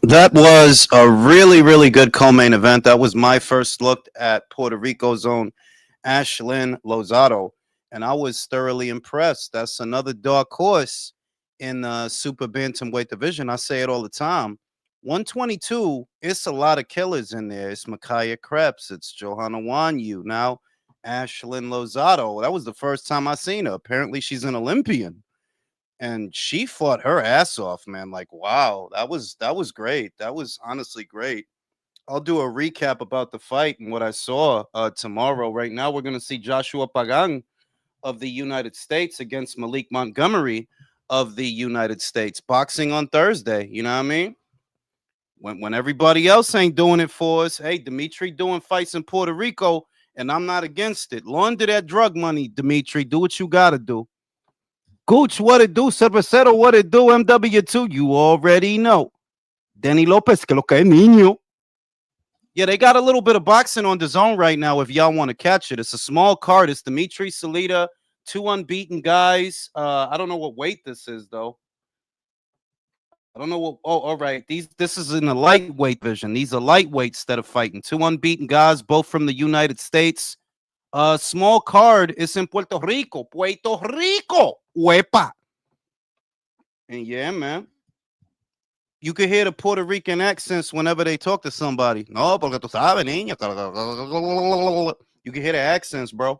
That was a really, really good co-main event. That was my first look at Puerto Rico's own Ashlyn Lozado, and I was thoroughly impressed. That's another dark horse in the super bantamweight division. I say it all the time. 122, it's a lot of killers in there. It's Micaiah Krebs, it's Johanna Wanyu. Now, Ashlyn Lozado. That was the first time I seen her. Apparently, she's an Olympian and she fought her ass off, man. Like, wow, that was great. That was honestly great. I'll do a recap about the fight and what I saw tomorrow. Right now, we're gonna see Joshua Pagan of the United States against Malik Montgomery of the United States. Boxing on Thursday. You know what I mean? When everybody else ain't doing it for us, hey, Dimitri doing fights in Puerto Rico, and I'm not against it. Launder that drug money, Dimitri. Do what you gotta do. Gooch, what it do? Cervecero, what it do? MW2, you already know. Denny Lopez, que lo que es niño. Yeah, they got a little bit of boxing on the zone right now if y'all want to catch it. It's a small card. It's Dimitri Salita, two unbeaten guys. I don't know what weight this is, though. I don't know what. Oh, all right. This is in the lightweight division. These are lightweights that are fighting. Two unbeaten guys, both from the United States. Small card is in Puerto Rico. Puerto Rico. Huepa. And yeah, man. You can hear the Puerto Rican accents whenever they talk to somebody. No, porque tú sabes, niña. You can hear the accents, bro.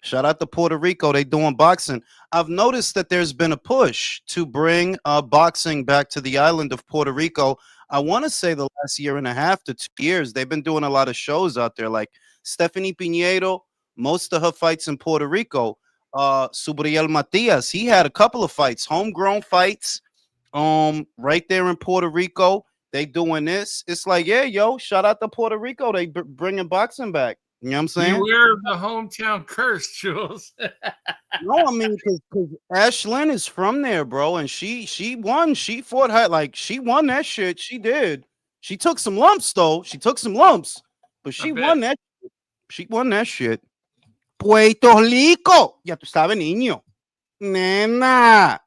Shout out to Puerto Rico. They doing boxing. I've noticed that there's been a push to bring boxing back to the island of Puerto Rico. I want to say the last year and a half to 2 years, they've been doing a lot of shows out there. Like Stephanie Piñeiro, most of her fights in Puerto Rico. Subriel Matias, he had a couple of fights, homegrown fights. Right there in Puerto Rico, they doing this. It's like, yeah, yo, shout out to Puerto Rico. They bringing boxing back. You know what I'm saying? Beware of the hometown curse, Jules. No, I mean, because Ashlyn is from there, bro, and she won. She fought her like she won that shit. She did. She took some lumps though. She took some lumps, but she won that. She won that shit. Puerto Rico, ya tú sabes, niño, nena.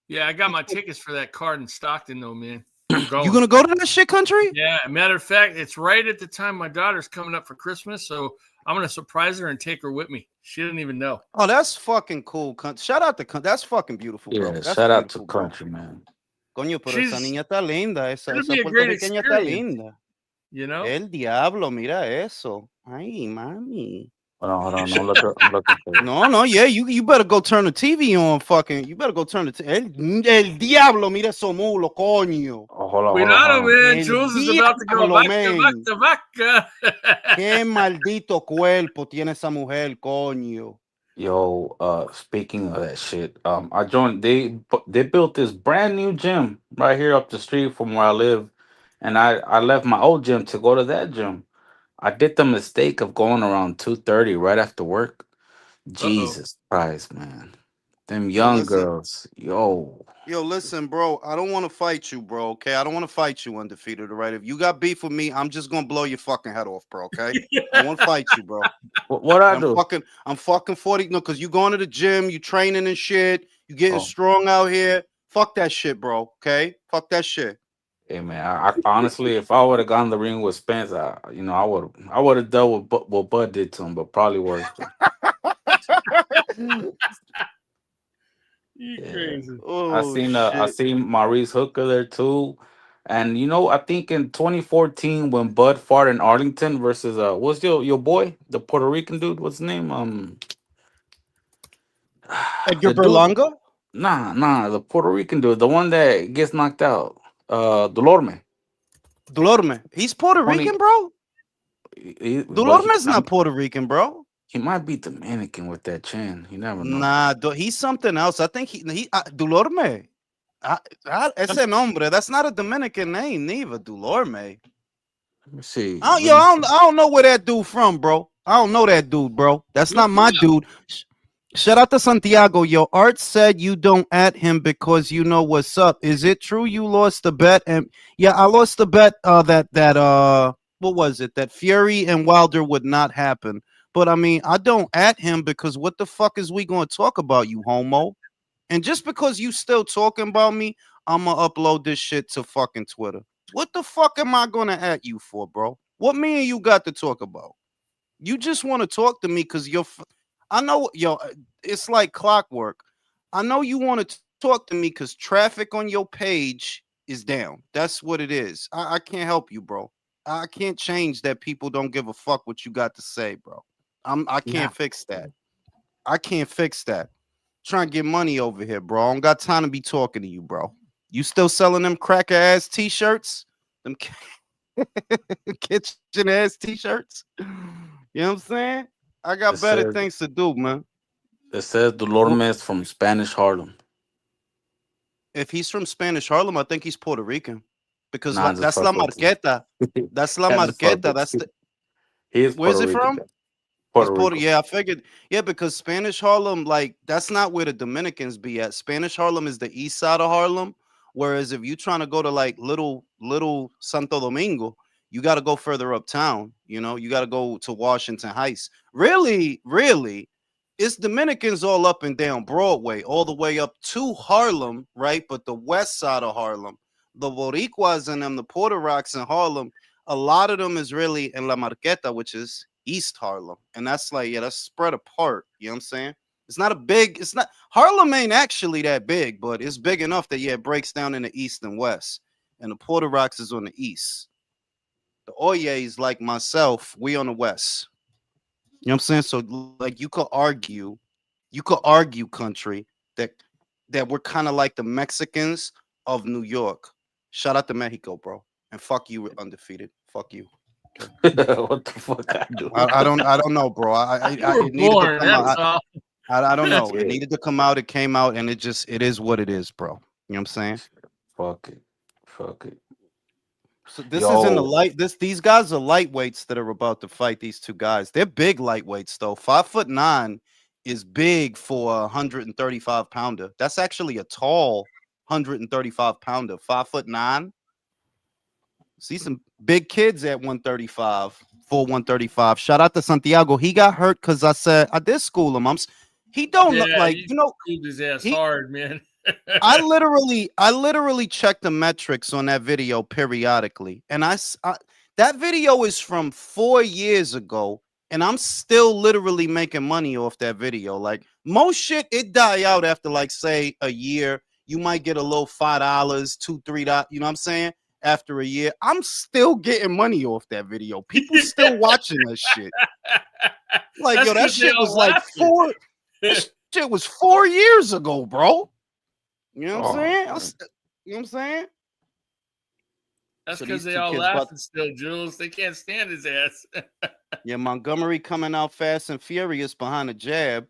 Yeah, I got my tickets for that card in Stockton, though, man. You gonna go to that shit country? Yeah, matter of fact, it's right at the time my daughter's coming up for Christmas, so I'm gonna surprise her and take her with me. She didn't even know. Oh, that's fucking cool. Shout out to that's fucking beautiful, bro. Yeah, That's shout out to bro. country, man. Coño, pero esa niña está linda. Esa be a great puertorriqueña está experience. linda. You know? El diablo, mira eso. Ay, mami. Hold on. I'm looking for it. No, yeah, you better go turn the TV on, fucking. You better go turn the el diablo, mira eso mulo, coño. Oh, hold on. Cuidado, man. Jules is about to go vaca. Qué maldito cuerpo tiene esa mujer, coño. Yo, speaking of that shit, I joined. They built this brand new gym right here up the street from where I live, and I left my old gym to go to that gym. I did the mistake of going around 2:30 right after work. Jesus Christ, man. Them young girls. Yo, listen, bro. I don't want to fight you, bro. Okay, I don't want to fight you, undefeated. All right, if you got beef with me, I'm just gonna blow your fucking head off, bro. Okay, I won't fight you, bro. what I do? I'm fucking 40. No, because you going to the gym, you training and shit. You getting strong out here. Fuck that shit, bro. Okay, fuck that shit. Hey man, I honestly, if I would have gone in the ring with Spence, I would have done what Bud did to him, but probably worse. You crazy. I seen Maurice Hooker there too. And I think in 2014 when Bud fought in Arlington versus what's your boy, the Puerto Rican dude, what's his name? Edgar Berlanga? Nah, the Puerto Rican dude, the one that gets knocked out. Delorme. He's Puerto Rican, bro? Delorme's not Puerto Rican, bro. He might be Dominican with that chin. You never know. Nah, he's something else. I think he Delorme. Ese nombre. That's not a Dominican name, neither. Delorme. Let me see. I don't know where that dude from, bro. I don't know that dude, bro. That's not my dude. Shout out to Santiago. Yo, Art said you don't at him because you know what's up. Is it true you lost the bet? And yeah, I lost the bet that what was it? That Fury and Wilder would not happen. But I mean, I don't at him because what the fuck is we going to talk about, you homo? And just because you still talking about me, I'ma upload this shit to fucking Twitter. What the fuck am I gonna at you for, bro? What me and you got to talk about? You just want to talk to me because I know, yo, it's like clockwork. I know you want to talk to me because traffic on your page is down. That's what it is. I can't help you, bro. I can't change that people don't give a fuck what you got to say, bro. I Yeah. can't fix that. I can't fix that. Trying to get money over here, bro. I don't got time to be talking to you, bro. You still selling them cracker ass t-shirts? Them kitchen ass t-shirts? You know what I'm saying? I It got better says things to do, man. it says Dolormes from Spanish Harlem. If he's from Spanish Harlem, I think he's Puerto Rican. Because Nah, I'm just that's La fucking with you. Marqueta. That's La I'm just fucking Marqueta. with you. He is Where's Puerto it Rican. from? He's Puerto Puerto. Rico. Yeah, I figured. Yeah, because Spanish Harlem, like, that's not where the Dominicans be at. Spanish Harlem is the east side of Harlem. Whereas if you're trying to go to like little Santo Domingo, you got to go further uptown. You know, you got to go to Washington Heights. Really, it's Dominicans all up and down Broadway, all the way up to Harlem, right? But the west side of Harlem, the Boricuas and them, the Puerto Rocks in Harlem, a lot of them is really in La Marqueta, which is East Harlem. And that's like, yeah, that's spread apart. You know what I'm saying? It's not Harlem ain't actually that big, but it's big enough that yeah, it breaks down in the east and west. And the Puerto Rocks is on the east. The Oyes, like myself, we on the west. You know what I'm saying? So like you could argue, country, that we're kind of like the Mexicans of New York. Shout out to Mexico, bro. And fuck you, undefeated. Fuck you. What the fuck I do? I don't know, bro. You were It needed to born. come That's out. all. I don't know. It Yeah. needed to come out. It came out, and it is what it is, bro. You know what I'm saying? Fuck it. Fuck it. So this is in the Yo. light. These guys are lightweights that are about to fight these two guys. They're big lightweights though. 5'9" is big for a 135 pounder. That's actually a tall 135 pounder. 5'9". See some big kids at 135, full 135. Shout out to Santiago. He got hurt because I said I did school him. He don't look Yeah, like, you you know, schooled his ass he hard, man. I literally check the metrics on that video periodically, and that video is from 4 years ago, and I'm still literally making money off that video. Like most shit, it die out after like say a year. You might get a little $5, $2, $3. You know what I'm saying? After a year, I'm still getting money off that video. People still watching that shit. Like That's yo, that 'cause they shit was all like laughing. that shit was 4 years ago, bro. You know what I'm Oh, saying? man. You know what I'm saying? That's So because these they two all kids, but laughing still, Jules. They can't stand his ass. yeah, Montgomery coming out fast and furious behind the jab,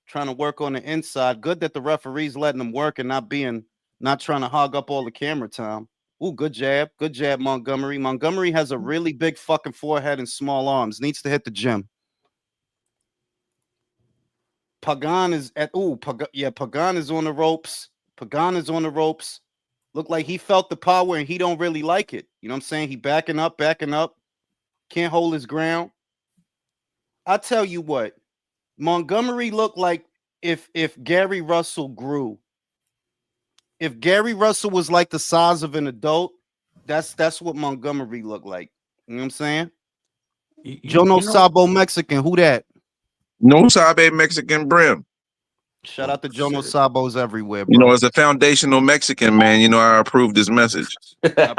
trying to work on the inside. Good that the referee's letting them work and not trying to hog up all the camera time. Ooh, good jab, Montgomery. Montgomery has a really big fucking forehead and small arms. Needs to hit the gym. Pagan is at Pagan is on the ropes. Pagan is on the ropes. Look like he felt the power and he don't really like it. You know what I'm saying? He backing up. Can't hold his ground. I tell you what, Montgomery looked like if Gary Russell grew. If Gary Russell was like the size of an adult, that's what Montgomery looked like. You know what I'm saying? Jono You know, Sabo Mexican. Who that? No sabe Mexican brim. Shout oh, out to Jono shit. Sabos everywhere, You know, bro. as a foundational Mexican man, you know, I approve this message. I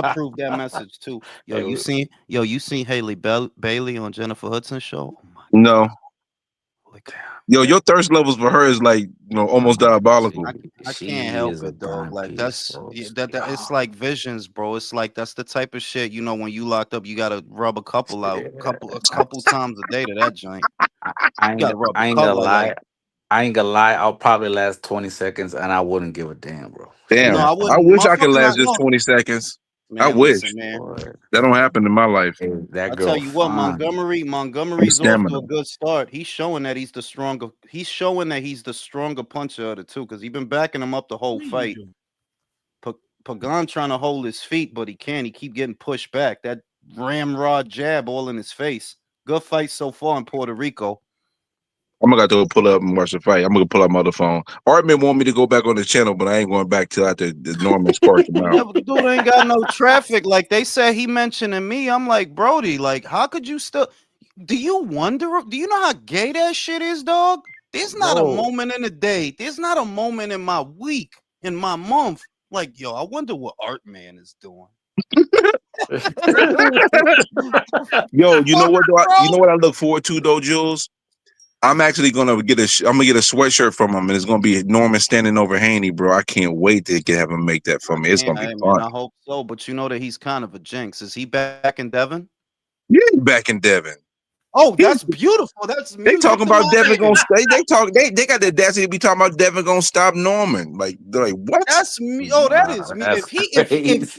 approve that message too. Hey, You seen Haley Bailey on Jennifer Hudson's show? Oh my No. holy cow. Yo, your thirst levels for her is like, you know, almost diabolical. I can't she help is a it, dog. dime Like piece, that's bro. yeah, that it's like visions, bro. It's like that's the type of shit, you know, when you locked up, you gotta rub a couple out, a couple times a day to that joint. I You ain't, gotta rub I a ain't gonna couple lie. like I ain't gonna lie. I'll probably last 20 seconds, and I wouldn't give a damn, bro. She no, Damn. I that I fine. wouldn't wish I could motherfucker last not just no 20 seconds. I man, wish. listen, man. Boy, That don't happen in my life. hey, that I tell girl you what, fine. Montgomery's off to Stamina. a good start. He's showing that he's the stronger puncher of the two, because he's been backing him up the whole What are you fight. doing? Pagan trying to hold his feet, but he can't. He keep getting pushed back. That ramrod jab all in his face. Good fight so far in Puerto Rico. I'm gonna go pull up and watch the fight. I'm gonna pull up my other phone. Artman want me to go back on the channel, but I ain't going back till after the Norman sparked him out. Yeah, but the dude ain't got no traffic. Like they said, he mentioning me. I'm like, Brody, like, how could you still? Do you wonder? Do you know how gay that shit is, dog? There's not a Bro. moment in the day. There's not a moment in my week, in my month. Like, yo, I wonder what Art Man is doing. Yo, you know what? Bro. You know what I look forward to though, Jules? I'm actually gonna get I'm gonna get a sweatshirt from him, and it's gonna be Norman standing over Haney, bro. I can't wait to have him make that for me. It's gonna be Hey, fun. man, I hope so. But you know that he's kind of a jinx. Is he back in Devon? Yeah, back in Devon. Oh, that's beautiful. That's They music talking to about my Devin ears. gonna stay. They got the audacity to be talking about Devin gonna stop Norman. Like they're like, what? That's me. Oh, that is me. That's If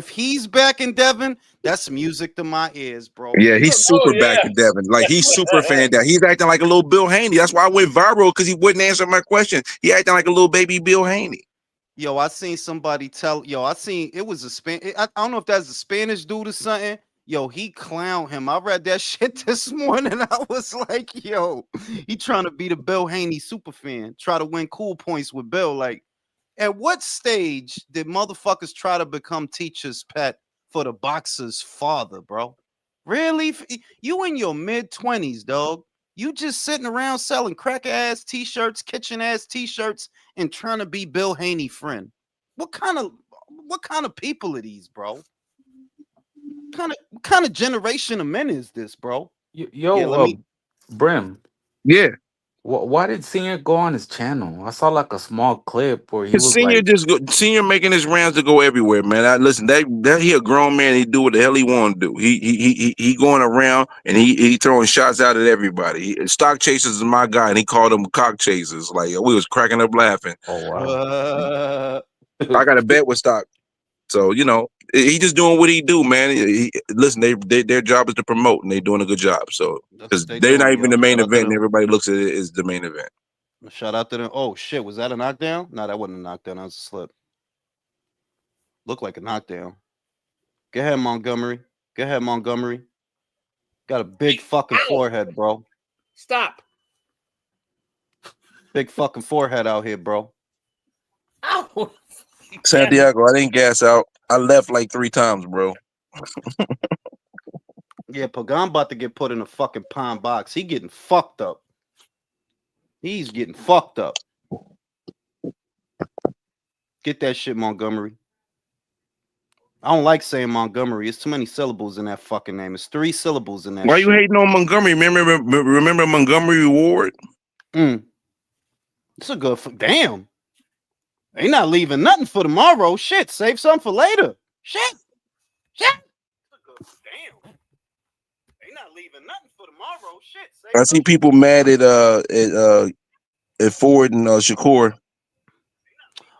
he's back in Devon, that's music to my ears, bro. Yeah, he's super back yeah. in Devin. Like he's super fan down. He's acting like a little Bill Haney. That's why I went viral because he wouldn't answer my question. He acting like a little baby Bill Haney. Yo, I seen somebody tell. Yo, I seen it was a I don't know if that's a Spanish dude or something. Yo, he clowned him. I read that shit this morning. I was like, yo, he trying to be the Bill Haney super fan, try to win cool points with Bill. Like, at what stage did motherfuckers try to become teacher's pet for the boxer's father, bro? Really? You in your mid-20s, dog. You just sitting around selling cracker ass t-shirts, kitchen ass t-shirts, and trying to be Bill Haney friend. What kind of people are these, bro? What kind of generation of men is this, bro? Yo, Yeah, let me. Brim. Yeah. Why did Senior go on his channel? I saw like a small clip where he His was senior like, senior making his rounds to go everywhere, man. Listen, that he a grown man. He do what the hell he want to do. He going around and he throwing shots out at everybody. Stock chasers is my guy, and he called them cock chasers. Like we was cracking up laughing. oh wow. I got a bet with stock, so you know he just doing what he do, man. Listen, their job is to promote, and they doing a good job. So That's because what they they're not doing, even yo. the main Shout out to event, and them. everybody looks at it as the main event. Shout out to them. Oh shit, was that a knockdown? No, that wasn't a knockdown. That was a slip. Looked like a knockdown. Go ahead, Montgomery. Go ahead, Montgomery. Got a big fucking forehead, bro. Stop. Big fucking forehead out here, bro. Ow. Santiago, I didn't gas out. I left like 3 times, bro. Yeah, Pagan about to get put in a fucking pine box. He getting fucked up. He's getting fucked up. Get that shit, Montgomery. I don't like saying Montgomery. It's too many syllables in that fucking name. It's 3 syllables in that Why shit. you hating on Montgomery? Remember Montgomery Ward? It's a good damn. They not leaving nothing for tomorrow. Shit, save some for later. Shit. Damn. They not leaving nothing for tomorrow. Shit. I see people mad at Ford and Shakur.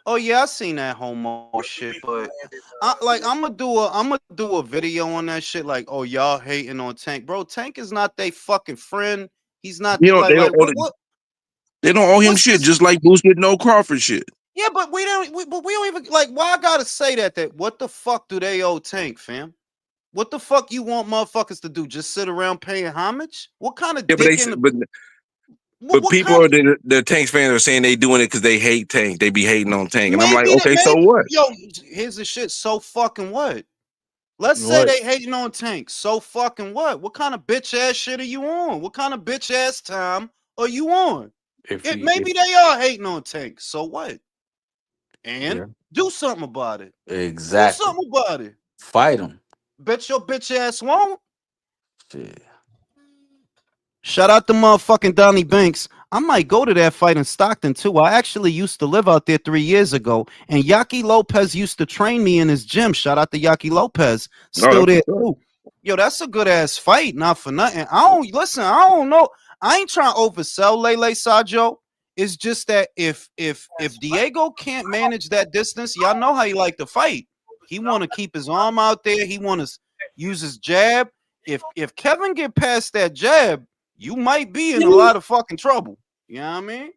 Oh yeah, I seen that homo shit, but I'm gonna do a video on that shit. Like, oh y'all hating on Tank, bro. Tank is not they fucking friend. He's not You know, like what? They don't owe him What's shit, this? just like Boost didn't owe Crawford shit. Yeah, but we don't even like. Why I gotta say that? That what the fuck do they owe Tank, fam? What the fuck you want motherfuckers to do? Just sit around paying homage? What kind of Yeah, dick but what people kind are the Tanks fans are saying they doing it because they hate Tank. They be hating on Tank, and I'm like, maybe okay, so what? Yo, here's the shit. So fucking what? Let's say they hating on Tank. So fucking what? What kind of bitch ass shit are you on? What kind of bitch ass time are you on? Maybe they are hating on Tank. So what? And do something about it. Exactly. Do something about it. Fight him. Bet your bitch ass won't. Shit. Shout out to motherfucking Donnie Banks. I might go to that fight in Stockton too. I actually used to live out there 3 years ago, and Yaki Lopez used to train me in his gym. Shout out to Yaki Lopez. Still there too. Yo, that's a good ass fight. Not for nothing. I don't know. I ain't trying to oversell Lele Sajo. It's just that if Diego can't manage that distance, y'all know how he like to fight. He want to keep his arm out there. He want to use his jab. If Kevin get past that jab, you might be in a lot of fucking trouble. You know what I mean?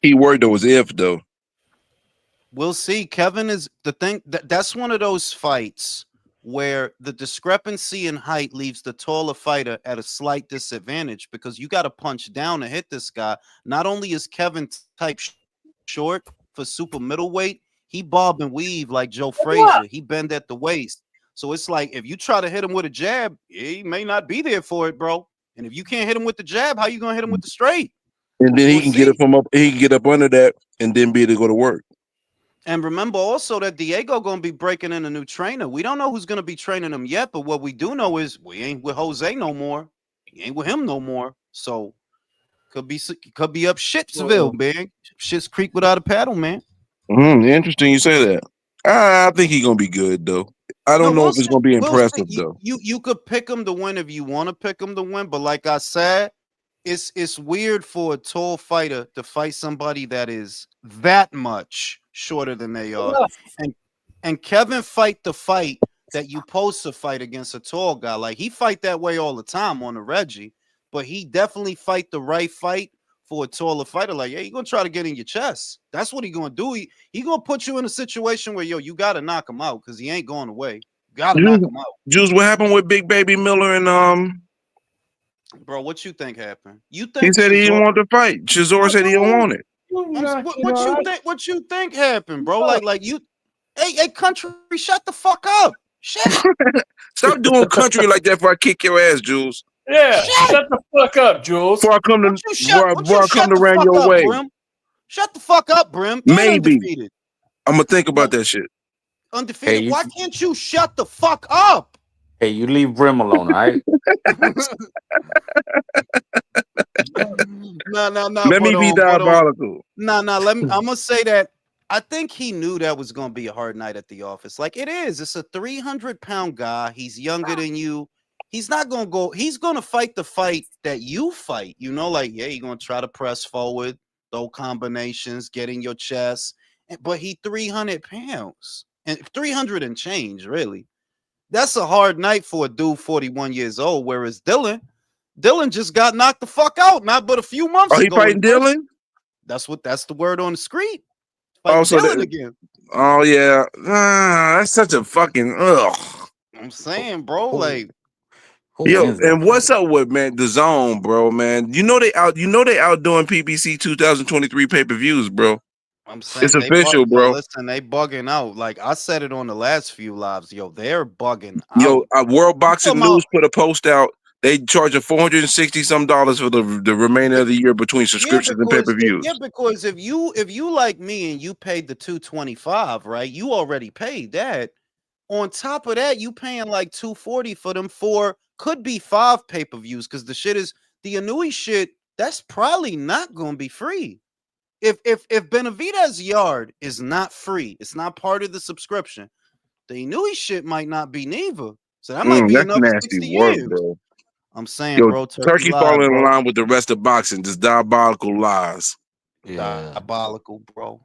Key word though was if though. We'll see. Kevin is the thing that's one of those fights where the discrepancy in height leaves the taller fighter at a slight disadvantage because you got to punch down to hit this guy. Not only is Kevin type short for super middleweight, he bob and weave like Joe Frazier. He bend at the waist. So it's like if you try to hit him with a jab, he may not be there for it, bro. And if you can't hit him with the jab, how you gonna hit him with the straight? And then he We'll can get it see. from up. He can get up under that and then be able to go to work. And remember also that Diego gonna be breaking in a new trainer. We don't know who's gonna be training him yet, but what we do know is we ain't with Jose no more. He ain't with him no more. So could be up Shitsville, man. Shit's Creek without a paddle, man. Interesting you say that. I think he's gonna be good though. I No, don't know we'll if it's see. gonna be We'll see. impressive though. You could pick him to win if you want to pick him to win, but like I said, it's weird for a tall fighter to fight somebody that is that much shorter than they are. And Kevin fight the fight that you supposed to fight against a tall guy. Like he fight that way all the time on the Reggie, but he definitely fight the right fight for a taller fighter. Like, yeah, he gonna try to get in your chest. That's what he gonna do. He gonna put you in a situation where you gotta knock him out because he ain't going away. You gotta knock him out. Juice, what happened with Big Baby Miller and Bro, what you think happened? You he think said he didn't Chisora? want to fight. Chisora said he didn't want it. What you think? What you think happened, bro? Like you, hey, country, shut the fuck up. Shit. Stop doing country like that before I kick your ass, Jules. Yeah, shut the fuck up, Jules. Before I come to ran your up, way. Brim? Shut the fuck up, Brim. And Maybe. undefeated. I'm gonna think about that shit. Undefeated. Why can't you shut the fuck up? Hey, you leave Brim alone, all right? No. Let me be diabolical. No. I'm gonna say that I think he knew that was gonna be a hard night at the office. Like it is. It's a 300-pound guy. He's younger than you. He's not gonna go. He's gonna fight the fight that you fight. You know, like yeah, he's gonna try to press forward, throw combinations, get in your chest. But he 300 pounds and 300 and change. Really, that's a hard night for a dude 41 years old. Whereas Dylan just got knocked the fuck out not but a few months ago. Oh, he fighting Dylan? That's the word on the street. Also, Dylan again. Oh yeah, that's such a fucking ugh. I'm saying, bro, like yo, and what's up with the zone, bro, man? You know they outdoing PBC 2023 pay-per-views, bro. I'm saying it's official, bro. Listen, they bugging out. Like I said it on the last few lives, yo, they're bugging out. Yo, World Boxing News put a post out. They charging $460 some for the remainder of the year between subscriptions and pay-per-views. Yeah, because if you like me and you paid the $225, right? You already paid that. On top of that, you paying like $240 for them could be 5 pay-per-views because the shit is the Inouye shit. That's probably not gonna be free. If Benavidez Yard is not free, it's not part of the subscription. The Inouye shit might not be neither. So that might be another 60 work, years. bro. I'm saying, bro, Turkey falling in line with the rest of boxing, just diabolical lies. Yeah. Diabolical, bro.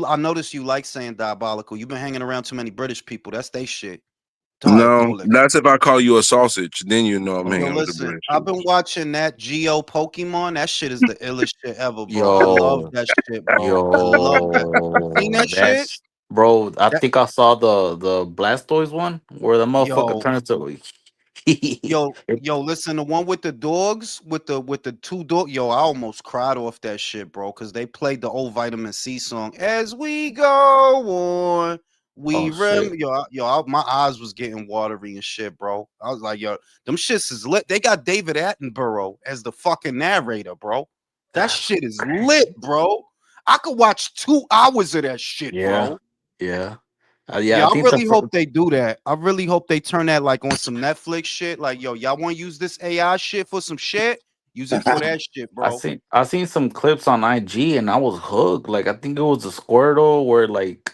I noticed you like saying diabolical. You've been hanging around too many British people. That's they shit. No, that's if I call you a sausage. Then you know I'm hanging with the British. I've been watching that Geo Pokemon. That shit is the illest shit ever, bro. Yo, I love that shit, bro. Seen that shit? Bro, I think I saw the Blastoise one where the motherfucker turns to Yo, listen, the one with the dogs, with the 2 dogs, I almost cried off that shit, bro, because they played the old Vitamin C song as we go on. My eyes was getting watery and shit, bro. I was like, yo, them shits is lit. They got David Attenborough as the fucking narrator, bro. That shit is lit, bro. I could watch 2 hours of that shit, bro. Yeah. I really hope they do that. I really hope they turn that like on some Netflix shit. Like, yo, y'all want to use this AI shit for some shit? Use it for that shit, bro. I seen some clips on IG and I was hooked. Like I think it was a Squirtle where like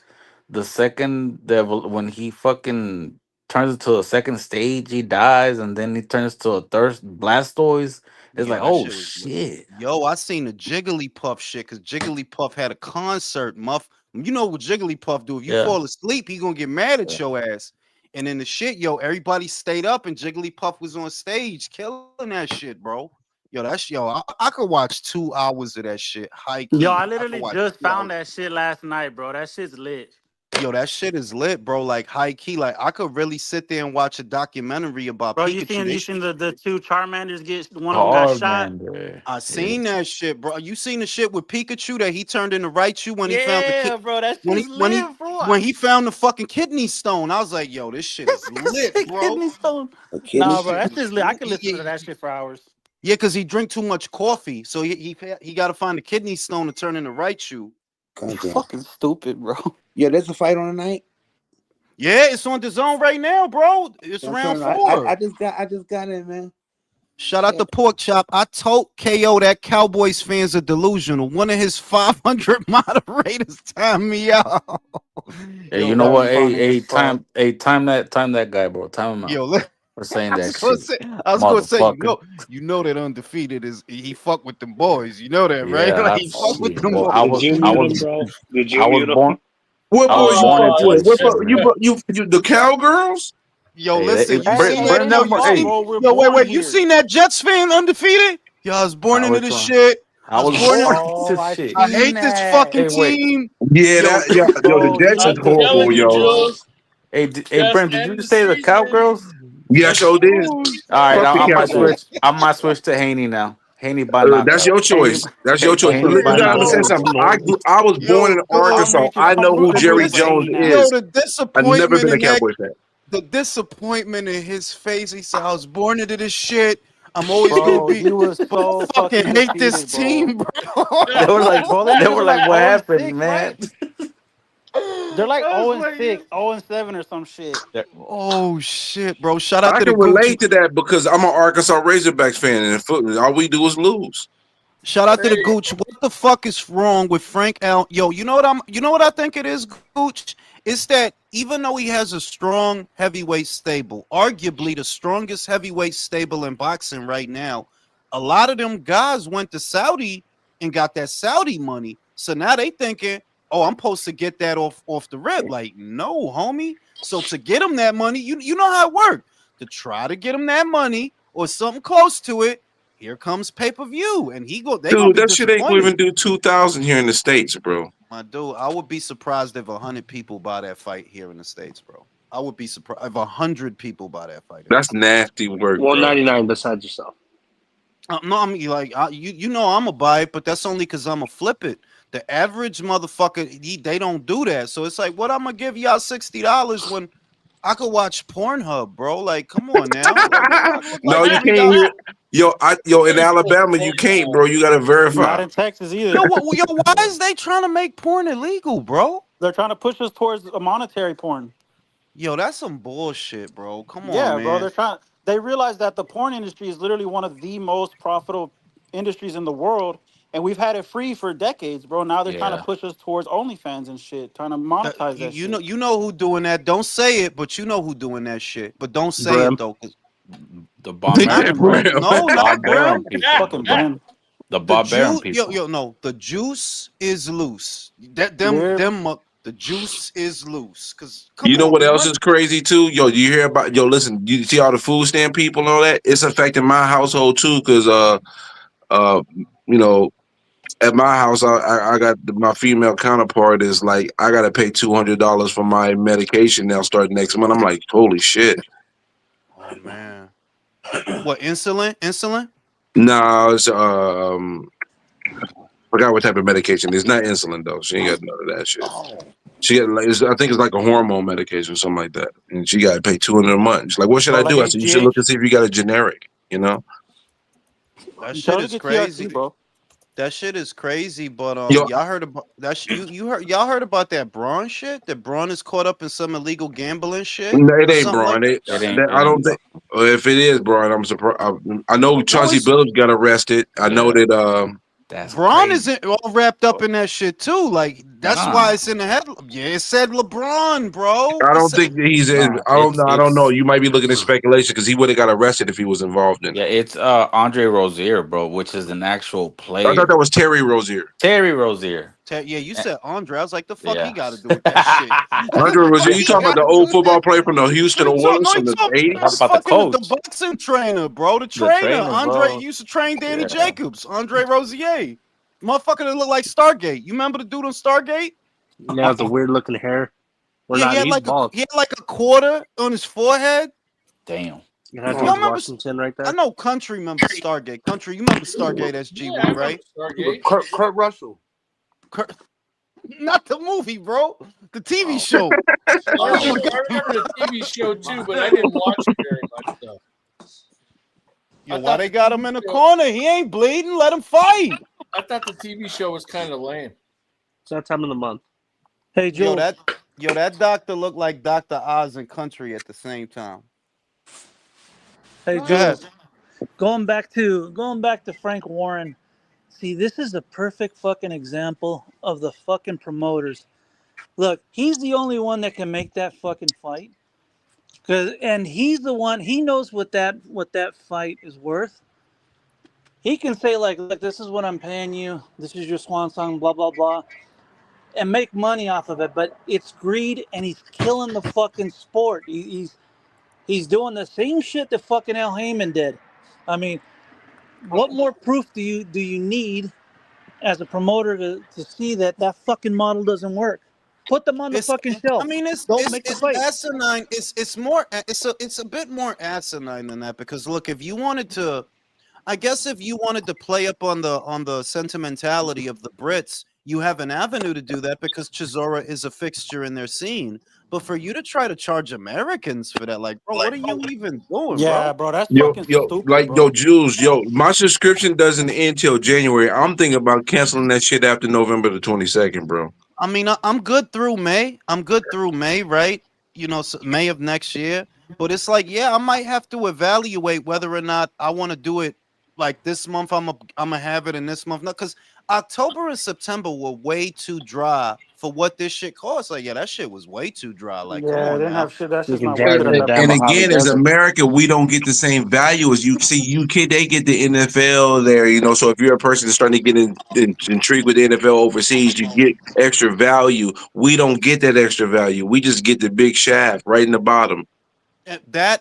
the second devil when he fucking turns into a second stage, he dies, and then he turns to a third Blastoise. It's like, oh shit. Yo, I seen the Jigglypuff shit because Jigglypuff had a concert, muff. You know what Jigglypuff do? If you fall asleep, he gonna get mad at your ass. And in the shit, yo, everybody stayed up and Jigglypuff was on stage killing that shit, bro. Yo, I could watch 2 hours of that shit. High key. Yo, I literally just found that shit last night, bro. That shit's lit. Yo, that shit is lit, bro. Like high key. Like I could really sit there and watch a documentary about Bro, Pikachu. you seen the two Charmanders get one of them got shot? Charmander. I seen that shit, bro. You seen the shit with Pikachu that he turned into Raichu when he found the Yeah, bro, that when shit's he lit, bro. when he found the fucking kidney stone. I was like, yo, this shit is lit, bro. Kidney stone. A kidney Nah, bro, stone? that shit's lit. I could Yeah, listen to that shit for hours. yeah, because he drink too much coffee, so he got to find the kidney stone to turn into Raichu. Goddamn. Fucking stupid, bro. Yeah, there's a fight on tonight. Yeah, it's on the zone right now, bro. It's I'm round telling you, 4. I just got in, man. Shout out to Pork Chop. I told KO that Cowboys fans are delusional. One of his 500 moderators timed me out. Hey, Yo, you know what? funny Hey, as fuck. time that guy, bro. Time him out. Yo, look, For saying I that was gonna shit. say, Motherfucker. you know that Undefeated is he fuck with them boys. You know that, right? Yeah, Like, he fuck with shit. them Well, boys. I Did was you I mute him, was bro? Did you I was mute him? born What I was boys you born fuck into with? this What shit, you man. you the cowgirls? Yo, Hey, listen, you Hey, seen hey, that? bring Yo, them. you Hey, seen? bro, we're Yo, born wait, you here. seen that Jets fan Undefeated? Yo, I was born into which this one? shit. I was born in- born Oh, into I shit. I seen hate this that. fucking Hey, wait. team. Yeah, Yo, yo, the Bro, Jets he is I'm is horrible, telling you, tripping, yo. bro. Jules. Hey, Just Brim, did end you the say the season. Cowgirls? Yeah, I Let's sure did. lose. All right, Fuck the I might Cowboys. switch. I might switch to Haney now. Haney by That's knockout. your Haney, choice. That's your choice. But Haney you by gotta understand knockout. something. No. I was born yo, in dog. Arkansas. I know who I'm Jerry rooting for Jones Haney now. Yo, is. the I've never disappointment been a in that. Cowboys fan. The disappointment in his face. He said, "I was born into this shit. I'm always gonna Bro, be." he was But I so fucking fucking hate this defeated, bro. team, bro. They were like, Bro, them they niggas were are like, like what 0 and happened, 6, man? right? They're like I was 0 and like, 6, 0 and 7 or some shit. oh shit, bro! Shout out I to the can Gucci. relate to that because I'm an Arkansas Razorbacks fan, and football, all we do is lose. Shout out to the Hey, Gooch. What the fuck is wrong with Frank Al? Yo, you know what I think it is, Gooch? It's that even though he has a strong heavyweight stable, arguably the strongest heavyweight stable in boxing right now, a lot of them guys went to Saudi and got that Saudi money. So now they thinking, oh, I'm supposed to get that off the rip. Like, no, homie. So to get him that money, you know how it works. To try to get him that money or something close to it, here comes pay-per-view, and they gonna Dude, be that shit ain't disappointed. even do 2,000 here in the States, bro. My dude, I would be surprised if 100 people buy that fight here in the States, bro. I would be surprised if 100 people buy that fight. That's nasty work, bro. 199 besides yourself. No, I mean like you know I'm gonna buy it, but that's only because I'm gonna flip it. The average motherfucker, they don't do that. So it's like, what I'm gonna give y'all $60 when I could watch Pornhub, bro? Like, come on now. Like, what do I look No, like? you Giving can't y'all hear. Yo, in Alabama, you can't, bro. You gotta Not verify. in Texas either. yo, why is they trying to make porn illegal, bro? They're trying to push us towards a monetary porn. Yo, that's some bullshit, bro. Come Yeah, on, bro. man. They realize that the porn industry is literally one of the most profitable industries in the world, and we've had it free for decades, bro. Now they're trying to Yeah. push us towards OnlyFans and shit, trying to That- monetize you, that you shit. know, you know who doing that. Don't say it, but you know who doing that shit. But don't say Brim. it though, cause The They not said barbarian, Brim. Brim. No, not barbarian Brim. people. Fucking Brim. The The barbarian juice, people. no, the juice is loose. Yeah. The juice is loose. Cause You come know on, what else man. is crazy too? Yo, you hear about? Yo, listen. You see all the food stamp people and all that? It's affecting my household too, because you know, at my house, I got my female counterpart is like, I gotta pay $200 for my medication now, starting next month. I'm like, holy shit. Oh man. What insulin? Insulin? No, it's forgot what type of medication. It's not insulin though. She ain't got none of that shit. She got like, I think it's like a hormone medication or something like that, and she got to pay $200 a month. She's like, what should Bro, I like do? I said, you should look and HGH. see if you got a generic. You know, That Tell shit her to is get crazy. TRT, bro. That shit is crazy, but yo, y'all heard about that? Y'all heard about that Braun shit? That Braun is caught up in some illegal gambling shit no, it or ain't something like Brian. that. I don't think. If it is Brian, I'm surprised. I know Chauncey it's Billups got arrested. I know Yeah. that. That's Braun crazy. is all wrapped up in that shit too. Like that's why Nah, it's in the head. Yeah, it said LeBron, bro. I It don't said, think that he's. nah. I don't know. I don't know. It's You might be looking at speculation because he would have got arrested if he was involved in yeah. it. It's Andre Rozier, bro, which is an actual I player. thought that was Terry Rozier. Terry Rozier. yeah, you said Andre. I was like, the fuck he Yeah. got to do with that shit? Andre The Rozier. fuck You he talking about got the to do old with that? football player from the Houston Oilers from He the talking How about '80s? about the fucking the coach? boxing trainer, bro. The The trainer, trainer, Andre bro. used to train Danny Yeah. Jacobs, Andre Rozier. Motherfucker that look like Stargate. You remember the dude on Stargate? Now the weird looking hair. We're Yeah, not. He's bald. he had like a quarter on his forehead. Damn. You had Y'all George remember? Washington right I there. know Country remembers Stargate. Country, you remember Stargate SG Yeah, I One, remember right? Stargate. Kurt Russell. Not the movie, bro. The TV Oh. show. I remember the TV show too, but I didn't watch it very much though. Yo, I why thought they the got TV him in the show- corner? He ain't bleeding. Let him fight. I thought the TV show was kind of lame. It's that time of the month. Hey, Yo, Jules. that doctor looked like Dr. Oz and Country at the same time. Hey, Go ahead. Jules. Going back to Frank Warren. See, this is a perfect fucking example of the fucking promoters. Look, he's the only one that can make that fucking fight. And he's the one. He knows what that fight is worth. He can say like, "Look, this is what I'm paying you. This is your swan song, blah blah blah," and make money off of it. But it's greed, and he's killing the fucking sport. He's doing the same shit that fucking Al Heyman did. I mean, what more proof do you need as a promoter to see that fucking model doesn't work? Put them on the fucking I shelf. mean, Don't make the it's fight. asinine. It's a bit more asinine than that because look, if you wanted to, I guess if you wanted to play up on the sentimentality of the Brits, you have an avenue to do that because Chisora is a fixture in their scene. But for you to try to charge Americans for that, like, bro, what are you even doing, Yeah, bro? bro, that's Yo, fucking yo, stupid, like bro. Jules, my subscription doesn't end till January. I'm thinking about canceling that shit after November the 22nd, bro. I mean, I'm good through May. I'm good through May, right? You know, May of next year. But it's like, yeah, I might have to evaluate whether or not I want to do it like this month. I'm gonna have it in this month, no, because October and September were way too dry for what this shit costs. Like, yeah, that shit was way too dry. Like, come Yeah, on they didn't now. have shit. That's You just can not jazz worth it it in at the that damn And point. Mojave again, as Desert. America, we don't get the same value as you. See, UK, they get the NFL there, you know. So if you're a person that's starting to get intrigued with the NFL overseas, you get extra value. We don't get that extra value. We just get the big shaft right in the bottom.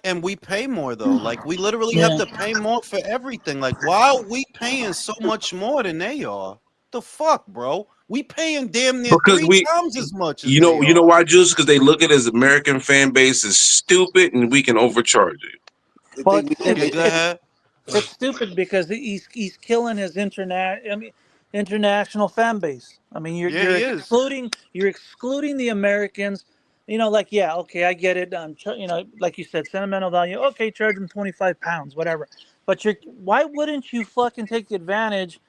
And we pay more though. Like, we literally have Yeah. to pay more for everything. Like, why are we paying so much more than they are? The fuck, bro? We paying damn near Because 3 times as much as they you know are. why, Jules? Because they look at it as American fan base is stupid and we can overcharge it. They Well, think we it's Yeah, think go they, ahead. it's stupid because he's killing his international fan base. I mean, Yeah, you're he is. excluding the Americans. You know, like, yeah, okay, I get it. You know, like you said, sentimental value. Okay, charge them 25 pounds, whatever. But why wouldn't you fucking take advantage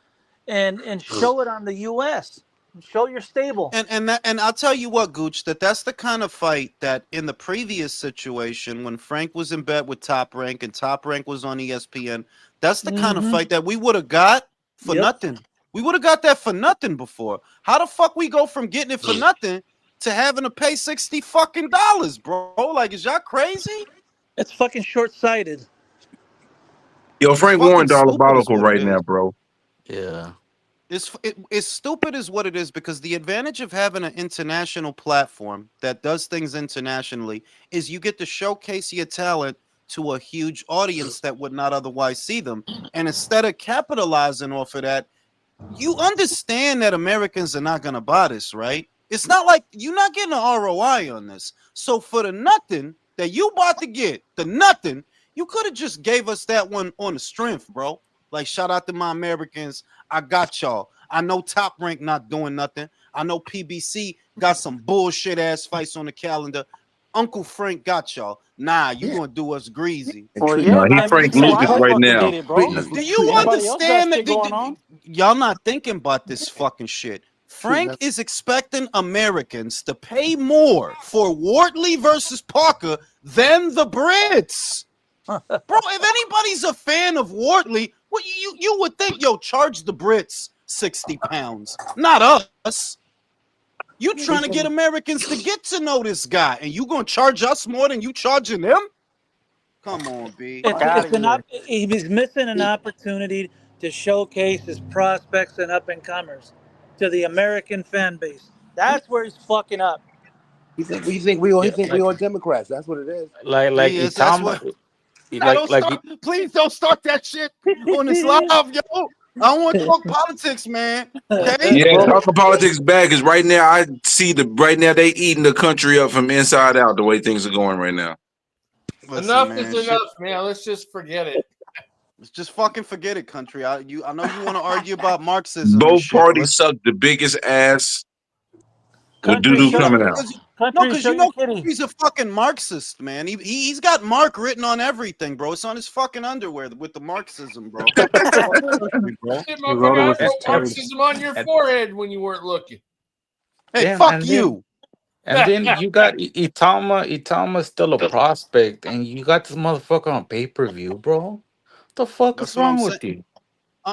and show it on the U.S. Show your stable. And I'll tell you what, Gooch, that's the kind of fight that in the previous situation when Frank was in bed with Top Rank and Top Rank was on ESPN, that's the kind of Mm-hmm. fight that we would have got for Yep. nothing. We would have got that for nothing before. How the fuck we go from getting it for nothing to having to pay $60 fucking dollars, bro? Like, is y'all crazy? It's fucking short-sighted. Yo, It's Frank fucking Warren stupid is diabolical what it right is. now, bro. Yeah. It's stupid is what it is because the advantage of having an international platform that does things internationally is you get to showcase your talent to a huge audience that would not otherwise see them. And instead of capitalizing off of that, you understand that Americans are not going to buy this, right? It's not like you're not getting an ROI on this. So for the nothing that you about to get, the nothing, you could have just gave us that one on the strength, bro. Like, shout out to my Americans. I got y'all. I know Top Rank not doing nothing. I know PBC got some bullshit ass fights on the calendar. Uncle Frank got y'all. Nah, you gonna do us greasy. and Well, treat No, yeah, he I mean, Frank so I Lucas right fucking now. did it, bro. treating us Do you Anybody else got understand shit going on? y'all not thinking about this fucking shit? treating Frank us. is expecting Americans to pay more for Wortley versus Parker than the Brits. Bro, if anybody's a fan of Wortley, what you would think, yo, charge the Brits 60 pounds, not us. You trying to get Americans to get to know this guy, and you gonna charge us more than you charging them? Come on, B. He's missing an opportunity to showcase his prospects and up and comers to the American fan base. That's where he's fucking up. He think we all Yeah. Democrats. That's what it is. Like He he is. That's Tom what. Nah, don't start. Please don't start that shit on this live, yo. I don't want to talk politics, man. Okay. Yeah, Well, talking politics bad because right now I see right now they eating the country up from inside out the way things are going right now. Listen, Enough man, is shit, enough, man. Let's just forget it. let's just fucking forget it, country. I know you want to argue about Marxism and Both shit, but parties let's suck the biggest ass with doo Country, doo show no, coming your out. because show you your know kitty. he's a fucking Marxist, man. He's got Mark written on everything, bro. It's on his fucking underwear with the Marxism, bro. Fuck country, bro. Shit, he wrote it motherfucker, with I his wrote turd. Marxism on your And, forehead when you weren't looking. Hey, damn, fuck you. and then you got Itama. Itama's still a prospect, and you got this motherfucker on pay-per-view, bro. The fuck That's is what I'm wrong saying. with you?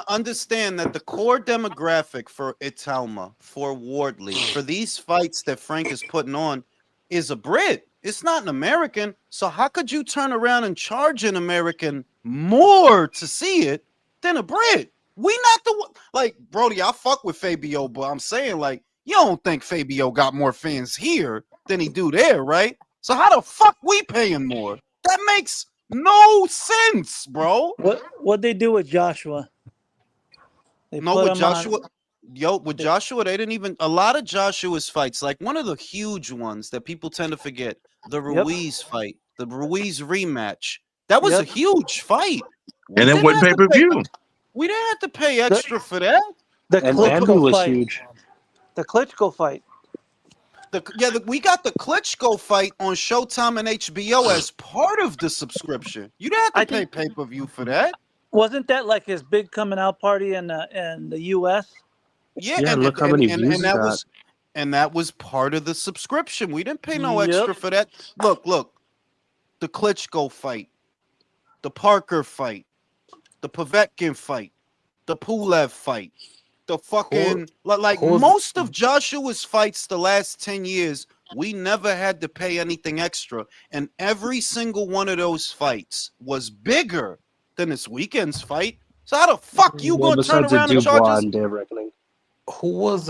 Understand that the core demographic for Italma, for Wardley, for these fights that Frank is putting on is a Brit. It's not an American. So how could you turn around and charge an American more to see it than a Brit? We not the one. Like, Brody, I fuck with Fabio, but I'm saying, like, you don't think Fabio got more fans here than he do there, right? So how the fuck we paying more? That makes no sense, bro. What they do with Joshua? They No, put with him on. Joshua, with Joshua, they didn't even a lot of Joshua's fights, like one of the huge ones that people tend to forget, the Yep. Ruiz fight, the Ruiz rematch. That was a Yep. huge fight. And We it didn't went have pay to per pay. view. We didn't have to pay extra for that. The And Look, Andy Klitschko was fight. huge. The Klitschko fight. we got the Klitschko fight on Showtime and HBO as part of the subscription. You didn't have to I pay think pay-per-view for that. wasn't that like his big coming out party in the U.S. Yeah, Yeah, look how many views and he that got. was part of the subscription. We didn't pay no Yep. extra for that. Look, the Klitschko fight, the Parker fight, the Povetkin fight, the Pulev fight, the fucking like Who's most of Joshua's fights the last 10 years, we never had to pay anything extra. And every single one of those fights was bigger than this weekend's fight. So how the fuck you Well, gonna turn besides the around and charge Dubois us? and Day of Reckoning. who was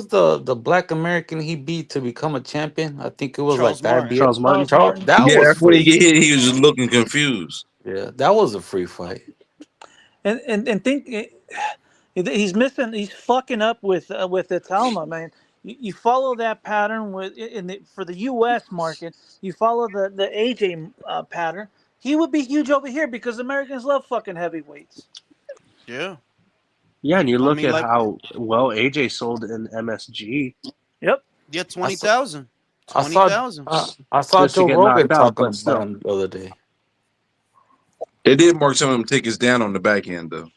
the black American he beat to become a champion? I think it was like Charles that. Martin. Charles Martin. Charles Martin. That Yeah, was that's when he free. get hit. He was just looking confused. Yeah, that was a free fight. And think he's missing. He's fucking up with the Talma, man. You follow that pattern for the U.S. market. You follow the AJ pattern. He would be huge over here because Americans love fucking heavyweights. Yeah. Yeah, and you I look mean, at like, how well AJ sold in MSG Yep. yeah, I saw 20,000. I saw 20,000. just to Joe get Rogan knocked out, talking but about still. him the other day. They did mark some of them tickets down on the back end though.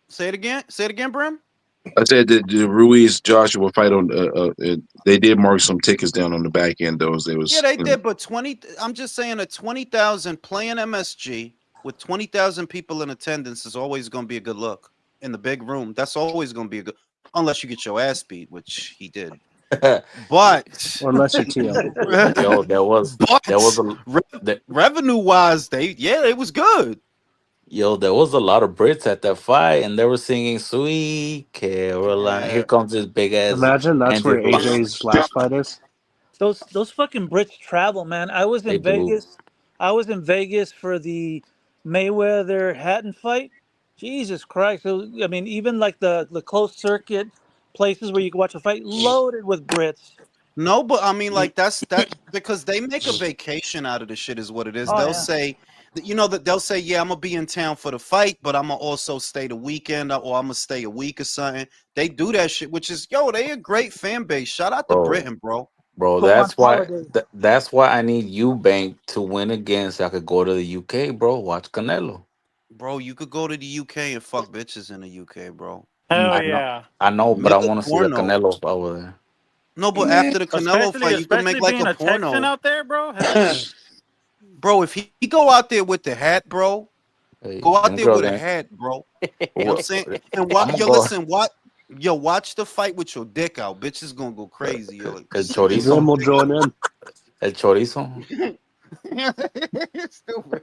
Say it again. Say it again, Brim. I said that the Ruiz Joshua fight on they did mark some tickets down on the back end though. As they was Yeah, they did, but 20. I'm just saying, a 20,000 playing MSG with 20,000 people in attendance is always going to be a good look in the big room. That's always going to be a good, unless you get your ass beat, which he did. But, Or unless you're TL. Yo, there was revenue wise, it was good. there was a lot of Brits at that fight, and they were singing "Sweet Caroline." Here Yeah. comes this big ass Imagine that's Andy where Ruiz. AJ's last fight is. Those fucking Brits travel, man. I was They in do. Vegas. I was in Vegas for the Mayweather Hatton fight. Jesus Christ! I mean, even like the closed circuit places where you can watch a fight, loaded with Brits. No, but I mean, like that's because they make a vacation out of the shit, is what it is. Oh They'll yeah. say, that they'll say, yeah, I'm gonna be in town for the fight, but I'm gonna also stay the weekend, or I'm gonna stay a week or something. They do that shit, which is, they a great fan base. Shout out to Bro, Britain, bro. bro, Go on that's why holiday. that's why I need Eubank to win again so I could go to the UK, bro. Watch Canelo. Bro, you could go to the UK and fuck bitches in the UK, bro. Hell I know, yeah. I know, but I Make a want to see the porno. Canelo fight over there. No, but after the Canelo fight, you can make like being a a Texan porno, out there, bro. Hell yeah. bro. If he go out there with the hat, bro, Hey, go out them there girls with a ain't. hat, bro. You know what I'm What? saying? And I'm gonna yo, go. listen, watch the fight with your dick out. Bitch is gonna go crazy, yo. Like, El shit, Grim chorizo, will join in. el chorizo. Stupid.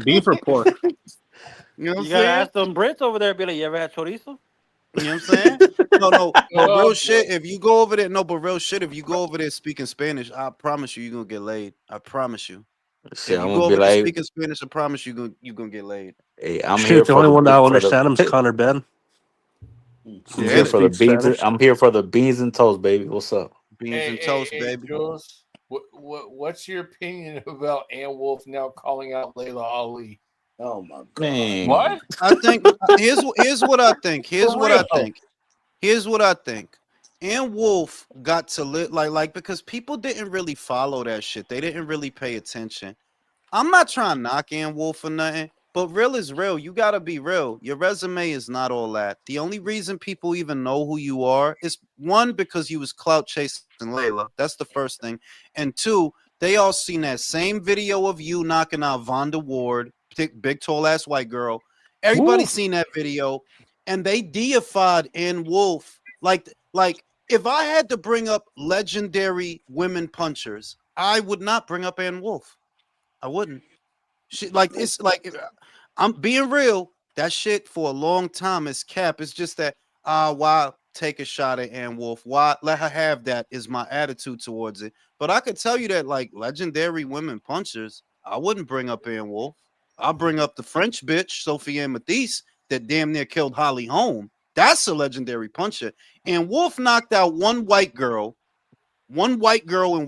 Beef or pork? You know what I'm You gotta saying? ask them Brits over there. Be like, you ever had chorizo? You know what I'm saying? No, but Oh, real shit. If you go over there, no, but real shit. If you go over there speaking Spanish, I promise you're gonna get laid. I promise you. Shit, If I'm you gonna go be over to like, speaking Spanish, I promise you gonna get laid. hey, I'm here Shoot, the for only one that will for understand him is the Connor Ben. I'm Yeah, here He for the speaks beans. Spanish. I'm here for the beans and toast, baby. What's up? beans and toast, baby. Jules, what's your opinion about Ann Wolf now calling out Layla Ali? Oh my god. Man, What? I think here's what I think. Here's For what I real. think. Here's what I think. Ann Wolf got to live like because people didn't really follow that shit. They didn't really pay attention. I'm not trying to knock Ann Wolf or nothing, but real is real. You gotta be real. Your resume is not all that. The only reason people even know who you are is one, because you was clout chasing Layla. That's the first thing. And two, they all seen that same video of you knocking out Vonda Ward, big tall ass white girl. Everybody seen that video, and they deified Ann Wolf. Like if I had to bring up legendary women punchers, I would not bring up Ann Wolf. I wouldn't. Shit, like it's like I'm being real. That shit for a long time is cap. It's just that why take a shot at Ann Wolf? Why let her have that is my attitude towards it. But I could tell you that like legendary women punchers, I wouldn't bring up Ann Wolf. I'll bring up the French bitch, Sophie Ann Matisse, that damn near killed Holly Holm. That's a legendary puncher. And Wolf knocked out one white girl in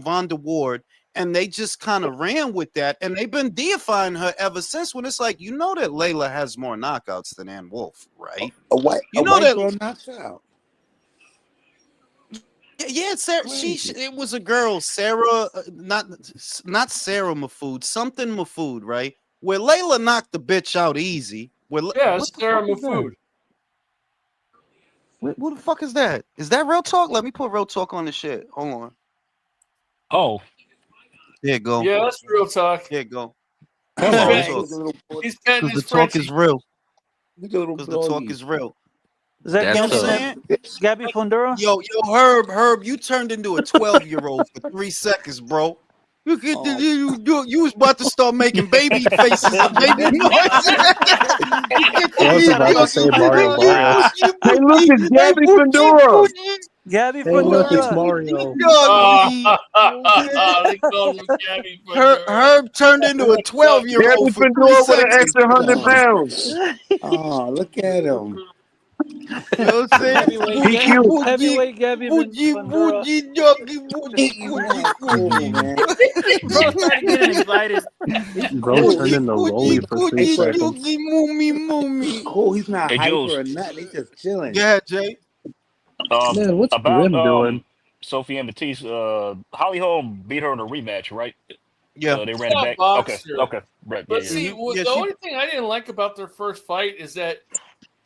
Vonda Ward, and they just kind of ran with that, and they've been deifying her ever since. When it's like, you know that Layla has more knockouts than Ann Wolf, right? A white girl knocked out. Yeah, Sarah. It was a girl, Sarah, not Sarah Mahfood, something Mahfood, right? Where Layla knocked the bitch out easy. Yeah, Sarah Mahfood. What the fuck is that? Is that real talk? Let me put real talk on the shit. Hold on. Oh, There you go. Yeah, that's real talk. There you go. hello. He's petting Because his the talk Frenchie. is real. Because Because the talk is real. Is that That's You know what I'm Gabby, saying? Gabby Fundura? Yo, Herb, you turned into a 12-year-old for 3 seconds, bro. Look at you was about to start making baby faces and baby noises. I was about to say Mario Barrios. Hey, look, it's Gabby Pandora. Gabby Hey, look, it's Fundura. Mario. They called him Gabby Fundura. Herb turned into a 12-year-old Gabby for 3 Pandora with an seconds. extra 100 pounds. Oh, look at him. You know what I'm saying? He cute. Heavyweight Gabby Fundura. bro started getting excited. Bro turned into Rolly for 3 seconds. Cool, he's not Hey, hyper Jules. or nothing. He's just chilling. Yeah, Jay. Man, what's About Grim doing? Sophie and Matisse, Holly Holm beat her in a rematch, right? Yeah. They ran it back. Boxer. Okay, right. But Yeah, see, Yeah, the only thing I didn't like about their first fight is that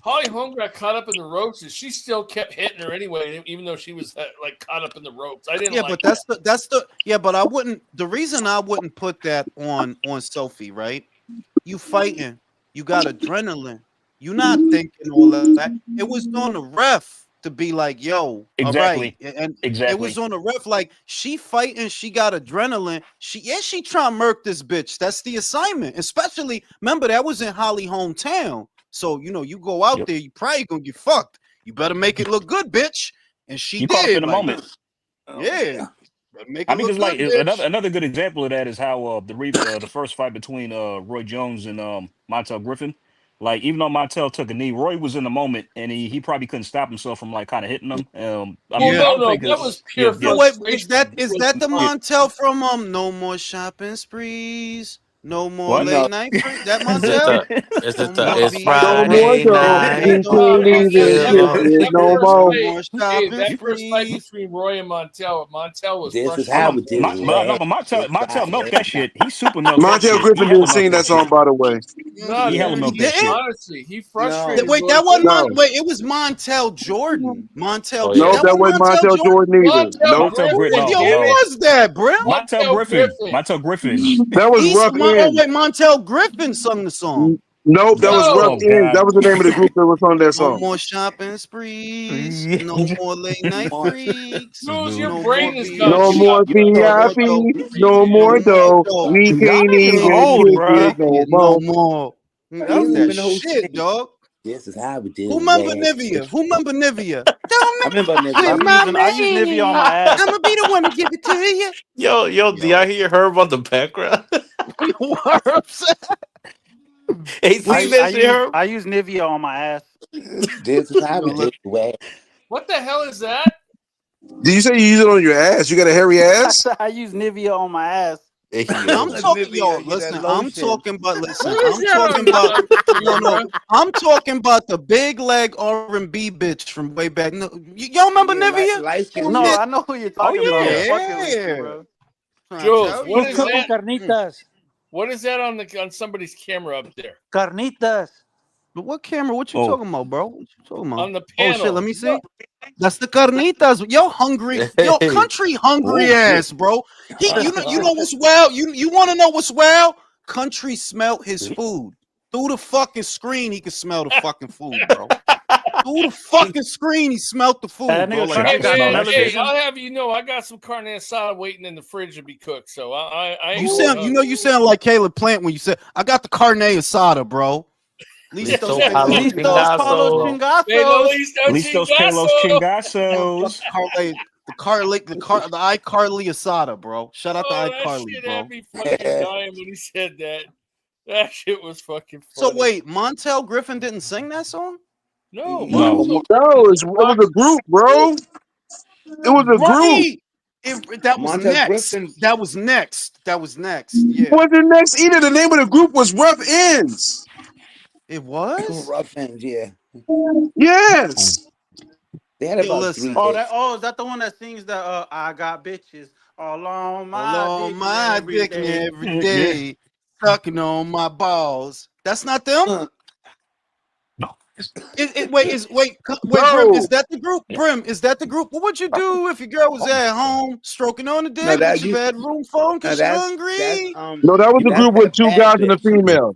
Holly Holm got caught up in the ropes, and she still kept hitting her anyway, even though she was like caught up in the ropes. I didn't. Yeah, like but that's the yeah, but I wouldn't. The reason I wouldn't put that on Sophie, right? You fighting, you got adrenaline. You not thinking all of that. It was on the ref to be like, yo, Exactly. all right, and exactly. it was on the ref like she fighting, she got adrenaline. She trying to murk this bitch. That's the assignment. Especially remember that was in Holly hometown. So you know you go out Yep. there, you probably gonna get fucked. You better make it look good, bitch. And she You did. caught up in the like, moment. Yeah. Make it I mean, look just like good, bitch. another good example of that is how the first fight between Roy Jones and Montel Griffin. Like even though Montel took a knee, Roy was in the moment and he probably couldn't stop himself from like kind of hitting him. I mean, Yeah. I don't think that it's- was pure yeah, Oh, wait, frustration. is that the Yeah. Montel from No More Shopping Sprees? No more What? late night. That Is it Montel? the? Is it No the? more It's VI. No more Friday though. night. You can't even kiss it no more. No more shopping that first fight sprees. between Roy and Montel was This is frustrating. how it is. But Montel milked that shit. He super milked that Montel shit. Griffin He hella didn't sing milked that song, by the way. No, He hella he milked that didn't. shit. Honestly, he frustrated. Wait, Roy that wasn't No. Wait, it was Montel Jordan. Montel. Oh, No, yeah. that wasn't Montel Jordan either. Montel Nope. Montel Griffin. Griffin. Who was that, bro? Montel Griffin. Montel Griffin. That was Rough Ends. Montel Griffin sung the song. Nope, that was No. Rough Oh, Ends. God. That was the name of the group that was on that No song. more shopping sprees. No more late night freaks. Jules, your No brain more is VIP. gone. No more VIP, no more dough. We can't even old, kick bruh. it no No more. more. That was that shit, dog. This is how we do. Who remember Nivea? Don't I remember with Nivea. my I use Nivea on my ass. I'ma be the one to give it to you. Yo, do y'all hear Herb on the background? Worms. Hey, see that shit, Herb? I use Nivea on my ass. This is how we do it. What the hell is that? Did you say you use it on your ass? You got a hairy ass? I use Nivea on my ass. Hey, I'm yo. talking, yo, Nivea, get that listen, I'm lotion. talking about, listen, What is I'm that talking on about, your- no, I'm talking about the big leg R&B bitch from way back. No, y'all remember Nivea? Light skin. No, Yeah. I know who you're talking about. yeah. I'm fucking with you, Yeah. bro. Jules, what He's is cooking that? carnitas. What is that on somebody's camera up there? Carnitas. But what camera? What you Oh. talking about, bro? What you talking about? On the Oh panel. shit, let me see. That's the carnitas. Yo, hungry, yo, Hey. country hungry Oh, shit. ass, bro. You know what's wild? You want to know what's wild? Country smelt his food through the fucking screen. He could smell the fucking food, bro. Through the fucking screen, he smelt the food, That bro. nigga Like, Country Hey, got man, smell-o-vision. hey, I'll have you know, I got some carne asada waiting in the fridge to be cooked. So I ain't you going sound, hungry. you sound like Caleb Plant when you said, "I got the carne asada, bro." Listo, Yeah. Palo Listos palos Chingazo. Hey, no, chingazos. listo, Listos Palos chingazo. Chingazos. The iCarly asada, bro. Shout out to Oh, that iCarly, shit bro. had me fucking dying when he said that. That shit was fucking So funny. wait, Montel Griffin didn't sing that song? No, No. Montel No, it was a group, bro. It was a group. Right. That was Montel next. Griffin. That was next. That was next. Yeah. Wasn't next either. The name of the group was Rough Ends. It was? Rough ends, yeah. Yes. They had Yo, about listen. 3 hits. Is that the one that sings that I got bitches all on my All dick my every dick day. every Yeah. day. Sucking on my balls. That's not them? Wait, Brim, is No. that the group? Brim, is that the group? What would you do if your girl was at home stroking on the No, dick that with your you. bedroom phone No, because you're that's hungry? No, that was a that's group with that 2 bad guys and a bitch. female.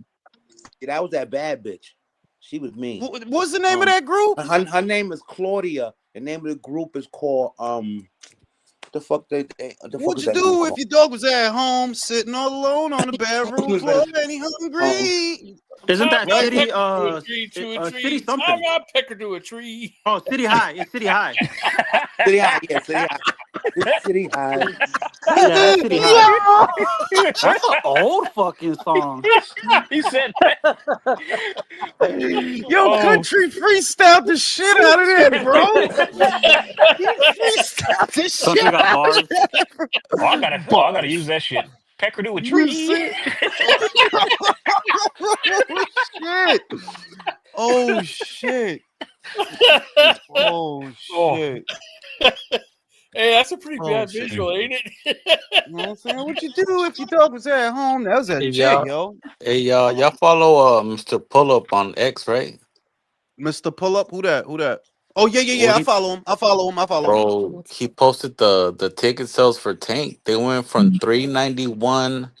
That was that bad bitch. She was me. What's the name of that group? Her name is Claudia. The name of the group is called the fuck the fuck What'd is you that do group if your dog was at home sitting all alone on the bedroom floor and he hungry? Isn't that Right. city To a tree, to a tree. city Tie something? my pecker to a tree. Oh, City High. It's City High. City High, yeah, City High. It's City High. Yeah, that's City High. Yo! That's an old fucking song. He said that. Yo, country freestyled the shit out of that, bro. He freestyled the shit Country got out of bars. that. I gotta use that shit. Pecker to a You tree. see? Oh shit. Oh shit. Hey, that's a pretty Oh, bad shit. visual, ain't it? You know what I'm saying? What you do if your dog was at home? That was a Hey, jig, y'all. yo. Hey, y'all follow Mr. Pull Up on X, right? Mr. Pull Up, who that? Oh yeah. Well, I follow him. I follow him. bro, he posted the ticket sales for Tank. They went from $391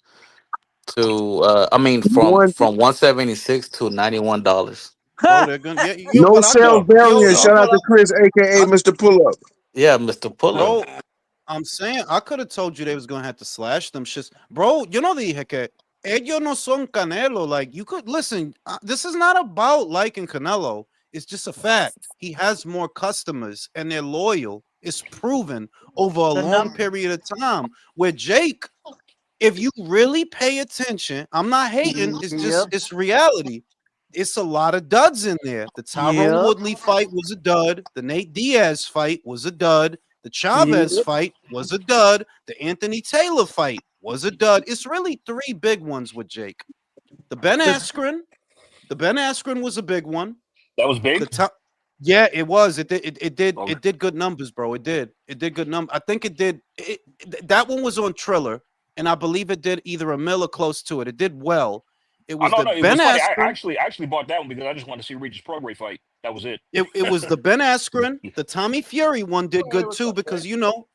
to from One, 176 to $91. Bro, they're gonna yo, no but I sales go, variant. Shout out to Chris, aka Mr. Pull Up. Yeah, Mr. Pull Up. bro. I'm saying I could have told you they was gonna have to slash them shits. Bro, yo no dije que ellos no son Canelo. Like you could listen, this is not about liking Canelo. It's just a fact. He has more customers and they're loyal. It's proven over a long period of time. Where Jake, if you really pay attention, I'm not hating, it's just it's reality. It's a lot of duds in there. The Tyrone Woodley fight was a dud. The Nate Diaz fight was a dud. The Chavez fight was a dud. The Anthony Taylor fight was a dud. It's really 3 big ones with Jake. The Ben Askren was a big one. That was big. Yeah, it was. It did. Okay. It did good numbers, bro. It did good numbers. I think it did. That one was on Triller, and I believe it did either a mil or close to it. It did well. It was No, the it Ben was funny. Askren. I actually bought that one because I just wanted to see Regis Prograis fight. That was it. It was the Ben Askren. The Tommy Fury one did good too because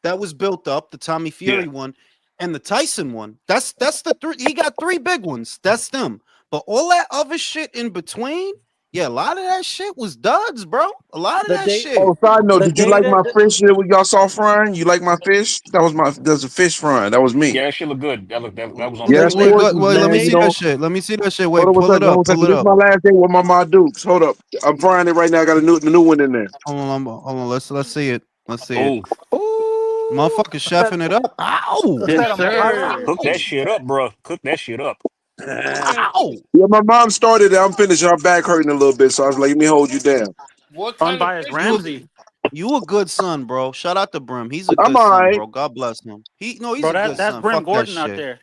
that was built up. The Tommy Fury one and the Tyson one. That's the 3. He got 3 big ones. That's them. But all that other shit in between, yeah, a lot of that shit was duds, bro. A lot of that shit. Oh, side note, did you like my fish that y'all saw frying? You like my fish? That's a fish frying. That was me. Yeah, that shit looked good. That was on. Yeah, that's Wait, gorgeous, let me man. see that shit. Let me see that shit. Wait, Hold on pull it up. This is my last day with my Dukes. Hold up. I'm frying it right now. I got the new one in there. Hold on. Let's see it. Let's see Oh, it. Motherfucker chefing it up. Ow! Yes, sir. cook that shit up, bro. Cook that shit up. Man, Ow! Yeah, my mom started it. I'm finished. Her back hurting a little bit, so I was like, let me hold you down. what kind of Unbiased fish You a, is it? Ramsey, you a good son, bro. Shout out to Brim. He's a I'm good all son, right. bro. God bless him. He's bro. a good That's son. Brim Fuck that Gordon out shit. there.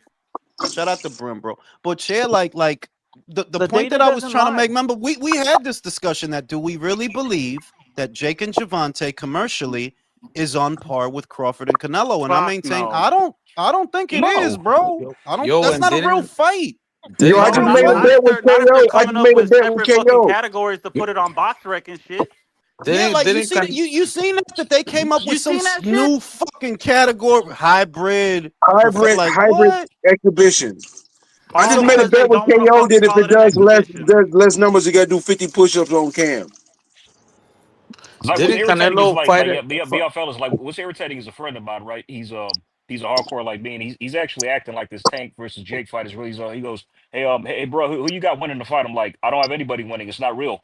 Shout out to Brim, bro. But yeah, like the The point data that I was doesn't trying to make. lie. Remember, we had this discussion that do we really believe that Jake and Javante commercially is on par with Crawford and Canelo? And I Fuck maintain no. I don't think it is, No. bro. Yo, I don't. yo, That's and not a real didn't fight. Yo, didn't I No, just not made a not Canelo bet if with they're not if they're KO. I coming just up made a with bet with separate fucking KO. categories to put it on box rec and shit. Yeah, like you didn't see that Can you seen that they came up with You some seen that shit? new fucking category hybrid Hybrid like hybrid what? exhibition. I All just So made a because they bet with don't want to KO fucking that if call it it an exhibition. does less numbers, you gotta do 50 push-ups on cam. Like what's didn't irritating is Canelo like fight yeah, it? be all fellas, like what's irritating is a friend of mine, right? He's a hardcore like being he's actually acting like this Tank versus Jake fight is really so he goes, hey bro, who you got winning the fight? I'm like, I don't have anybody winning, it's not real.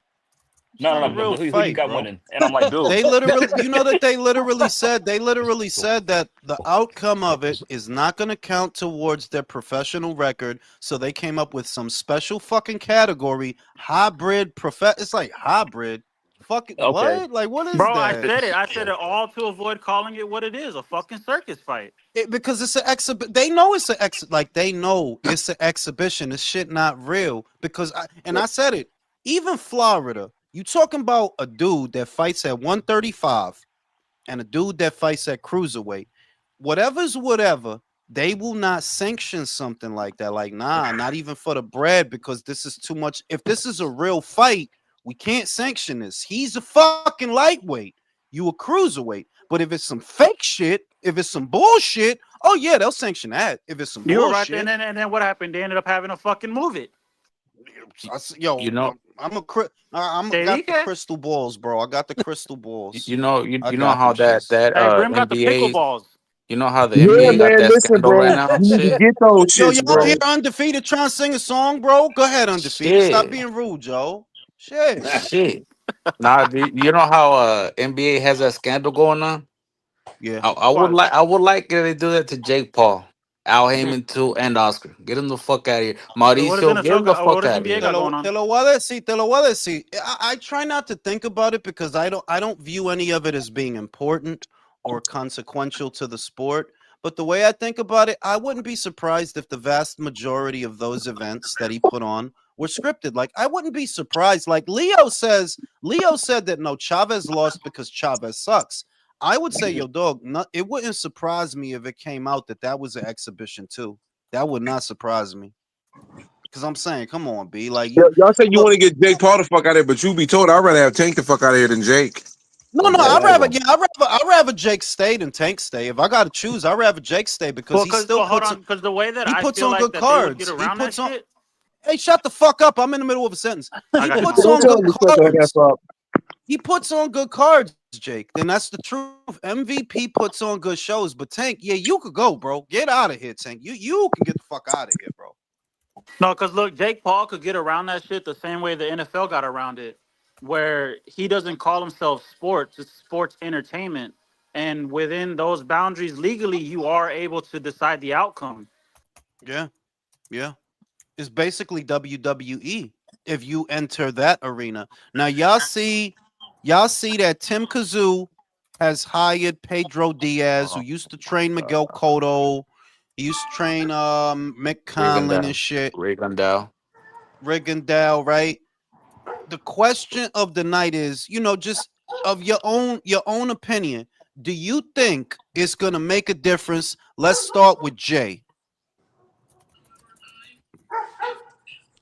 it's not a No, real who you fight, got bro. winning? And I'm like, dude, They literally, you know that they literally said that the outcome of it is not going to count towards their professional record. So they came up with some special fucking category, hybrid It's like hybrid. Fuck it, okay. what? Like what is Bro, I that? said it. I said it all to avoid calling it what it is, a fucking circus fight. Because it's an exhibit. They know it's an like they know it's an exhibition. This shit not real. Because I said it. Even Florida, you talking about a dude that fights at 135 and a dude that fights at cruiserweight. Whatever's whatever. They will not sanction something like that. Like, nah, not even for the bread, because this is too much. If this is a real fight, we can't sanction this. He's a fucking lightweight. You a cruiserweight. But if it's some fake shit, if it's some bullshit, oh yeah, they'll sanction that. If it's some You were right there, bullshit, and then what happened? They ended up having to fucking move it. You yo, know, I'm There you got the go. crystal balls, bro. I got the crystal balls. you I you know got how them shits. Hey, Brim got the NBA, pickleballs. you know how the Yeah, NBA got man. that Listen, scandal bro. right You now and need to shit. get those Yo, shits, y'all here bro. undefeated trying to sing a song, bro? Go ahead, undefeated. Stop Shit. being rude, Joe. Shit. Shit. Nah, you know how NBA has that scandal going on? Yeah. What? I would like if they do that to Jake Paul, Al Heyman too, and Oscar. Get him the fuck out of here. What does Mauricio, get him NFL the got? What fuck does out of NBA got here. going on? Te lo voy a decir. I try not to think about it because I don't view any of it as being important or consequential to the sport. But the way I think about it, I wouldn't be surprised if the vast majority of those events that he put on were scripted. Like I wouldn't be surprised. Like Leo said that no, Chavez lost because Chavez sucks. I would say, yo, dog, it wouldn't surprise me if it came out that that was an exhibition too. That would not surprise me. Because I'm saying, come on, B. Like you Y'all say you look. want to get Jake Paul the fuck out of here, but you be told I'd rather have Tank the fuck out of here than Jake. No, On no, that level. I'd rather Jake stay than Tank stay. If I gotta choose, I'd rather Jake stay because Well, he still hold puts on, because the way that he I puts feel on like good that they would get cards. He around that puts on shit. Hey, shut the fuck up. I'm in the middle of a sentence. I He got you, puts man. Don't on tell good him to shut the cards. F up. He puts on good cards, Jake. Then that's the truth. MVP puts on good shows, but Tank, yeah, you could go, bro. Get out of here, Tank. You can get the fuck out of here, bro. No, because look, Jake Paul could get around that shit the same way the NFL got around it, where he doesn't call himself sports; it's sports entertainment, and within those boundaries, legally, you are able to decide the outcome. Yeah, yeah. It's basically WWE if you enter that arena. Now y'all see that Tim Kazoo has hired Pedro Diaz, who Oh, used to train Miguel Cotto. He used to train Mick Conlon and Rigondeaux. shit. Rigondeaux. Rigondeaux, right? The question of the night is, just of your own opinion. Do you think it's gonna make a difference? Let's start with Jay.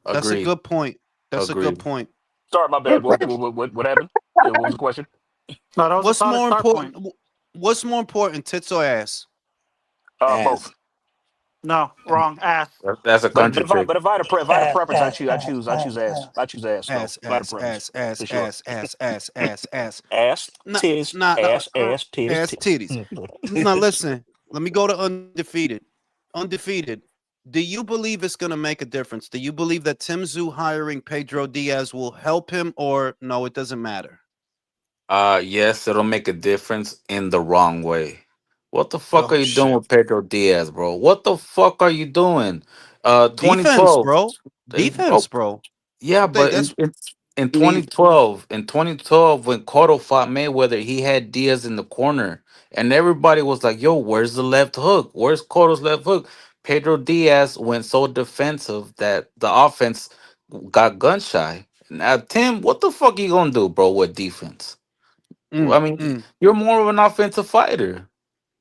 That's a Agreed. good point. That's a good Agreed. point. Sorry, my bad. What happened? Yeah, what was the question? No, that was a What's solid more start point. important? What's more important, tits or ass? Both. Ass. No, wrong. Ass. That's a country trick. But if I had a preference, I choose ass. I choose ass though. Ass, If I had a ass, preference, ass, ass, for sure. ass, ass, ass, ass, ass. Ass, Not, titties, not, titties, ass titties. Now listen. Let me go to undefeated. Undefeated. Do you believe it's gonna make a difference? Do you believe that Tim Tszyu hiring Pedro Diaz will help him, or no? It doesn't matter. Yes, it'll make a difference in the wrong way. What the fuck are Oh you doing shit. with Pedro Diaz, bro? What the fuck are you doing? Defense, 2012. bro. They, Defense, bro. yeah, but That's in He needs 2012, when Cotto fought Mayweather, he had Diaz in the corner, and everybody was like, "Yo, where's the left hook? Where's Cotto's left hook?" Pedro Diaz went so defensive that the offense got gun shy. Now, Tim, what the fuck you gonna do, bro, with defense? I mean, mm. you're more of an offensive fighter.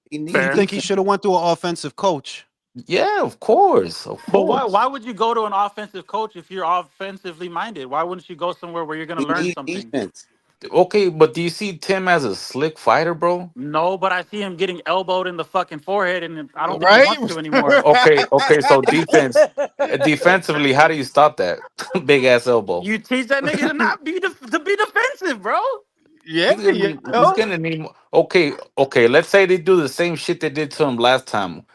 he You needs Fair. think he defense. should have went to an offensive coach? Yeah, of course, of But why course. why would you go to an offensive coach if you're offensively minded? Why wouldn't you go somewhere where you're gonna He learn needs something? defense. Okay, but do you see Tim as a slick fighter, bro? No, but I see him getting elbowed in the fucking forehead, and I don't think he Right? wants to anymore. Okay. So defensively, how do you stop that big ass elbow? You teach that nigga to not be to be defensive, bro. Yeah, yeah. He's gonna need. Okay. Let's say they do the same shit they did to him last time,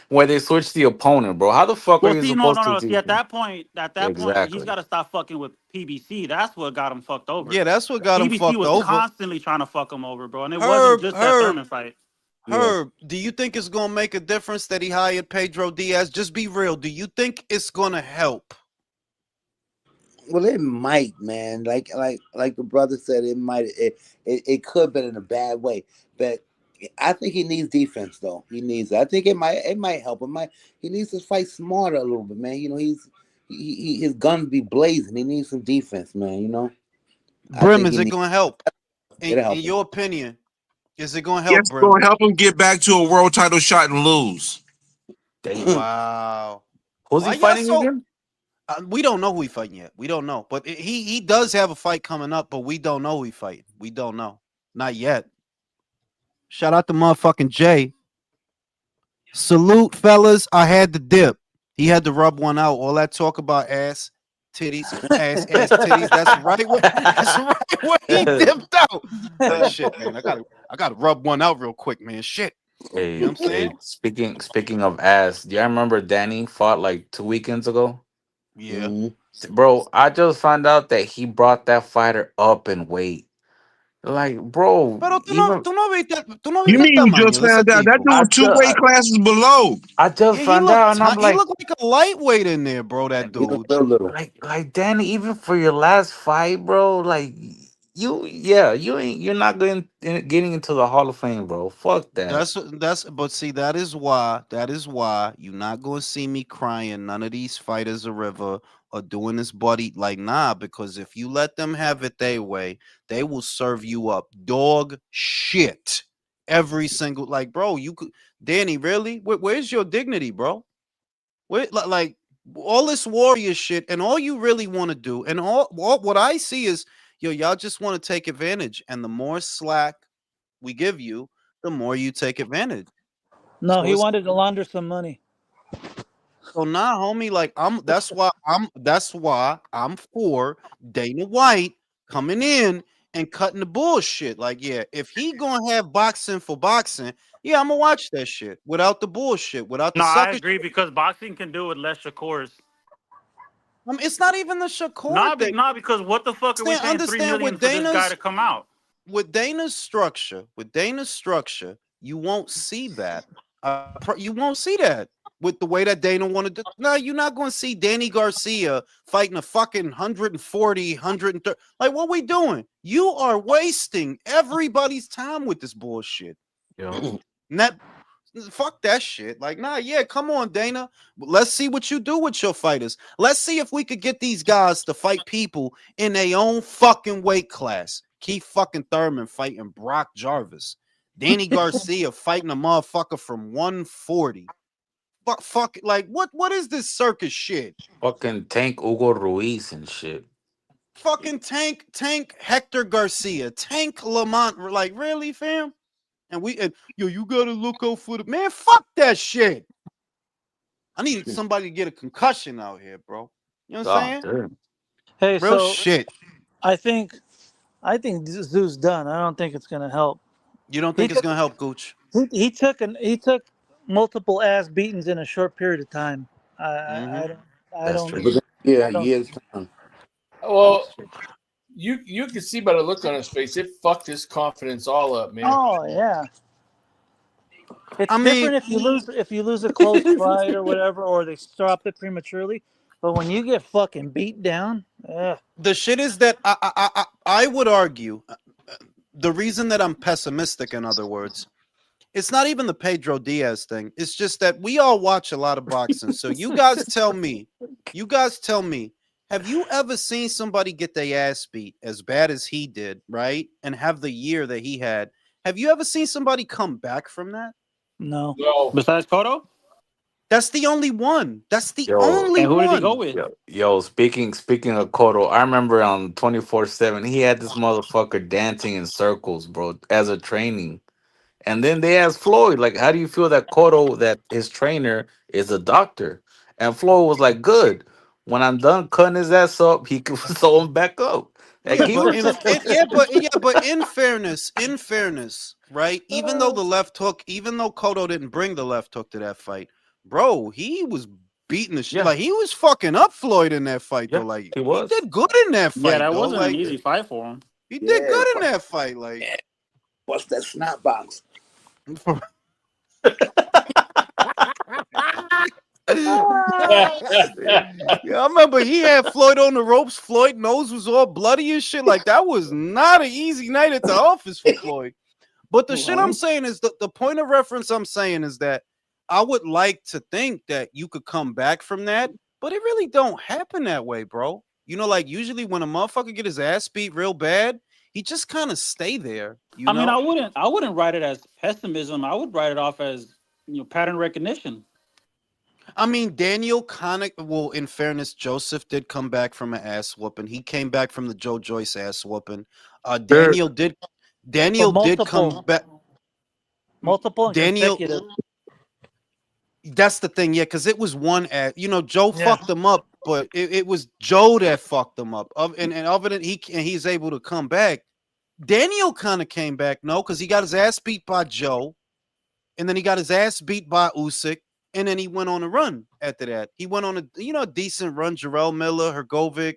where they switched the opponent, bro. How the fuck are Well, you see, no, supposed no, to no. See, do? at that point, he's Exactly. got to stop fucking with PBC. That's what got him fucked over. Yeah, that's what got him PBC fucked was over. constantly trying to fuck him over, bro, and it wasn't Herb, just that Herb, Thurman fight. Yeah. Herb, do you think it's gonna make a difference that he hired Pedro Diaz? Just be real. Do you think it's gonna help? Well, it might, man. Like the brother said, it might. It could, but in a bad way. But I think he needs defense, though. He needs. I think it might help him. He needs to fight smarter a little bit, man. You know, his guns be blazing. He needs some defense, man. You know, I Brim, think is he it needs. gonna help? It'll In help him. your opinion, is it gonna Yes, help, it's Brim? gonna help him get back to a world title shot and lose. Damn. Wow. Who's Why he y'all fighting so? again? We don't know who he fighting yet. We don't know, but he does have a fight coming up, but we don't know who he fighting. We don't know, not yet. Shout out to motherfucking Jay. Salute, fellas. I had to dip. He had to rub one out. All that talk about ass, titties, titties. That's right. That's right. Where he dipped out. Like shit, man. I gotta rub one out real quick, man. Shit. You know what I'm Hey, saying? speaking of ass, do you remember Danny fought like 2 weekends ago? Yeah. Mhm. Bro, I just found out that he brought that fighter up in weight. Like, bro, Pero even tú no You viste el mean you just tamaño de ese found out that tipo. I doing two weight classes below? I just Yeah, he found out, looked and I'm he like, looked like a lightweight in there, bro. That He was dude. real little. like Danny, even for your last fight, bro, like you're not getting into the Hall of Fame, bro. Fuck that. But see, that is why you're not gonna see me crying. None of these fighters are ever or doing this buddy like nah, because if you let them have it their way, they will serve you up dog shit every single like, bro. You could, Danny, really? Where's your dignity, bro? Like all this warrior shit, and all you really want to do, and all what I see is, yo, y'all just want to take advantage, and the more slack we give you, the more you take advantage. No, So he it's wanted to launder some money. so nah, homie. Like that's why I'm for Dana White coming in and cutting the bullshit. Like, yeah, if he gonna have boxing for boxing, yeah, I'm gonna watch that shit without the bullshit, without the No, I sucker. agree because boxing can do with less Shakurs. It's not even the Shakur Not, thing. not because what the fuck are we paying $3 Understand million for this guy to come out? with Dana's structure, you won't see that. You won't see that with the way that Dana wanted to. No, you're not going to see Danny Garcia fighting a fucking 140, 130. Like, what we doing? You are wasting everybody's time with this bullshit. Yo, And that fuck that shit. Like, nah, yeah, come on, Dana. Let's see what you do with your fighters. Let's see if we could get these guys to fight people in their own fucking weight class. Keith fucking Thurman fighting Brock Jarvis. Danny Garcia fighting a motherfucker from 140. Fuck, like what is this circus shit? fucking Tank Hugo Ruiz and shit. Fucking tank Hector Garcia, tank Lamont. Like, really, fam? And yo, you gotta look out for the man. Fuck that shit. I need somebody to get a concussion out here, bro. You know what I'm God saying? damn. Hey, Real so shit. I think Zoo's done. I don't think it's gonna help. You don't He think it's took gonna help, Gooch? he took multiple ass beatings in a short period of time. Mm-hmm. I That's don't true. But then, yeah, I don't. years time. Well, That's true. you can see by the look on his face, it fucked his confidence all up, man. Oh yeah. It's I mean, different if you lose a close fight or whatever, or they stop it prematurely. But when you get fucking beat down, the shit is that I would argue the reason that I'm pessimistic, in other words, it's not even the Pedro Diaz thing. It's just that we all watch a lot of boxing. So you guys tell me, have you ever seen somebody get their ass beat as bad as he did, right? And have the year that he had? Have you ever seen somebody come back from that? no. No. Besides Cotto? That's the only one. That's the Yo, only And who did he go one. with? yo, speaking of Cotto, I remember on 24/7, he had this motherfucker dancing in circles, bro, as a training. And then they asked Floyd, like, how do you feel that Cotto, that his trainer is a doctor? And Floyd was like, good. When I'm done cutting his ass up, he can sew him back up. Like Yeah, he but was in fairness, right? Even though the left hook, even though Cotto didn't bring the left hook to that fight, bro, he was beating the shit. yeah, Like he was fucking up Floyd in that fight, yeah, though. Like he he was. did good in that Yeah, fight, that though. wasn't an Like easy fight for him. he did Yeah, good in that fight. Like what's that snap box? Yeah, I remember he had Floyd on the ropes. Floyd nose was all bloody and shit. Like that was not an easy night at the office for Floyd. But the shit I'm saying is the point of reference I'm saying is that I would like to think that you could come back from that, but it really don't happen that way, bro. You know, like usually when a motherfucker get his ass beat real bad, he just kind of stay there. You I mean, know, I wouldn't write it as pessimism. I would write it off as pattern recognition. I mean, Daniel Connick, well, in fairness, Joseph did come back from an ass whooping. He came back from the Joe Joyce ass whooping. There, Daniel did But come back. multiple and Daniel, consecutive. that's the thing, yeah, because it was one at Joe Yeah. fucked him up, but it was Joe that fucked him up. And other than he's able to come back. Daniel kind of came back, no, because he got his ass beat by Joe, and then he got his ass beat by Usyk, and then he went on a run after that. He went on a decent run. Jarrell Miller, Hergovic,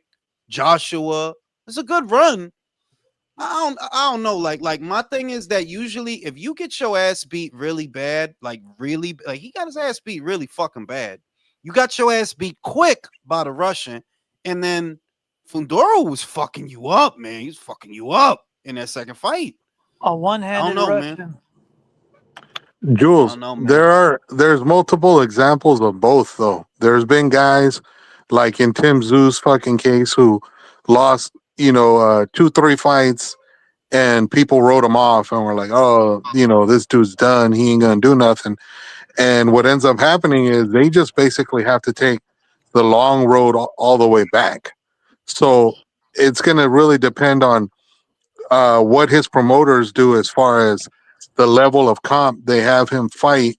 Joshua. It's a good run. I don't know. Like my thing is that usually if you get your ass beat really bad, like he got his ass beat really fucking bad. You got your ass beat quick by the Russian, and then Fundora was fucking you up, man. He's fucking you up in that second fight. A one-handed know, man. Russian. I Jules, don't know, man. there's multiple examples of both though. There's been guys like in Tim Tszyu's fucking case who lost, 2-3 fights and people wrote him off and were like, oh, this dude's done. He ain't gonna do nothing. And what ends up happening is they just basically have to take the long road all the way back. So it's gonna really depend on what his promoters do as far as the level of comp they have him fight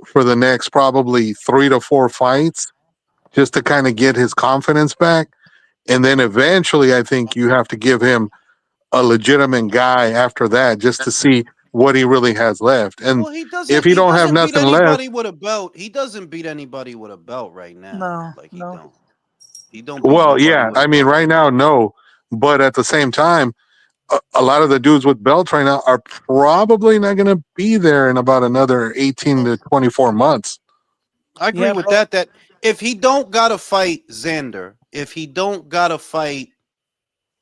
for the next probably 3 to 4 fights just to kind of get his confidence back. And then eventually I think you have to give him a legitimate guy after that just to see what he really has left. And Well, he doesn't. if he don't have doesn't beat nothing left, anybody with a belt. He doesn't beat anybody with a belt right now. No, Like he no. don't. He don't. Beat well, nobody yeah, with a I mean, belt. right now, no. But at the same time, a lot of the dudes with belts right now are probably not going to be there in about another 18 to 24 months. I agree Yeah, with bro. that if he don't gotta fight Xander, if he don't gotta fight,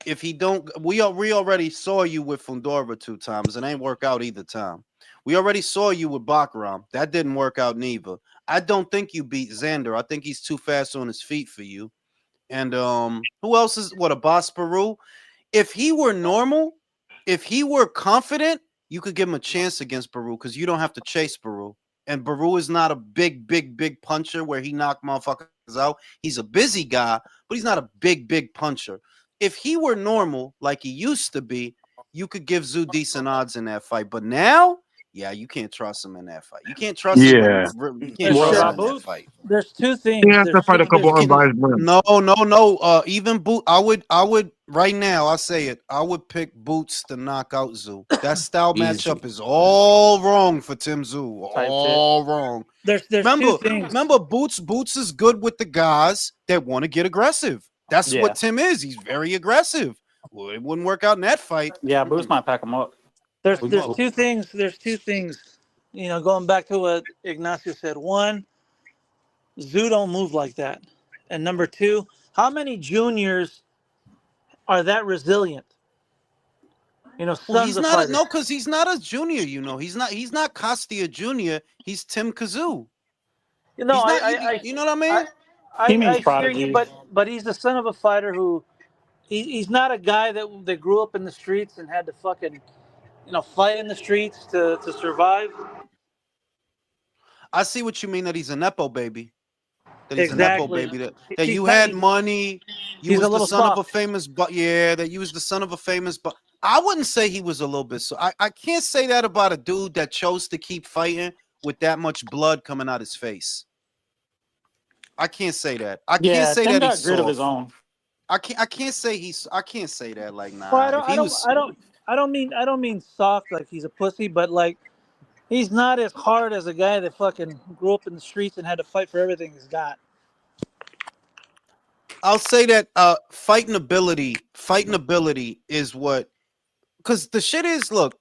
if he don't, we already saw you with Fundora 2 times. It ain't work out either time. We already saw you with Bakaram. That didn't work out neither. I don't think you beat Xander. I think he's too fast on his feet for you. And who else is a Boss Peru? If he were normal, if he were confident, you could give him a chance against Peru because you don't have to chase Peru. And Baru is not a big puncher where he knocked motherfuckers out. He's a busy guy, but he's not a big puncher. If he were normal like he used to be, you could give Tszyu decent odds in that fight. But now, yeah, you can't trust him in that fight. You can't trust him. Yeah. You can't What trust about him in that Boots? fight. There's two He things. has to fight a couple unbiased brands. No. Even Boot, I would right now. I say it. I would pick Boots to knock out Tszyu. That style Easy. matchup is all wrong for Tim Tszyu. Type All wrong. There's two things. Remember, Boots is good with the guys that want to get aggressive. That's Yeah. what Tim is. He's very aggressive. Well, it wouldn't work out in that fight. Yeah, Boots might pack him up. There's We there's go. two things. There's two things going back to what Ignacio said. One, Tszyu don't move like that. And number two, how many juniors are that resilient? Well, Sons he's of not fighters. because he's not a junior. He's not Costia Junior. He's Tim Kazoo. You know, He's I, not. I, I, You know what I I, mean? He I means hear you, prodigy. but he's the son of a fighter who he's not a guy that grew up in the streets and had to fucking fight in the streets to survive. I see what you mean. That he's a nepo baby. That he's a nepo Exactly. baby. That He's you not. had money. You He's a was the little son of a soft. famous, but yeah, that you was the son of a famous. But I wouldn't say he was a little bit. So I can't say that about a dude that chose to keep fighting with that much blood coming out his face. I can't say that. I can't Yeah, say Tim that he's got grit of his soft. own. I can't say he's. I can't say that. Like, Well, nah. If he was, I don't mean soft like he's a pussy, but like he's not as hard as a guy that fucking grew up in the streets and had to fight for everything he's got. I'll say that fighting ability is what. Because the shit is, look.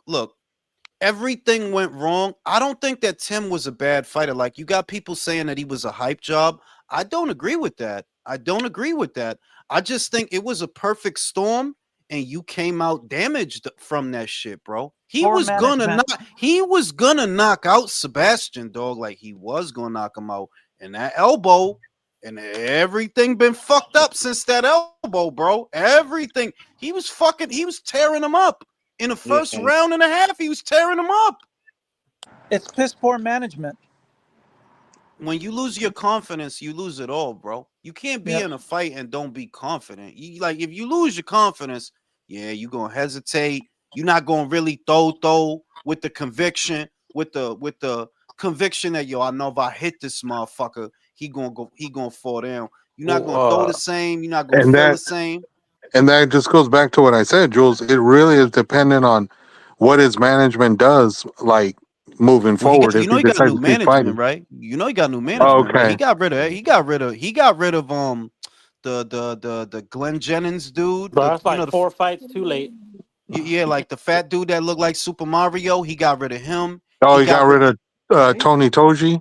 Everything went wrong. I don't think that Tim was a bad fighter. Like, you got people saying that he was a hype job. I don't agree with that. I just think it was a perfect storm and you came out damaged from that shit, bro. Poor management. He was gonna knock out Sebastian, dog. Like, he was gonna knock him out. And that elbow and everything been fucked up since that elbow, bro. Everything. He was tearing him up. In the first round and a half, he was tearing him up. It's piss poor management. When you lose your confidence, you lose it all, bro. You can't be Yep. in a fight and don't be confident. If you lose your confidence, yeah, you're gonna hesitate. You're not gonna really throw with the conviction, with the conviction that I know if I hit this motherfucker, he gonna fall down. You're not gonna throw the Well, same, you're not gonna And feel that the same. and that just goes back to what I said, Jules. It really is dependent on what his management does, like moving Well, forward. If he he got decides new to keep management, fighting, right? He got new management, right? okay. He got rid of the Glenn Jennings dude. Bro, that's like 4 fights too late. Yeah, like the fat dude that looked like Super Mario. He got rid of him. Oh, He he got got rid. rid of Tony Toji.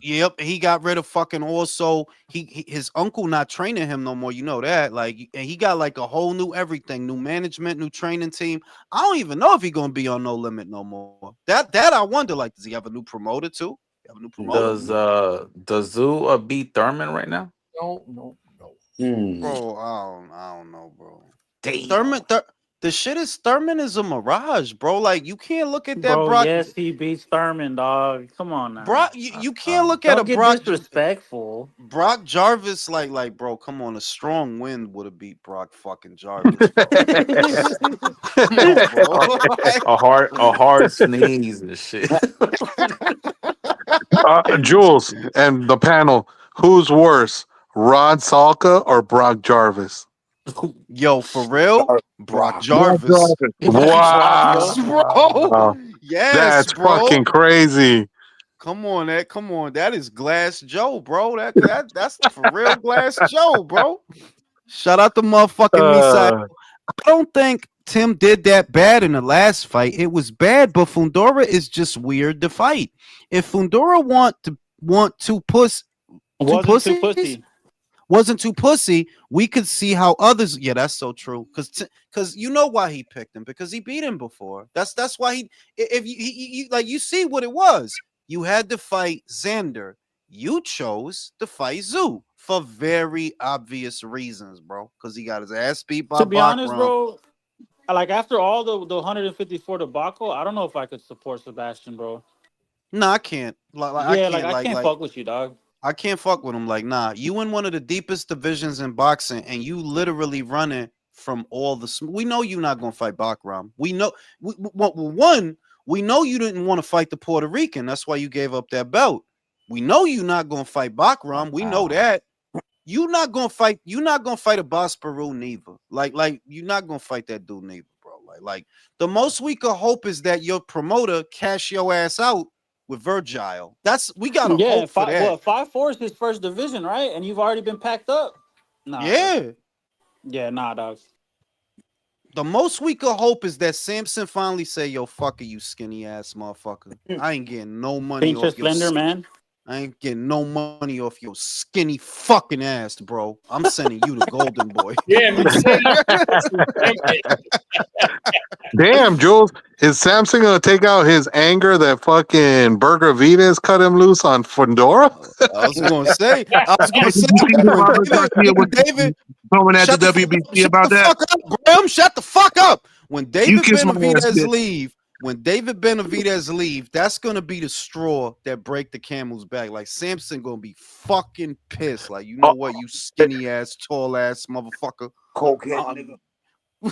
Yep, he got rid of fucking. Also, his uncle not training him no more. You know that. Like, and he got like a whole new everything, new management, new training team. I don't even know if he gonna be on No Limit no more. That I wonder. Like, does he have a new promoter too? Have a new promoter? does Zoo beat Thurman right now? No. Bro, I don't know, bro. Damn. The shit is Thurman is a mirage, bro. Like, you can't look at that Bro, Brock. yes, he beats Thurman, dog. Come on now. Brock, you can't look at a Don't get disrespectful. Brock Jarvis like, bro. Come on, a strong wind would have beat Brock fucking Jarvis, bro. Come on, bro. A hard sneeze and shit. Jules and the panel. Who's worse, Rod Salka or Brock Jarvis? Yo, for real, Brock Jarvis. Wow, Yes, bro. Yes, that's bro. fucking crazy. Come on, that is Glass Joe, bro. That's for real Glass Joe, bro. Shout out to motherfucking Misai. Uh, I don't think Tim did that bad in the last fight. It was bad, but Fundora is just weird to fight. If Fundora wasn't too pussy, we could see how others. Yeah, that's so true. Because you know why he picked him, because he beat him before. That's why he. If you like, you see what it was. You had to fight Xander. You chose to fight Zoo for very obvious reasons, bro. Because he got his ass beat by To be honest, Bachram. bro, like after all the 154 debacle, I don't know if I could support Sebastian, bro. No, I can't. I can't fuck with you, dog. I can't fuck with him. Like, nah, you in one of the deepest divisions in boxing, and you literally running from all the. We know you're not gonna fight Bachram. We know. We know you didn't want to fight the Puerto Rican. That's why you gave up that belt. We know you're not gonna fight Bachram. We know that. You're not gonna fight. You're not gonna fight a Boss Peru neither. Like you're not gonna fight that dude neither, bro. Like the most we could hope is that your promoter cash your ass out with Virgile. We gotta hope for that. 5-4 is his first division, right? And you've already been packed up. Nah, Yeah. Yeah, nah, dog. The most we could hope is that Samson finally say, "Yo, fuck it, you skinny ass motherfucker. I ain't getting no money Pinche off your. Slender Man. I ain't getting no money off your skinny fucking ass, bro. I'm sending you the golden boy." Damn, he said it. Damn, Jules, is Samson gonna take out his anger that fucking Burger Vitas cut him loose on Fedora? I was gonna say, Hey, did you see him Robert Garcia when with David, coming at the shut the fuck up, WBC about that? Graham, shut the fuck up. When You David kiss my ass, Benavidez bitch. leave, that's gonna be the straw that break the camel's back. Like Samson gonna be fucking pissed. Like, you know what, you skinny ass, tall ass motherfucker. Cokehead nigga. You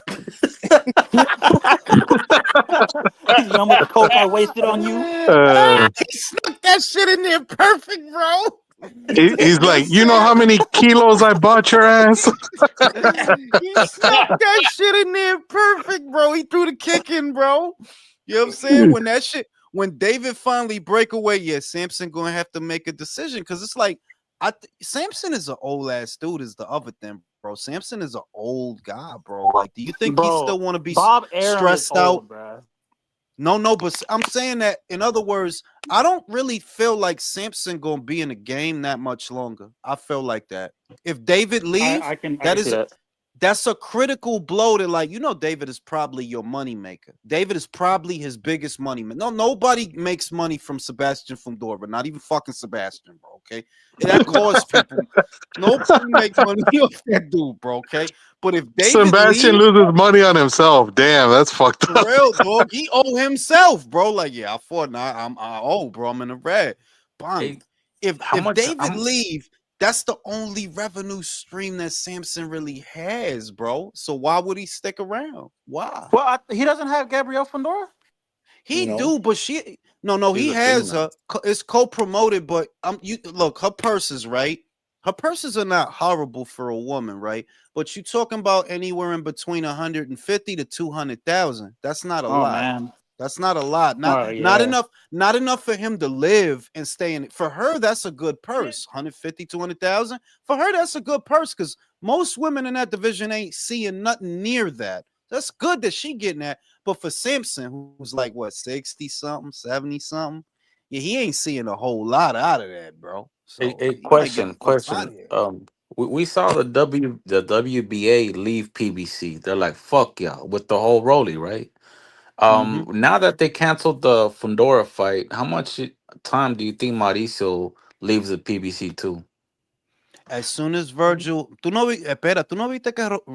know how much coke I wasted on you? He snuck that shit in there perfect, bro. He's like, you know how many kilos I bought your ass? He snuck that shit in there perfect, bro. He threw the kick in, bro. You know what I'm saying? When David finally break away, yeah, Samson gonna have to make a decision because it's like, Samson is an old ass dude. Is the other thing, bro? Samson is an old guy, bro. Like, do you think he still want to be Bob Arum is stressed out? old, bro. No, but I'm saying that, in other words, I don't really feel like Samson gonna be in the game that much longer. I feel like that. If David leave, I can see that. that's a critical blow to, like, David is probably your money maker. David is probably his biggest money man. No, nobody makes money from Sebastian Fundora, not even fucking Sebastian, bro. Okay, and that costs people. Nobody makes money off that dude, bro. Okay, but if David Sebastian loses money on himself. Damn, that's fucked for up. real, dog, he owe himself, bro. Like, yeah, I fought, and I owe, bro. I'm in the red. Bang. Hey, If how much? David leave, that's the only revenue stream that Samson really has, bro. So why would he stick around? Why? Well, he doesn't have Gabrielle Fundora? He No. do, but no, She's he a has female. it's co-promoted, but you look, her purses, right? Her purses are not horrible for a woman, right? But you talking about anywhere in between 150 to 200,000. That's not a Oh, lot. man. That's not a lot. Oh, Not yeah. enough for him to live and stay in it. For her, that's a good purse. 150, 200,000. For her, that's a good purse because most women in that division ain't seeing nothing near that. That's good that she getting that. But for Simpson, who's like what, 60 something, 70 something, yeah, he ain't seeing a whole lot out of that, bro. Hey, So hey, he might get the fuck out question. of here. We saw the WBA leave PBC. They're like, fuck y'all with the whole Rolly, right? Mm-hmm. Now that they canceled the Fundora fight, how much time do you think Mauricio leaves the PBC too? As soon as Virgil, tú no viste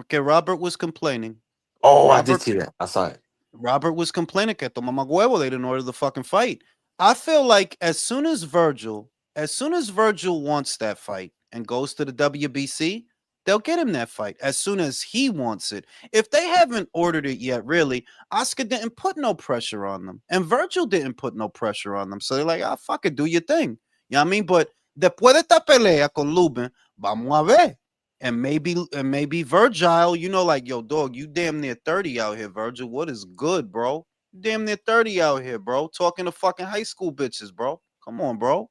que Robert was complaining. Oh, I did Robert see that. I saw it. Robert was complaining que toma más huevo, they didn't order the fucking fight. I feel like as soon as Virgil wants that fight and goes to the WBC, they'll get him that fight as soon as he wants it. If they haven't ordered it yet, really, Oscar didn't put no pressure on them, and Virgil didn't put no pressure on them. So they're like, fuck it, do your thing. You know what I mean? But después de esta pelea con Lubin, vamos a ver. And maybe Virgil, like, yo, dog, you damn near 30 out here, Virgil. What is good, bro? You damn near 30 out here, bro. Talking to fucking high school bitches, bro. Come on, bro.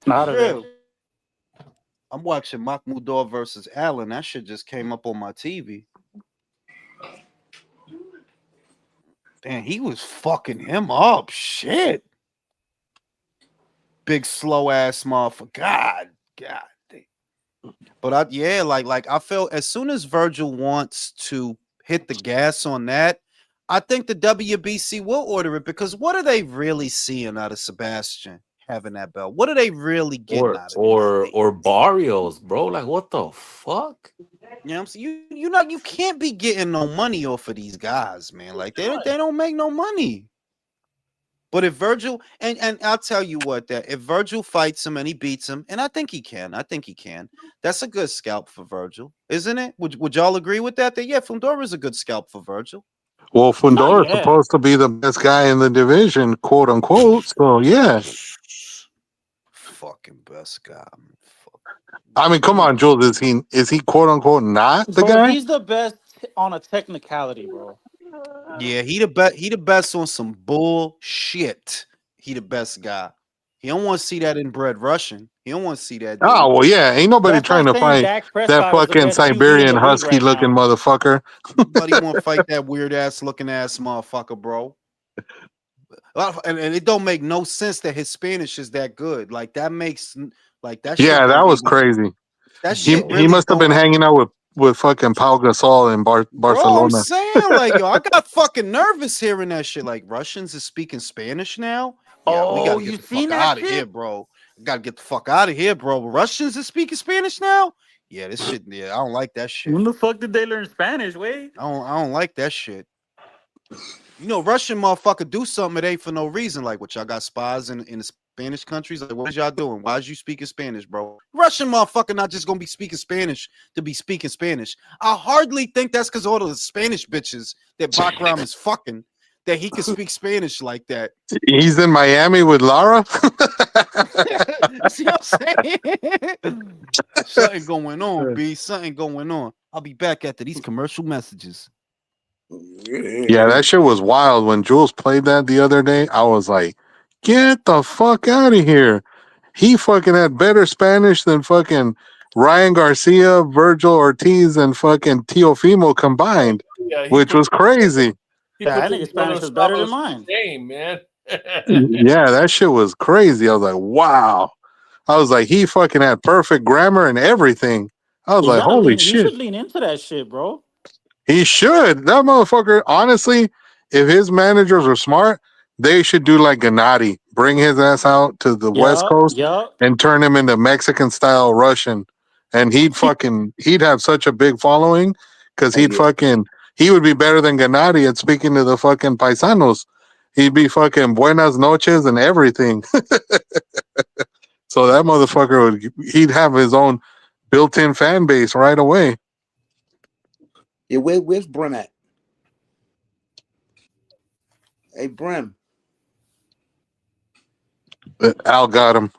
Out of there. Real. I'm watching Mahmoudov versus Allen. That shit just came up on my TV. Damn, he was fucking him up. Shit. Big slow ass motherfucker. God. But I feel as soon as Virgil wants to hit the gas on that, I think the WBC will order it because what are they really seeing out of Sebastian having that belt? What are they really getting out of it? Or Barrios, bro. Like, what the fuck? You know what I'm saying? You can't be getting no money off of these guys, man. Like they don't make no money. But if Virgil and I'll tell you what, that if Virgil fights him and he beats him, and I think he can, that's a good scalp for Virgil, isn't it? Would y'all agree with that? That yeah, Fundora is a good scalp for Virgil. Well, Not Fundora is yet. supposed to be the best guy in the division, quote unquote. So yeah. Fucking best guy. I mean, come on, Jules. Is he quote unquote not the Bro, guy? he's the best on a technicality, bro. Yeah, he the best on some bullshit. He the best guy. He don't want to see that inbred Russian. He don't want to see that dude. Oh well, yeah. Ain't nobody That's trying like to saying fight Dak that Prescott is the fucking best QB in Siberian the league husky right looking now. motherfucker. Nobody want to fight that weird ass looking ass motherfucker, bro. And it don't make no sense that his Spanish is that good. Like that makes like that shit Yeah, that don't was even crazy. that He shit he really must have been don't. hanging out with fucking Pau Gasol in Bro, I'm Barcelona. saying like yo, I got fucking nervous hearing that shit. Like Russians is speaking Spanish now. Yeah, we Oh, gotta get you the seen fuck that out of here, shit? bro. Gotta get the fuck out of here, bro. Russians is speaking Spanish now. Yeah, this shit. Yeah, I don't like that shit. When the fuck did they learn Spanish? Wait. I don't like that shit. You know, Russian motherfucker do something it ain't for no reason. Like, what y'all got spies in the Spanish countries? Like, what is y'all doing? Why is you speaking Spanish, bro? Russian motherfucker not just gonna be speaking Spanish to be speaking Spanish. I hardly think that's because all the Spanish bitches that Bakram is fucking that he can speak Spanish like that. He's in Miami with Lara. See what I'm saying? Something going on, B. Something going on. I'll be back after these commercial messages. Yeah, that shit was wild. When Jules played that the other day, I was like, get the fuck out of here. He fucking had better Spanish than fucking Ryan Garcia, Virgil Ortiz, and fucking Teofimo combined, Yeah, which was crazy. he Yeah, put I the think his Spanish is better than mine. Shame, man. Yeah, that shit was crazy. I was like, wow. I was like, he fucking had perfect grammar and everything. I was He like, gotta holy lean. He shit. should lean into that shit, bro. He should. That motherfucker, honestly, if his managers are smart, they should do like Gennady. Bring his ass out to the West Yup, Coast yup. and turn him into Mexican style Russian. And he'd have such a big following because Oh yeah. he would be better than Gennady at speaking to the fucking paisanos. He'd be fucking buenas noches and everything. So that motherfucker he'd have his own built-in fan base right away. Yeah, where's Brim at? Hey Brim. Al got him.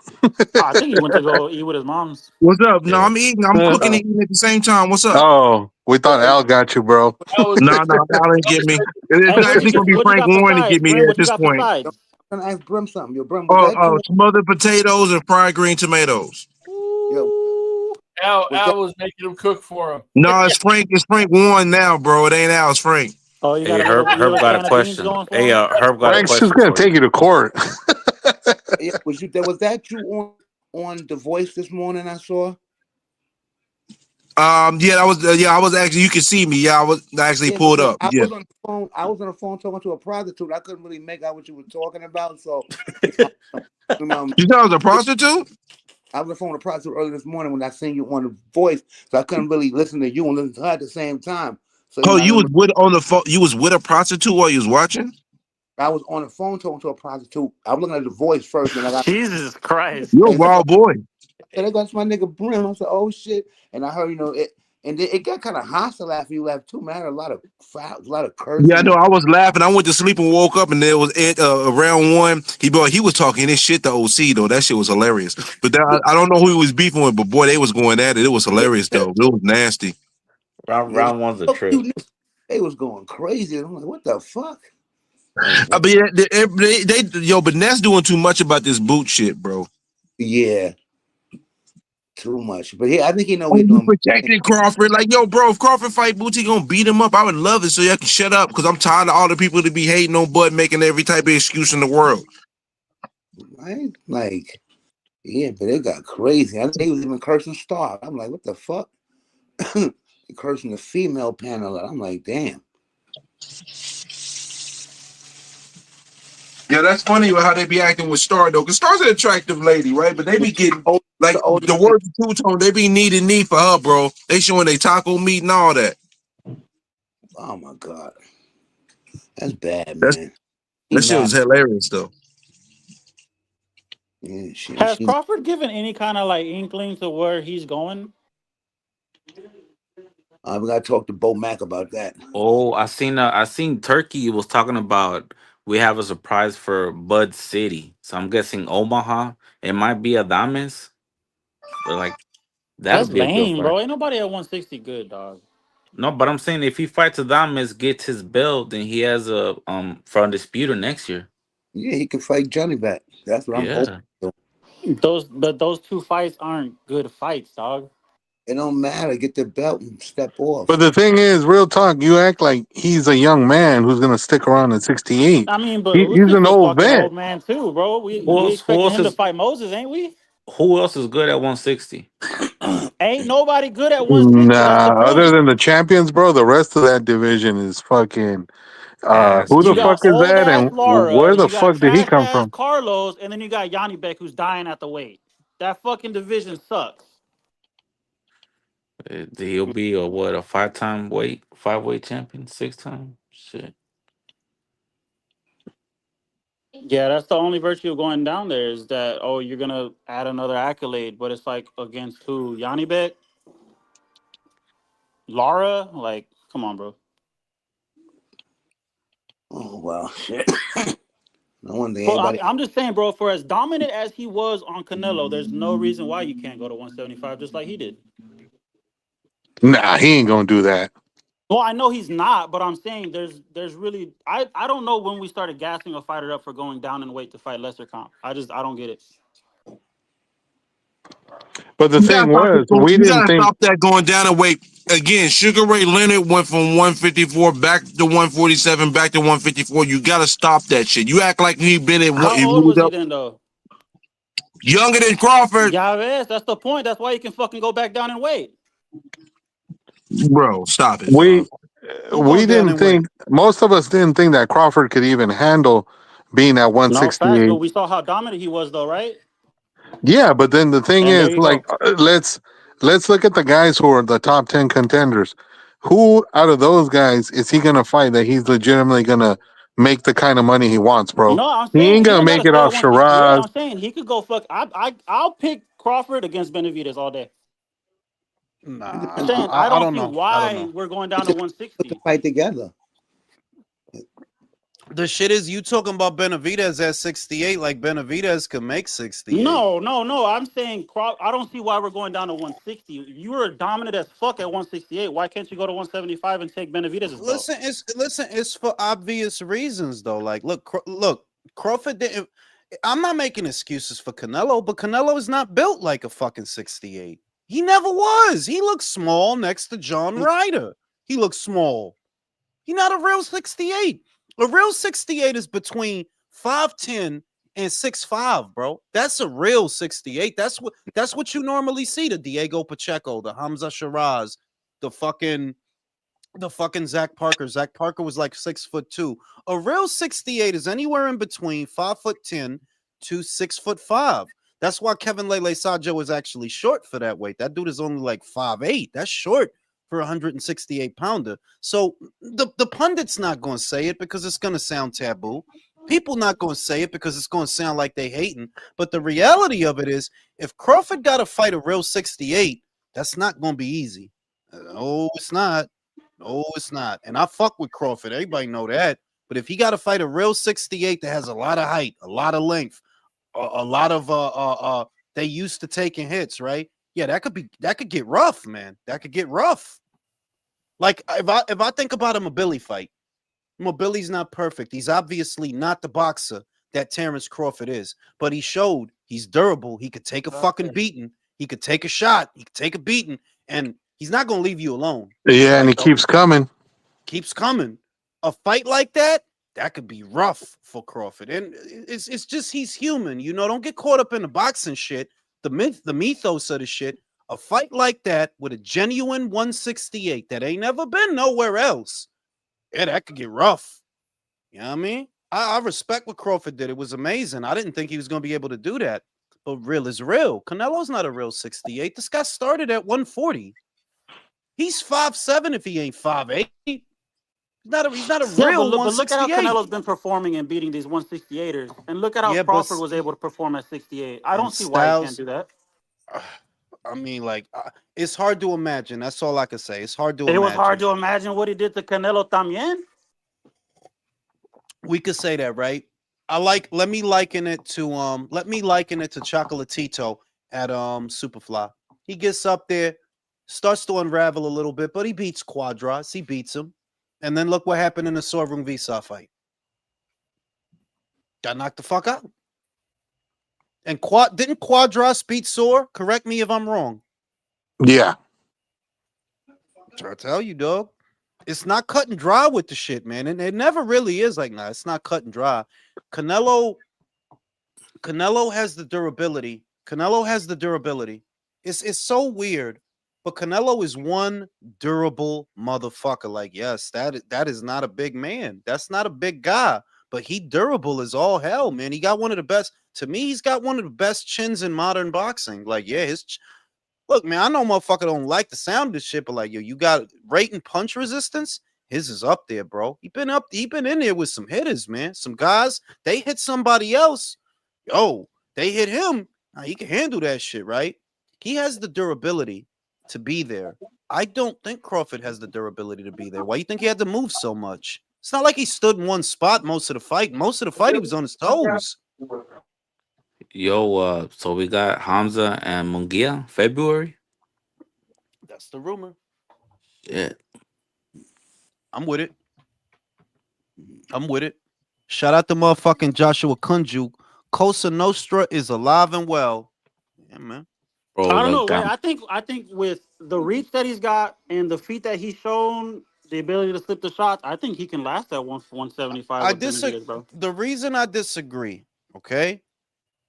I think he went to go eat with his mom's. What's up? No, Yeah. I'm eating. I'm cooking and eating at the same time. What's up? Oh, we thought Al got you, bro. That was No, no, Al didn't get me. It's Hey, actually gonna be what you Frank got for Warren to sides, get me Brim? at What you this got for point. sides? I'm gonna ask Brim something. Yo, Brim, was that you? Smothered potatoes and fried green tomatoes. Yo, Al that was making him cook for him. No, it's Frank. It's Frank Warren now, bro. It ain't Al. It's Frank. Oh, you got Hey, a little, Herb got a can of beans question. going for Hey, him? Herb got a Frank's just question gonna for you. take you to court. yeah, was that you on The Voice this morning? I saw. Yeah, that was. I was actually. You can see me. Yeah, I was actually Yeah, pulled because up. I Yeah. was on the phone. I was on the phone talking to a prostitute. I couldn't really make out what you were talking about. So, You thought I was a prostitute? I was on the phone with a prostitute early this morning when I seen you on The Voice. So I couldn't really listen to you and listen to her at the same time. So Oh, I you was remember with on the phone. You was with a prostitute while you was watching? I was on the phone talking to a prostitute. I was looking at The Voice first, and I got Jesus Christ. You're a and so wild boy. and I got my nigga Brim. I said, "Oh shit!" And I heard, it, and then it got kind of hostile after you left too, man. I heard a lot of fouls, a lot of Yeah, I cursing. know. I was laughing. I went to sleep and woke up, and there was Ed around one. He was talking this shit to OC though. That shit was hilarious. But I don't know who he was beefing with, but boy, they was going at it. It was hilarious though. It was nasty. Yeah, Round one's a trip. they was going crazy. And I'm like, what the fuck? Like, But yeah, but Ness doing too much about this boot shit, bro. yeah, too much. But I think he know Oh, what he's you doing. protecting Crawford? Like, yo, bro, if Crawford fight Boots, he gonna beat him up. I would love it so y'all can shut up because I'm tired of all the people to be hating on Bud, making every type of excuse in the world. Right? Like, yeah, but it got crazy. I think he was even cursing Star. I'm like, what the fuck? He cursing the female panel. I'm like, damn. Yeah, that's funny how they be acting with Star though, because Star's an attractive lady, right? But they be getting like the word two tone. They be needing knee for her, bro. They showing they taco meat and all that. Oh my god, that's bad, That's man. that shit was hilarious though. Yeah, Has Crawford given any kind of like inkling to where he's going? We gotta talk to Bo Mack about that. Oh, I seen Turkey was talking about we have a surprise for Bud City. So I'm guessing Omaha. It might be Adames. But like that'll That's be a good lame, fight. bro. Ain't nobody at 160 good, dog. No, but I'm saying if he fights Adames, gets his belt, then he has a for undisputed next year. Yeah, he can fight Johnny back. That's what I'm hoping. Yeah. Those two fights aren't good fights, dog. It don't matter. Get the belt and step But off. the thing is, real talk, you act like he's a young man who's gonna stick around at 68. I mean, but He's Usyk's an a old fucking vet. old man too, bro. Who We else? Who expecting else him to is? fight Moses, ain't we? Who else is good at 160? Ain't nobody good at 160. That's the Nah, other point. than the champions, bro, the rest of that division is fucking. Ass Who the You fuck got beats. is old that, ass and Lara, where the you got fuck did he trash come ass from? Carlos, and then you got Yanni Beck who's dying at the weight. That fucking division sucks. He'll be a what? A five-weight champion, 6 time. Shit. Yeah, that's the only virtue of going down there is that you're gonna add another accolade, but it's like against who? Yanni Beck, Lara, like come on, bro. Oh well, shit. No one think But anybody. I'm just saying, bro. For as dominant as he was on Canelo, there's no reason why you can't go to 175 just like he did. Nah, he ain't gonna do that. Well, I know he's not, but I'm saying there's really I don't know when we started gassing a fighter up for going down in weight to fight lesser comp. I don't get it. But the You gotta thing stop was, we you didn't gotta think. stop that going down and weight. Again, Sugar Ray Leonard went from 154 back to 147, back to 154. You gotta stop that shit. You act like he been in one. How He old moved was he up then, though? younger than Crawford, Yeah, that's the point. That's why you can fucking go back down in weight. bro. Stop it, We Five. Who we going down didn't in weight? think. Most of us didn't think that Crawford could even handle being at No facts, but 168. we saw how dominant he was, though, right? Yeah, but then the thing And there is, you like, go. let's look at the guys who are the top 10 contenders. Who out of those guys is he gonna fight that he's legitimately gonna make the kind of money he wants, bro? No, I'm He ain't saying he gonna don't make gotta it stay at off 168. Shiraz. I'm saying he could go fuck. I'll pick Crawford against Benavidez all day. Nah, It I'm depends who saying I I don't don't see know. I don't why know. we're going down it to depends put the 160. fight together. The shit is you talking about Benavidez at 68, like Benavidez could make 68. No. I'm saying I don't see why we're going down to 160. You were dominant as fuck at 168. Why can't you go to 175 and take Benavidez's belt? It's for obvious reasons though. Like, look, Crawford didn't. I'm not making excuses for Canelo, but Canelo is not built like a fucking 68. He never was. He looks small next to John Ryder. He looks small. He's not a real 68. A real 68 is between 5'10 and 6'5, bro. That's a real 68. That's what you normally see. The Diego Pacheco, the Hamza Shiraz, the fucking Zach Parker. Zach Parker was like 6'2". A real 68 is anywhere in between 5'10" to 6'5". That's why Kevin Lele Sajo is actually short for that weight. That dude is only like 5'8". That's short for a 168-pounder. So the pundit's not going to say it because it's going to sound taboo. People not going to say it because it's going to sound like they hating. But the reality of it is, if Crawford got to fight a real 68, that's not going to be easy. No, it's not. No, it's not. And I fuck with Crawford. Everybody know that. But if he got to fight a real 68 that has a lot of height, a lot of length, a lot of they used to taking hits, right? Yeah, that could get rough, man. That could get rough. Like if I think about a Mobili fight, Mobili's not perfect. He's obviously not the boxer that Terrence Crawford is, but he showed he's durable. He could take a fucking beating. He could take a shot. He could take a beating, and he's not gonna leave you alone. Yeah, and he Like keeps coming. keeps coming. A fight like that could be rough for Crawford. And it's just he's human, you know. Don't get caught up in the boxing shit, the mythos of the shit. A fight like that with a genuine 168 that ain't never been nowhere else. Yeah, that could get rough. You know what I mean? I respect what Crawford did. It was amazing. I didn't think he was going to be able to do that. But real is real. Canelo's not a real 68. This guy started at 140. He's 5'7" if he ain't 5'8". He's not a Yeah, real but look at how 168. Canelo's been performing and beating these 168ers, and look at how Yeah, but Crawford was able to perform at 68. I and don't see why he can't Styles, do that. I mean, like, it's hard to imagine. That's all I can say. It's hard to It was hard imagine. to imagine what he did to Canelo también. We could say that, right? Let me liken it to Chocolatito at Superfly. He gets up there, starts to unravel a little bit, but he beats Quadras. He beats him. And then look what happened in the Sorvung Visa fight. Got knocked the fuck out. And didn't Quadras beat Soar? Correct me if I'm wrong. Yeah. Try to tell you, dog. It's not cut and dry with the shit, man. And it never really is like, nah, it's not cut and dry. Canelo has the durability. It's so weird. But Canelo is one durable motherfucker. Like, yes, that is not a big man. That's not a big guy. But he durable as all hell, man. He got one of the best. To me, he's got one of the best chins in modern boxing. Like, yeah, look, man, I know motherfucker don't like the sound of this shit, but like, yo, you got rate and punch resistance. His is up there, bro. He been in there with some hitters, man. Some guys, they hit somebody else. Yo, they hit him. Now, he can handle that shit, right? He has the durability to be there. I don't think Crawford has the durability to be there. Why you think he had to move so much? It's not like he stood in one spot most of the fight. Most of the fight, he was on his toes. Yo, so we got Hamza and Munguia February. That's the rumor. Yeah. I'm with it. Shout out to motherfucking Joshua Kunju. Cosa Nostra is alive and well. Yeah, man. Bro, I don't know. look Wait, down. I think with the reach that he's got and the feet that he's shown, the ability to slip the shots, I think he can last at 175. I disagree, bro. The reason I disagree, okay?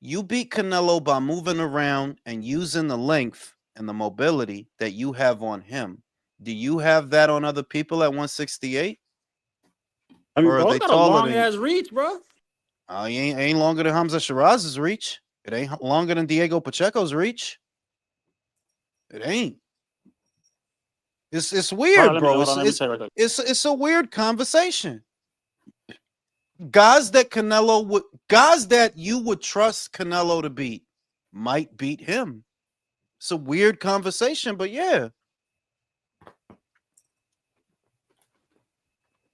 You beat Canelo by moving around and using the length and the mobility that you have on him. Do you have that on other people at 168? I mean, Or are bro they got a taller long than ass reach, bro. He ain't longer than Hamza Shiraz's reach. It ain't longer than Diego Pacheco's reach. It ain't. It's weird, bro. It's a weird conversation. Guys that you would trust Canelo to beat might beat him. It's a weird conversation, but yeah. I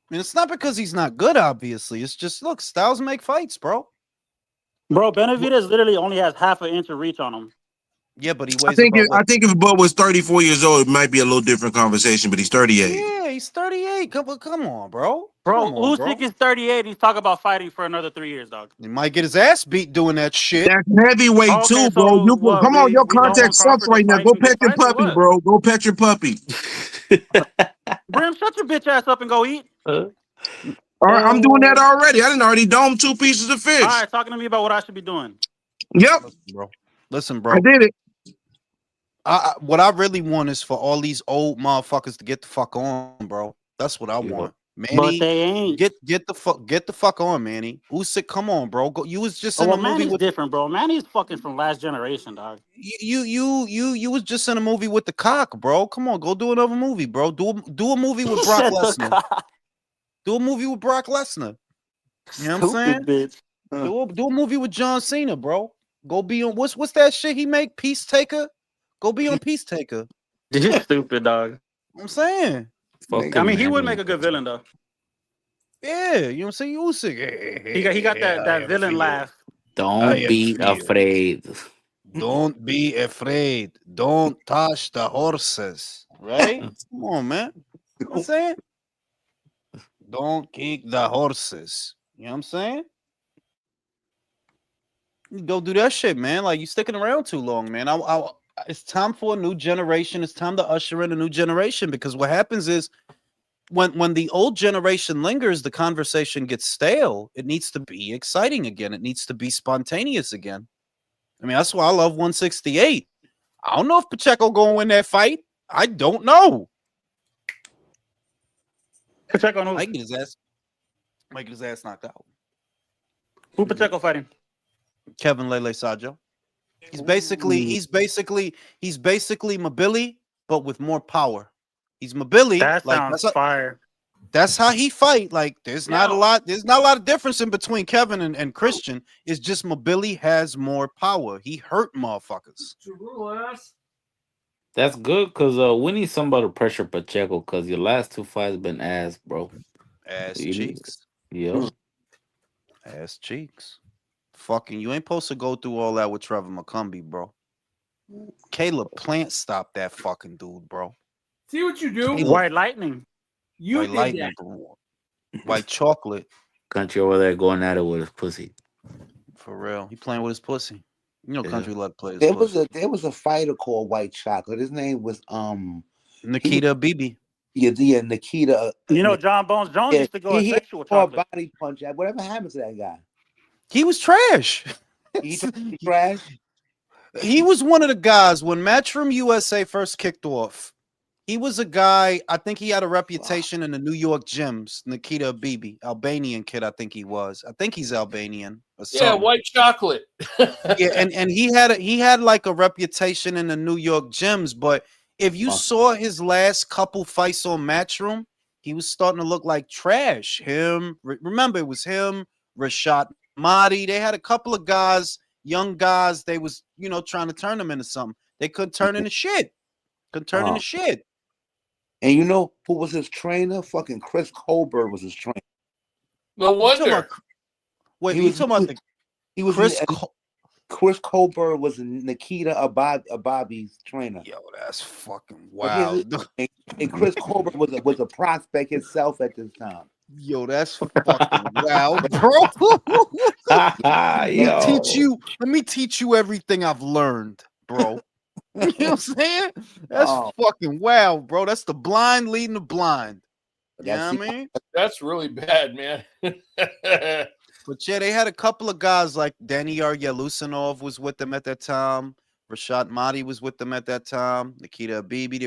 mean, it's not because he's not good, obviously. It's just, look, styles make fights, bro. Bro, Benavidez literally only has half an inch of reach on him. Yeah, but he I weighs think about I think if Bud was 34 years old, it might be a little different conversation. But he's 38. Yeah, he's 38. Come on, bro. Bro, Come on, bro. Usyk is 38. He's talking about fighting for another 3 years, dog. He might get his ass beat doing that shit. That's heavyweight Okay, too, bro. so You what, come on, your we don't contact want sucks Crawford to right now. fight Go and get pet your fights or puppy, what? bro. Go pet your puppy. Brim, shut your bitch ass up and go eat. All right, I'm doing that already. I didn't already dome 2 pieces of fish. All right, talking to me about what I should be doing. Yep. Listen, bro. I did it. What I really want is for all these old motherfuckers to get the fuck on, bro. That's what I want. Manny, But they ain't. Get the fuck on, Manny. Usyk, come on, bro. Go. You was just in a movie Manny's with different, bro. Manny's fucking from last generation, dog. You was just in a movie with the cock, bro. Come on, go do another movie, bro. Do a movie with Brock Lesnar. Do a movie with Brock Lesnar. You know what I'm saying? Bitch. Do a movie with John Cena, bro. Go be on what's that shit he make? Peace Taker? Go be on Peace Taker. You're stupid, dog. I'm saying. I mean, he would make a good villain, though. Yeah, you know what I'm saying? Usyk. He got that villain laugh. Don't be afraid. Don't be afraid. Don't touch the horses. Right? Come on, man. You know what I'm saying? Don't kick the horses. You know what I'm saying? You go do that shit, man. Like, you sticking around too long, man. It's time for a new generation. It's time to usher in a new generation, because what happens is when the old generation lingers, the conversation gets stale. It needs to be exciting again. It needs to be spontaneous again. I mean, that's why I love 168. I don't know if Pacheco going to win that fight. I don't know. Pacheco knows. Might get his ass knocked out. Who Pacheco fighting? Kevin Lele Sajo. He's basically Mabili, but with more power. He's Mabili. That sounds fire. That's how he fight. Like, there's not a lot of difference in between Kevin and Christian. It's just Mabili has more power. He hurt motherfuckers. That's good, because we need somebody to pressure Pacheco, because your last 2 fights been ass, bro. Ass cheeks. Yeah. Ass cheeks. Fucking, you ain't supposed to go through all that with Trevor McCumbee, bro. Caleb Plant stopped that fucking dude, bro. See what you do? White Lightning. You did that. White chocolate. Country over there going at it with his pussy. For real. He playing with his pussy. You know, Yeah. country love players. There was a fighter called White Chocolate. His name was Nikita Bibi. yeah, Nikita. You know, John Bones Jones Yeah, used to go as he had sexual more chocolate. body punch. Whatever happened to that guy? He was trash. He totally trash. He was one of the guys when Matchroom USA first kicked off. He was a guy, I think he had a reputation in the New York gyms. Nikita Bibi, Albanian kid, I think he was. I think he's Albanian or Yeah, something. white chocolate. Yeah, and he had like a reputation in the New York gyms, but if you saw his last couple fights on Matchroom, he was starting to look like trash. Remember, it was him, Rashad Mahdi. They had a couple of guys, young guys, they was, trying to turn them into something. They couldn't turn into shit. Couldn't turn into shit. And you know who was his trainer? Fucking Chris Colbert was his trainer. No wonder. You talking about he was Chris Colbert was Nikita Ababi's trainer. Yo, that's fucking wild. And Chris Colbert was a prospect himself at this time. Yo, that's fucking wild, bro. Let me teach you everything I've learned, bro. You know what I'm saying? That's fucking wild, bro. That's the blind leading the blind. You know what I mean? That's really bad, man. But yeah, they had a couple of guys like Daniil Yelusinov was with them at that time. Rashad Mahdi was with them at that time. Nikita Bibi.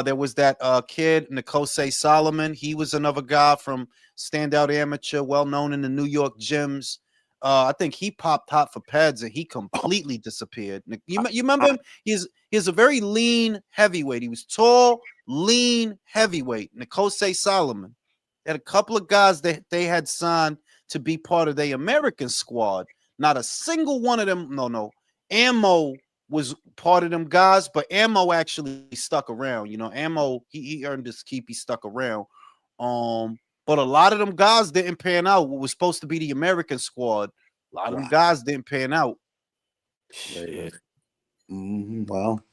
There was that kid, Nikose Solomon. He was another guy from standout amateur, well known in the New York gyms. I think he popped hot for pads and he completely disappeared. You remember him? He's a very lean heavyweight. He was tall, lean heavyweight. Nikose Solomon. They had a couple of guys that they had signed to be part of their American squad. Not a single one of them. No. Ammo was part of them guys, but Ammo actually stuck around. Ammo, he earned his keep. He stuck around. But a lot of them guys didn't pan out. What was supposed to be the American squad, a lot of them guys didn't pan out. Shit. Well,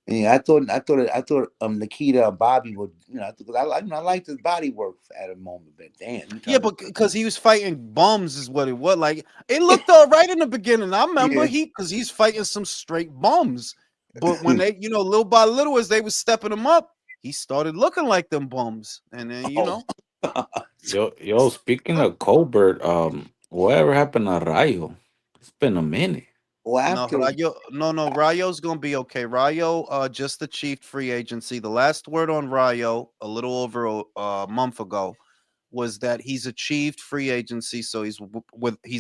yeah, I thought Nikita Bobby would, because I liked his body work at a moment, but damn. Yeah, but because he was fighting bums is what it was. Like it looked all right in the beginning. I remember because he's fighting some straight bums. But when they, little by little, as they was stepping him up, he started looking like them bums. And then, Yo, speaking of Colbert, whatever happened to Rayo? It's been a minute. Rayo's gonna be okay. Rayo just achieved free agency. The last word on Rayo a little over a month ago was that he's achieved free agency, so he's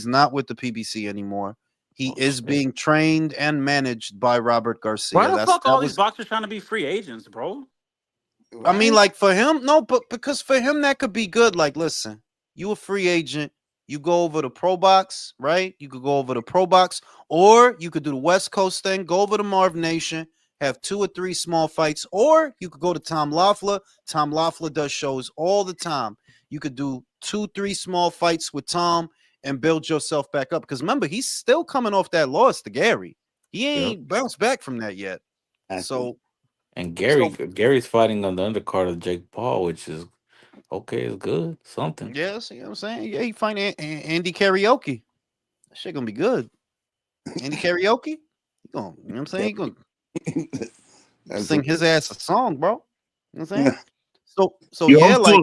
not with the PBC anymore. He is being trained and managed by Robert Garcia. Why the fuck all these boxers trying to be free agents, bro? I mean, like for him, no, but because for him that could be good. Like, listen, you a free agent. You go over to Pro Box, right? You could go over to Pro Box, or you could do the West Coast thing, go over to Marv Nation, have 2 or 3 small fights, or you could go to Tom Loeffler. Tom Loeffler does shows all the time. You could do 2, 3 small fights with Tom and build yourself back up. Because remember, he's still coming off that loss to Gary. He ain't bounced back from that yet. And Gary's fighting on the undercard of Jake Paul, which is okay, it's good. Something. Yeah, see what I'm saying? Yeah, he fighting Andy Karaoke. That shit gonna be good. Andy Karaoke? You know what I'm saying? He gonna sing his ass a song, bro. You know what I'm saying? So yeah, like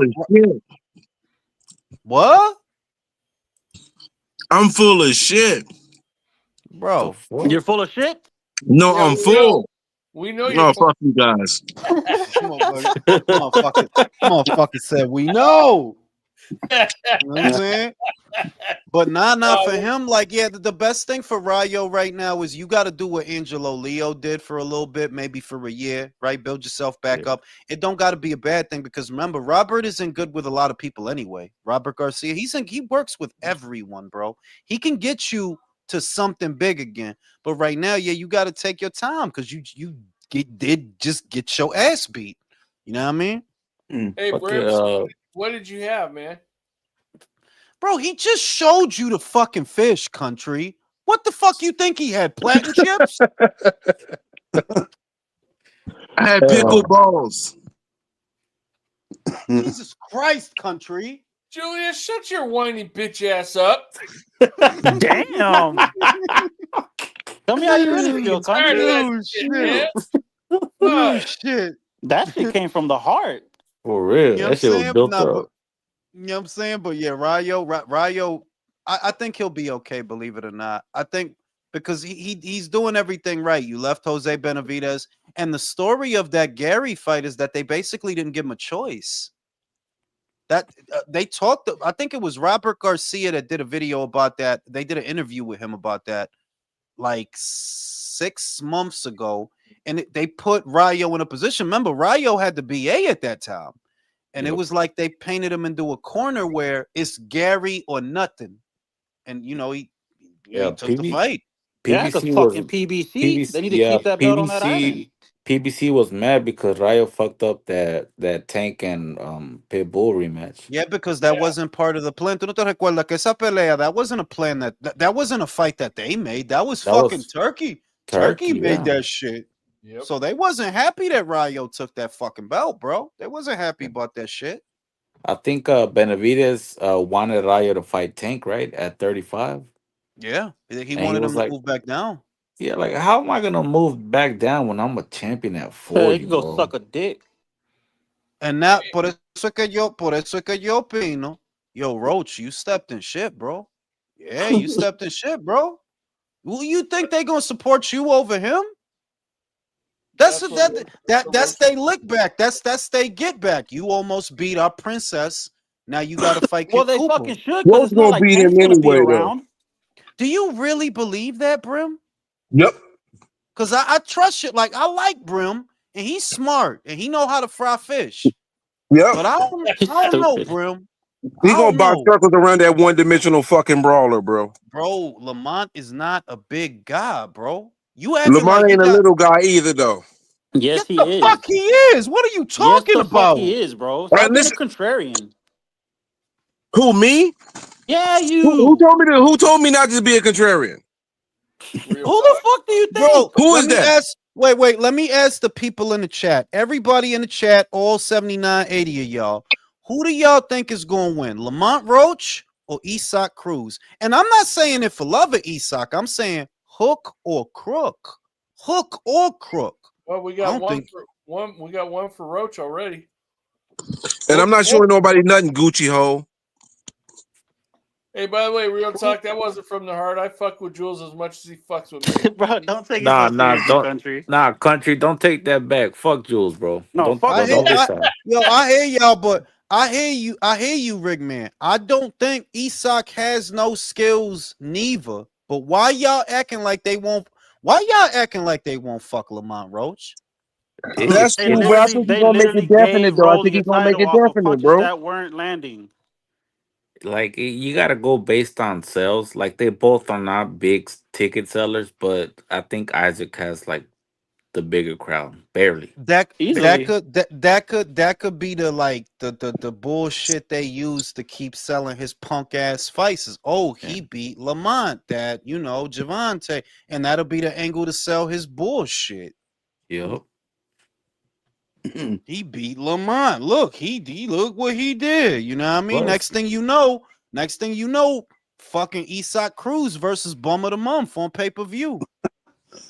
what? I'm full of shit. Bro. You're full of shit? No, I'm full. We know you're fuck you guys. Motherfucker said we know. You know what I'm saying? But nah, for him, like, yeah, the best thing for Rayo right now is you got to do what Angelo Leo did for a little bit, maybe for a year, right? Build yourself back up. It don't got to be a bad thing because remember, Robert isn't good with a lot of people anyway. Robert Garcia, he works with everyone, bro. He can get you to something big again. But right now, yeah, you got to take your time because you did just get your ass beat. You know what I mean? Hey, Brims, what did you have, man? Bro, he just showed you the fucking fish, country. What the fuck you think he had? Platin chips? I had pickle balls. Jesus Christ, country. Julia, shut your whiny bitch ass up. Damn. Tell me how you really Sick feel, and tired of country. that Oh shit, man. shit! Oh What? shit! That shit came from the heart. For You real. know what I'm That shit was saying? built Nah, up. but you know what I'm saying? But yeah, Rayo, I think he'll be okay, believe it or not. I think because he's doing everything right. You left Jose Benavidez, and the story of that Gary fight is that they basically didn't give him a choice. That they talked. I think it was Robert Garcia that did a video about that. They did an interview with him about that like 6 months ago, and they put Rayo in a position. Remember, Rayo had the BA at that time. And it Yep. was like they painted him into a corner where it's Gary or nothing. And he Yeah. took the fight. Yeah, because PBC was fucking PBC. PBC. They need to Yeah, keep that belt on that island. PBC was mad because Rayo fucked up that Tank and Pitbull rematch. Yeah, because that Yeah. wasn't part of the plan. ¿Tú no te recuerdas que esa pelea, that wasn't a plan that wasn't a fight that they made. That was That fucking was Turkey. Turkey Turkey. made Yeah. that shit. Yep. So they wasn't happy that Rayo took that fucking belt, bro. They wasn't happy about that shit. I think Benavidez wanted Rayo to fight Tank right at 35, Yeah. He and he wanted was him to like, move back down. "Yeah, like how am I gonna move back down when I'm a champion at He 40, could go bro?" suck a dick. And that por eso es que yo opino, yo, Roach, you stepped in shit, bro. Yeah, you stepped in shit, bro. Well, you think they gonna support you over him? That's That's a, what that's they lick back. That's they get back. You almost beat our princess. Now you got to fight Well, Kid they Cooper. fucking should, because Roach it's not gonna like beat Tank's him gonna be anyway, though. around. Do you really believe that, Brim? Yep. Because I trust you. Like I like Brim, and he's smart, and he know how to fry fish. Yep. But I He's don't know, stupid. Brim. He I gonna don't box know. circles around that one-dimensional fucking brawler, bro. Bro, Lamont is not a big guy, bro. You acting Lamar like you ain't a got little guy either, though. Yes, get the he fuck is. he is. What are you Yes, talking the fuck about? he is, bro. All right, Stop being a listen. contrarian. Who, me? Yeah, Who you. told me not to be a contrarian? real Who the talk. fuck do you Bro, think? Who let is me that? ask. Wait. Let me ask the people in the chat. Everybody in the chat, all 79, 80 of y'all. Who do y'all think is going to win? Lamont Roach or Isak Cruz? And I'm not saying it for love of Isak. I'm saying hook or crook. Hook or crook. Well, we I got don't one think for one. We got one for Roach already. And I'm hook not or showing nobody nothing, Gucci hole. Hey, by the way, real talk. That wasn't from the heart. I fuck with Jules as much as he fucks with me. Bro, don't take it so seriously, country. Country, don't take that back. Fuck Jules, bro. No, fuck Don't be Jules. sad. I hear y'all, but I hear you, Rigman. I don't think Isak has no skills, neither. But why y'all acting like they won't? Why y'all acting like they won't fuck Lamont Roach? It, That's They cool, but I literally, think he's they gonna make it literally gave definite, though. I think Rolly a he's gonna make title it off of definite, punches bro. that weren't landing. like you gotta go based on sales. Like they both are not big ticket sellers, but I think Isaac has like the bigger crowd, barely. Easily. That could be the like the bullshit they use to keep selling his punk ass fights. Is, oh, Yeah. he beat Lamont, that Javante, and that'll be the angle to sell his bullshit. Yep. He beat Lamont. Look, he look what he did. You know what I mean? Plus, Next thing you know, fucking Isak Cruz versus Bum of the Month on pay-per-view.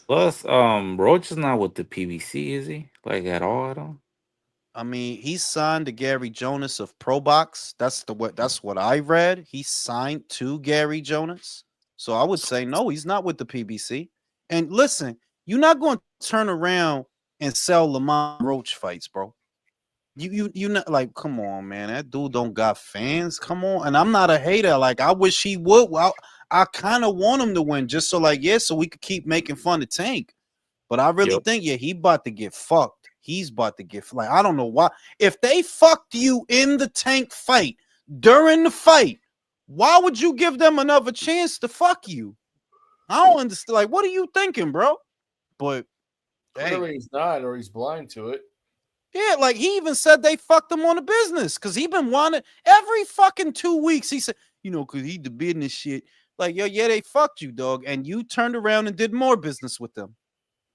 Roach is not with the PBC, is he? Like at all at all? I mean, he's signed to Gary Jonas of ProBox. That's what I read. He signed to Gary Jonas. So I would say no, he's not with the PBC. And listen, you're not going to turn around and sell Lamont Roach fights, bro. You not like, come on, man. That dude don't got fans. Come on. And I'm not a hater. Like, I wish he would. Well, I kind of want him to win just so like, yeah, so we could keep making fun of Tank. But I really Yep. think, yeah, he about to get fucked. He's about to get like, I don't know why. If they fucked you in the Tank fight during the fight, why would you give them another chance to fuck you? I don't understand. Like, what are you thinking, bro? But Clearly, hey, he's not, or he's blind to it. yeah, like he even said they fucked him on the business because he been wanting every fucking 2 weeks. He said, because he the business shit. Like, yo, yeah, they fucked you, dog, and you turned around and did more business with them.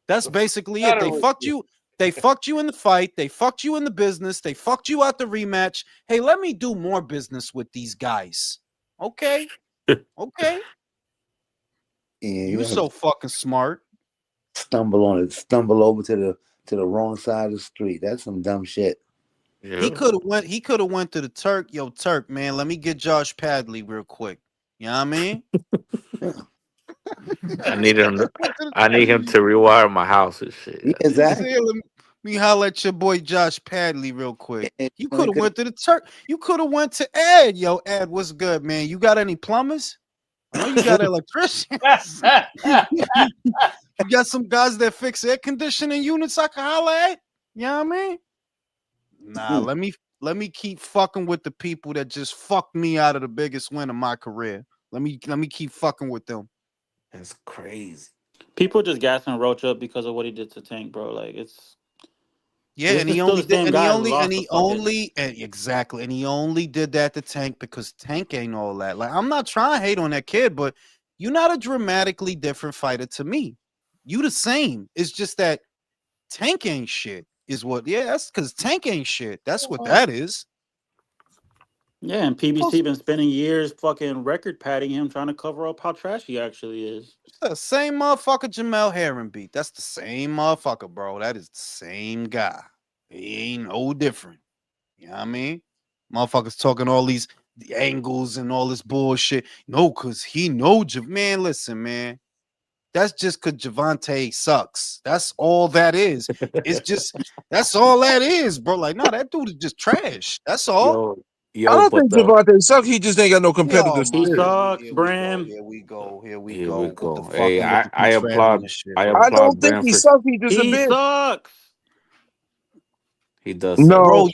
That's basically it. Matter They with fucked you. you. They fucked you in the fight. They fucked you in the business. They fucked you out the rematch. Hey, let me do more business with these guys. Okay. Okay. Yeah, You yeah. so fucking smart. Stumble over to the wrong side of the street. That's some dumb shit. Yeah. He could have went to the Turk. Yo, Turk, man, let me get Josh Padley real quick. You know what I mean? I need him. Went to the I need him to rewire my house and shit. Yeah, He exactly. said, let me holler at your boy Josh Padley real quick. And, You you know, could have went to the Turk. You could have went to Ed. Yo, Ed, what's good, man? You got any plumbers? I know you got electricians. You got some guys that fix air conditioning units I can holler at? You know what I mean? Nah, let me keep fucking with the people that just fucked me out of the biggest win of my career. Let me keep fucking with them. That's crazy. People just gassing Roach up because of what he did to Tank, bro. Like it's Yeah, this and is he still only the did, same and he guy who only, lost and the he fucking only, and exactly, and he only did that to Tank because Tank ain't all that. Like, I'm not trying to hate on that kid, but you're not a dramatically different fighter to me. You the same. It's just that Tank ain't shit. Is what? Yeah, that's because Tank ain't shit. That's what that is. Yeah, and PBC been spending years fucking record padding him, trying to cover up how trash he actually is. It's the same motherfucker Jamel Herring beat. That's the same motherfucker, bro. That is the same guy. He ain't no different. You know what I mean? Motherfuckers talking all these the angles and all this bullshit. No, cause he know man. Listen, man. That's just cause Javante sucks. That's all that is. It's just that's all that is, bro. Like, no, that dude is just trash. That's all. I Yo, don't but think Javante sucks. He just ain't got no Oh competitive my, He spirit. sucks, here we go. Bram. Here we go. Here we here we go with the go. Hey, fucking with the I contrarian applaud. shit, I bro. I don't applaud think Bram he for. sucks. He just a He bitch. sucks. He does suck. No, Bro,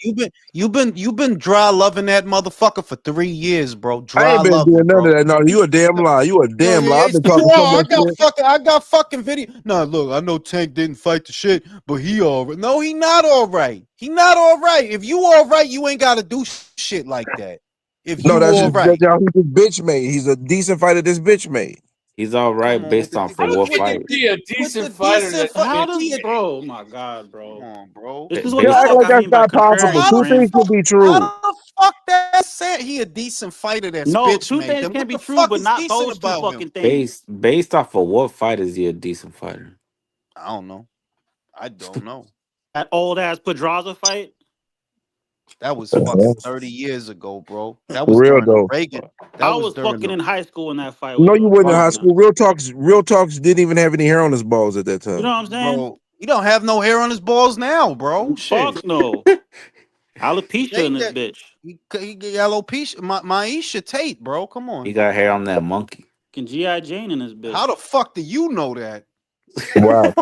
you've been dry loving that motherfucker for 3 years, bro. I Dry ain't been loving, doing none bro. of that. No, you a damn lie. You a No, damn yeah, lie. I've yes, been you talking so are. much shit. I got fucking video. No, look, I know Tank didn't fight the shit, but he all right. No, he not all right. He not all right. If you all right, you ain't gotta do shit like that. If No, you that's all just that right, y'all he just bitch made. He's a decent fighter. This bitch made. He's all right come on with based the off How of the what kid with can fight. the be a with the decent fighter decent that How bitch does he, made? bro? Oh my god, come bro. on, bro. This is what You the Based. act fuck like I that's mean by not possible. contrarian, How Two the Bram. things can fuck? be How true. the fuck that said he a decent fighter that's No, bitch two made? things Then can what be the true, fuck but is not decent those two about him? fucking things. Based off of what fight is he a decent fighter? I don't know. I don't know. That old ass Pedraza fight. That was fucking 30 years ago, bro. That was Real during the though. Reagan. That I was was during fucking the in high school when that fight No, was you on. wasn't in Come high on now. school. Real talks didn't even have any hair on his balls at that You time. know what I'm saying? bro. He don't have no hair on his balls now, bro. Shit. Fuck no. Alopecia in Tate this that bitch. he get alopecia. Maisha Tate, bro. Come He on. got hair on that monkey. Fucking G.I. Jane in this bitch. How the fuck do you know that? Wow.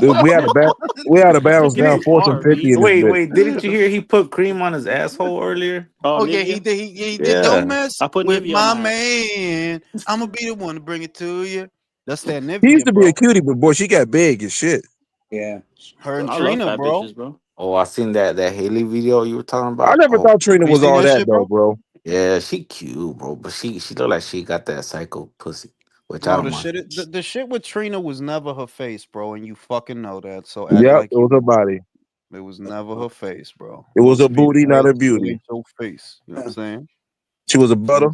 We had a we had a bounce Give me down, fourth and water, 50 B. in this bitch. Wait, didn't you hear he put cream on his asshole earlier? Oh, Oh yeah, he Nivea. did. He did. Don't Yeah. mess I put with Nivea on my my ass. man. I'm gonna be the one to bring it to you. That's that He used Nivea, to be a bro. cutie, but boy, she got big as shit. Yeah. Her and I love Trina, fat bro. bitches, bro. Oh, I seen that Haley video you were talking I about. never Oh, thought Trina Have you was seen all that that shit, though, bro? bro. yeah, she cute, bro. But she look like she got that psycho pussy, which I No, don't mind. the shit with Trina was never her face, bro, and you fucking know that. So act Yep, like it you was her know. body. It was never her face, bro. It You was was a being booty, not real. a It beauty. ain't your face. You know what I'm saying? She was a So,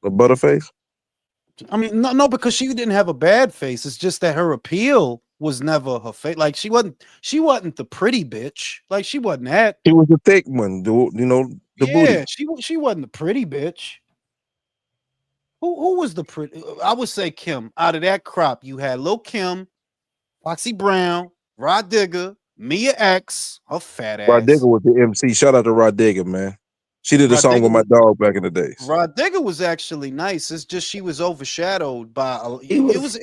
butterface. I mean, no, because she didn't have a bad face. It's just that her appeal was never her face. Like she wasn't the pretty bitch. Like she wasn't that. She was the thick one, the booty. Yeah, she wasn't the pretty bitch. Who was the pretty? I would say Kim. Out of that crop, you had Lil Kim, Foxy Brown, Rod Digger, Mia X, her fat Rod Digger ass. was the MC. Shout out to Rod Digger, man. She did a Rod song Digger with my was dog back in the days. Rod Digger was actually nice. It's just she was overshadowed by. He was.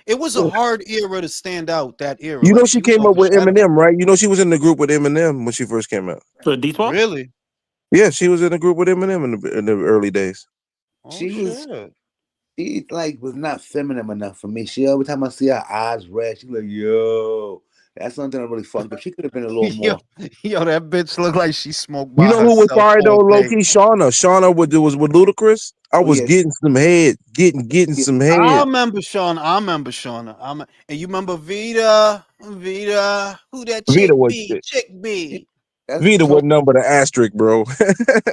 It was a hard era to stand out. That era, You know like she she was came up with overshadowed. Eminem, right? You know she was in the group with Eminem when she first came out. So D12? Really? Yeah, she was in the group with Eminem in the early days. Oh She was. shit! She like was not feminine enough for me. She every time I see her eyes red, she like, yo. That's something that really fucked up. She could have been a little yo, more. yo, that bitch looked like she smoked You by know who was herself fire though, all low day. key? Shauna was with Ludacris. I Oh was yeah, getting some head, getting yeah. some I head. remember Shauna. And you remember Vita? Who that Vita chick was be? Chick Yeah, be. that's Vita so. wasn't nothing but an asterisk, bro.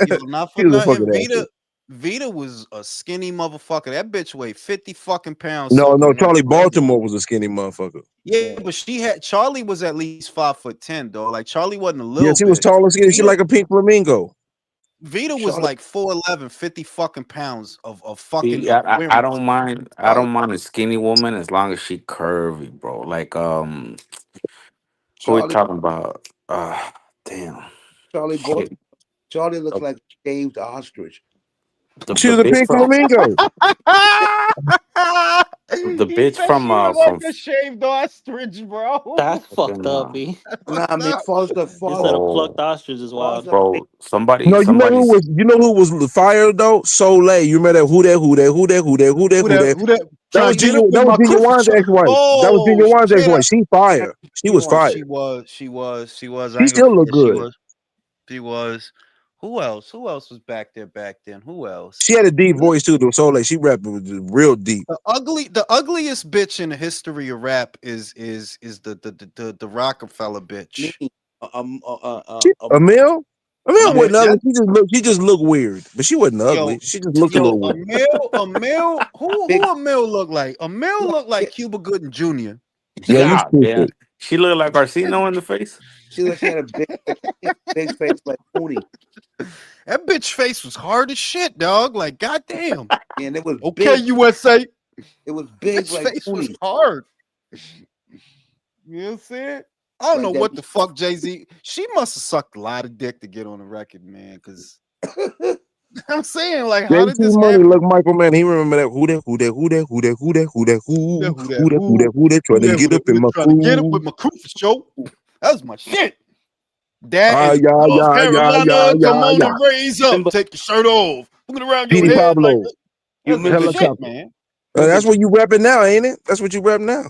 Yo, not She for was a nothing. fucking asterisk. Vita was a skinny motherfucker. That bitch weighed 50 fucking pounds. No, soaking wet. Charlie Baltimore was a skinny motherfucker. Yeah, but Charlie was at least 5'10", though. Like Charlie wasn't a Yeah, little she was bitch. tall and skinny. She Vita, like a pink flamingo. Vita was Charlie, like 4'11", 50 fucking pounds of fucking See, I wearing don't mind. I solid. don't mind a skinny woman as long as she curvy, bro. Like who we Charlie, talking about? Damn. Charlie Baltimore. Shit. Charlie looks The, like a shaved ostrich. She the was a bitch pink from flamingo. the He bitch said she was from like a shaved ostrich, bro. That's fucked fucking up, B. Nah, I mean, You said a bro, plucked ostrich is wild. Foster, bro. No, Somebody's you know who was fire though? Soleil. You remember that? Who that? Who that? Who that? Who that? Who that? Who Who that? that? Who that? That Trying was to get up with That was my Junior Wan's ex-wife. That was Oh Junior Wan's shit! ex-wife. She fire. She was fire. She was. I She ain't gonna still look forget. She good. was. She was. Who else? Who else was back there back then? Who else? She had a deep voice too, though. Soleil. She rapped real deep. The ugliest bitch in the history of rap is the Rockefeller me, bitch. Emil Amir, wasn't ugly. She just looked weird, but she wasn't ugly. She just looked a little weird. Emil, big, who Emil look like? Emil looked yeah, like Cuba Gooding Jr. Yeah, you God damn. stupid. She looked like Arsino in the face. she had a big face, big face like Mooney, That bitch face was hard as shit, dog. Like, goddamn. and it was Okay, big. USA. It was big Bitch like face was Mooney. hard. You know what I'm saying? I don't know Like what the fuck Jay-Z. She must have sucked a lot of dick to get on the record, man. Because that. I'm saying, like, how JT did this Money happen? look Michael Man. He remember that who that trying to get up in my Trying to get it crew. with my crew for sure. That was my shit. That and Yeah, North yeah, yeah, yeah, Carolina, come yeah, on yeah. and raise up. Simba, Take your shirt off. Put it around your Petey head like Pablo, that. You That's the remember shit, helicopter. man. That's what you rapping now, ain't it? That's what you rap now.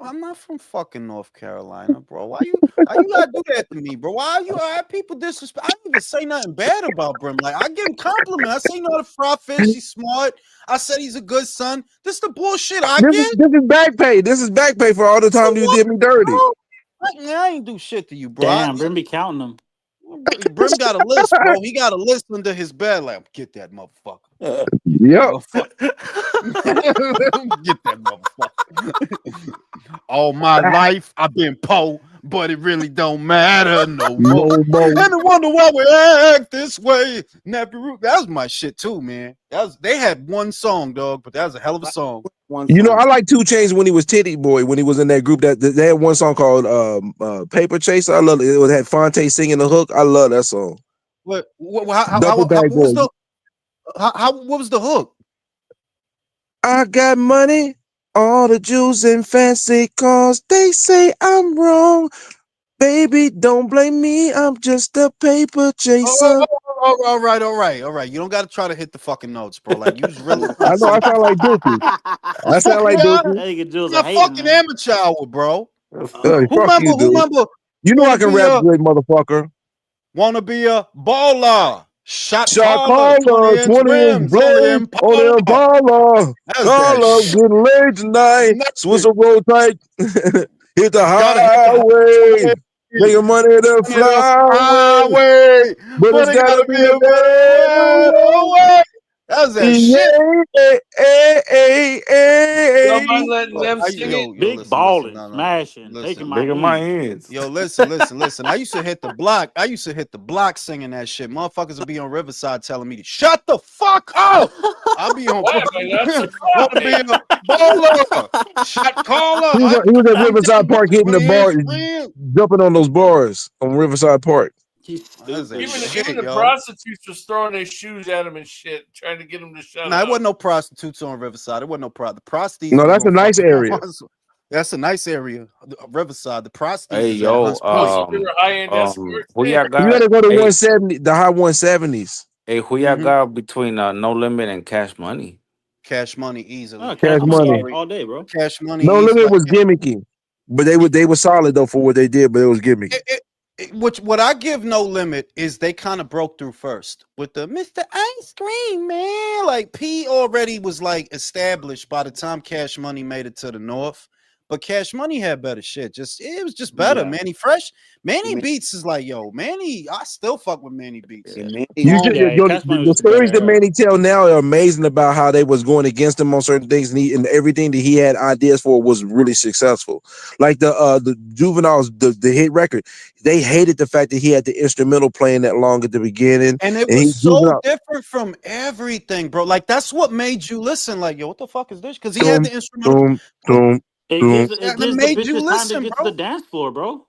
I'm not from fucking North Carolina, bro. Why you gotta do that to me, bro? Why people disrespect? I didn't even say nothing bad about Brim. Like, I give him compliments. I say you know how to fry fish, he's smart. I said he's a good son. This is the bullshit I get. This is back pay. This is back pay for all the So time you what, did me dirty. bro? I ain't do shit to you, bro. damn, Brim be counting them. Brim got a list, bro. He got a list under his bed. Like, get that motherfucker. Yep. Get that motherfucker. All my life I've been poor, but it really don't matter no more. No more. And I wonder why we act this way. That was my shit too, man. They had one song, dog, but that was a hell of a song. one You know, song. I like 2 Chainz when he was Titty Boy, when he was in that group. That they had one song called Paper Chaser. I love it. It had Fonte singing the hook. I love that song. What Double bag what was boy. what was the hook? I got money, all the Jews and fancy cars. They say I'm wrong. Baby, don't blame me. I'm just a paper chaser. All right. You don't got to try to hit the fucking notes, bro. Like, you was really trying I to know I sing. sound like Dookie. I The fuck sound like you are? Dookie. That nigga Jules It's a a hater, fucking man. amateur hour, bro. Hey, Who fuck you, dude. You know I wanna can be rap a good, motherfucker. baller? Shot Shot caller, caller, 20-inch 20-inch rims on the blade on Impala. the Impala. That's that Caller, shit. getting late tonight. Swiss Nothing. roll tight. Hit the Gotta hit the highway. highway. Making money to Money the fly away. highway, But but it's it gotta gotta be be a a better better way. way. That's that shit. Don't mind Hey. letting them sing it. Yo, Big listen, balling, no, smashing, listen. taking my Bigger my ends. ends. Yo, listen. I used to hit the block singing that shit. Motherfuckers would be on Riverside telling me to shut the fuck up. I'll be on Wow, man, that's want to be a baller, shot caller. He was at Riverside Park hitting the 20-inch bar, rim. jumping on those bars on Riverside Park. He's That's that stupid. shit, Even the yo. prostitutes was throwing their shoes at him and shit, trying to get him to shut Nah, up. it wasn't no prostitutes on Riverside. It wasn't no the prostitutes. No, was that's on a nice fucking area. That's a nice area. Riverside. The prostitutes Hey is at yo, Hunts Point. So they were high-end escorts. who y'all You got? gotta go to Hey, 170, the high 170s. who y'all got between No Limit and Cash Money? Cash Money easily. Oh, Cash Cash I'm Money Money. sorry. all day, bro. Cash Money No easily. Limit was gimmicky, but they were solid though for what they did, but it was gimmicky. What I give No Limit is they kind of broke through first with the Mr. Ice Cream, man. Like P already was like established by the time Cash Money made it to the North. but Cash Money had better shit. It was just better. Yeah. Manny Fresh, Manny Man, Beats is like, yo, Manny. I still fuck with Manny Beats. yeah, Yeah. man. You should, Yeah, Cash Money the was better stories that era. Manny tell now are amazing about how they was going against him on certain things, and everything that he had ideas for was really successful. Like the Juveniles, the hit record, they hated the fact that he had the instrumental playing that long at the beginning, And it and was he so Juvenile, different from everything, bro. Like that's what made you listen. Like, yo, what the fuck is this? Because he had doom, the instrumental, doom, but doom, It doom. gives it and it gives the made you bitches time to listen, get to the bro. dance floor, bro.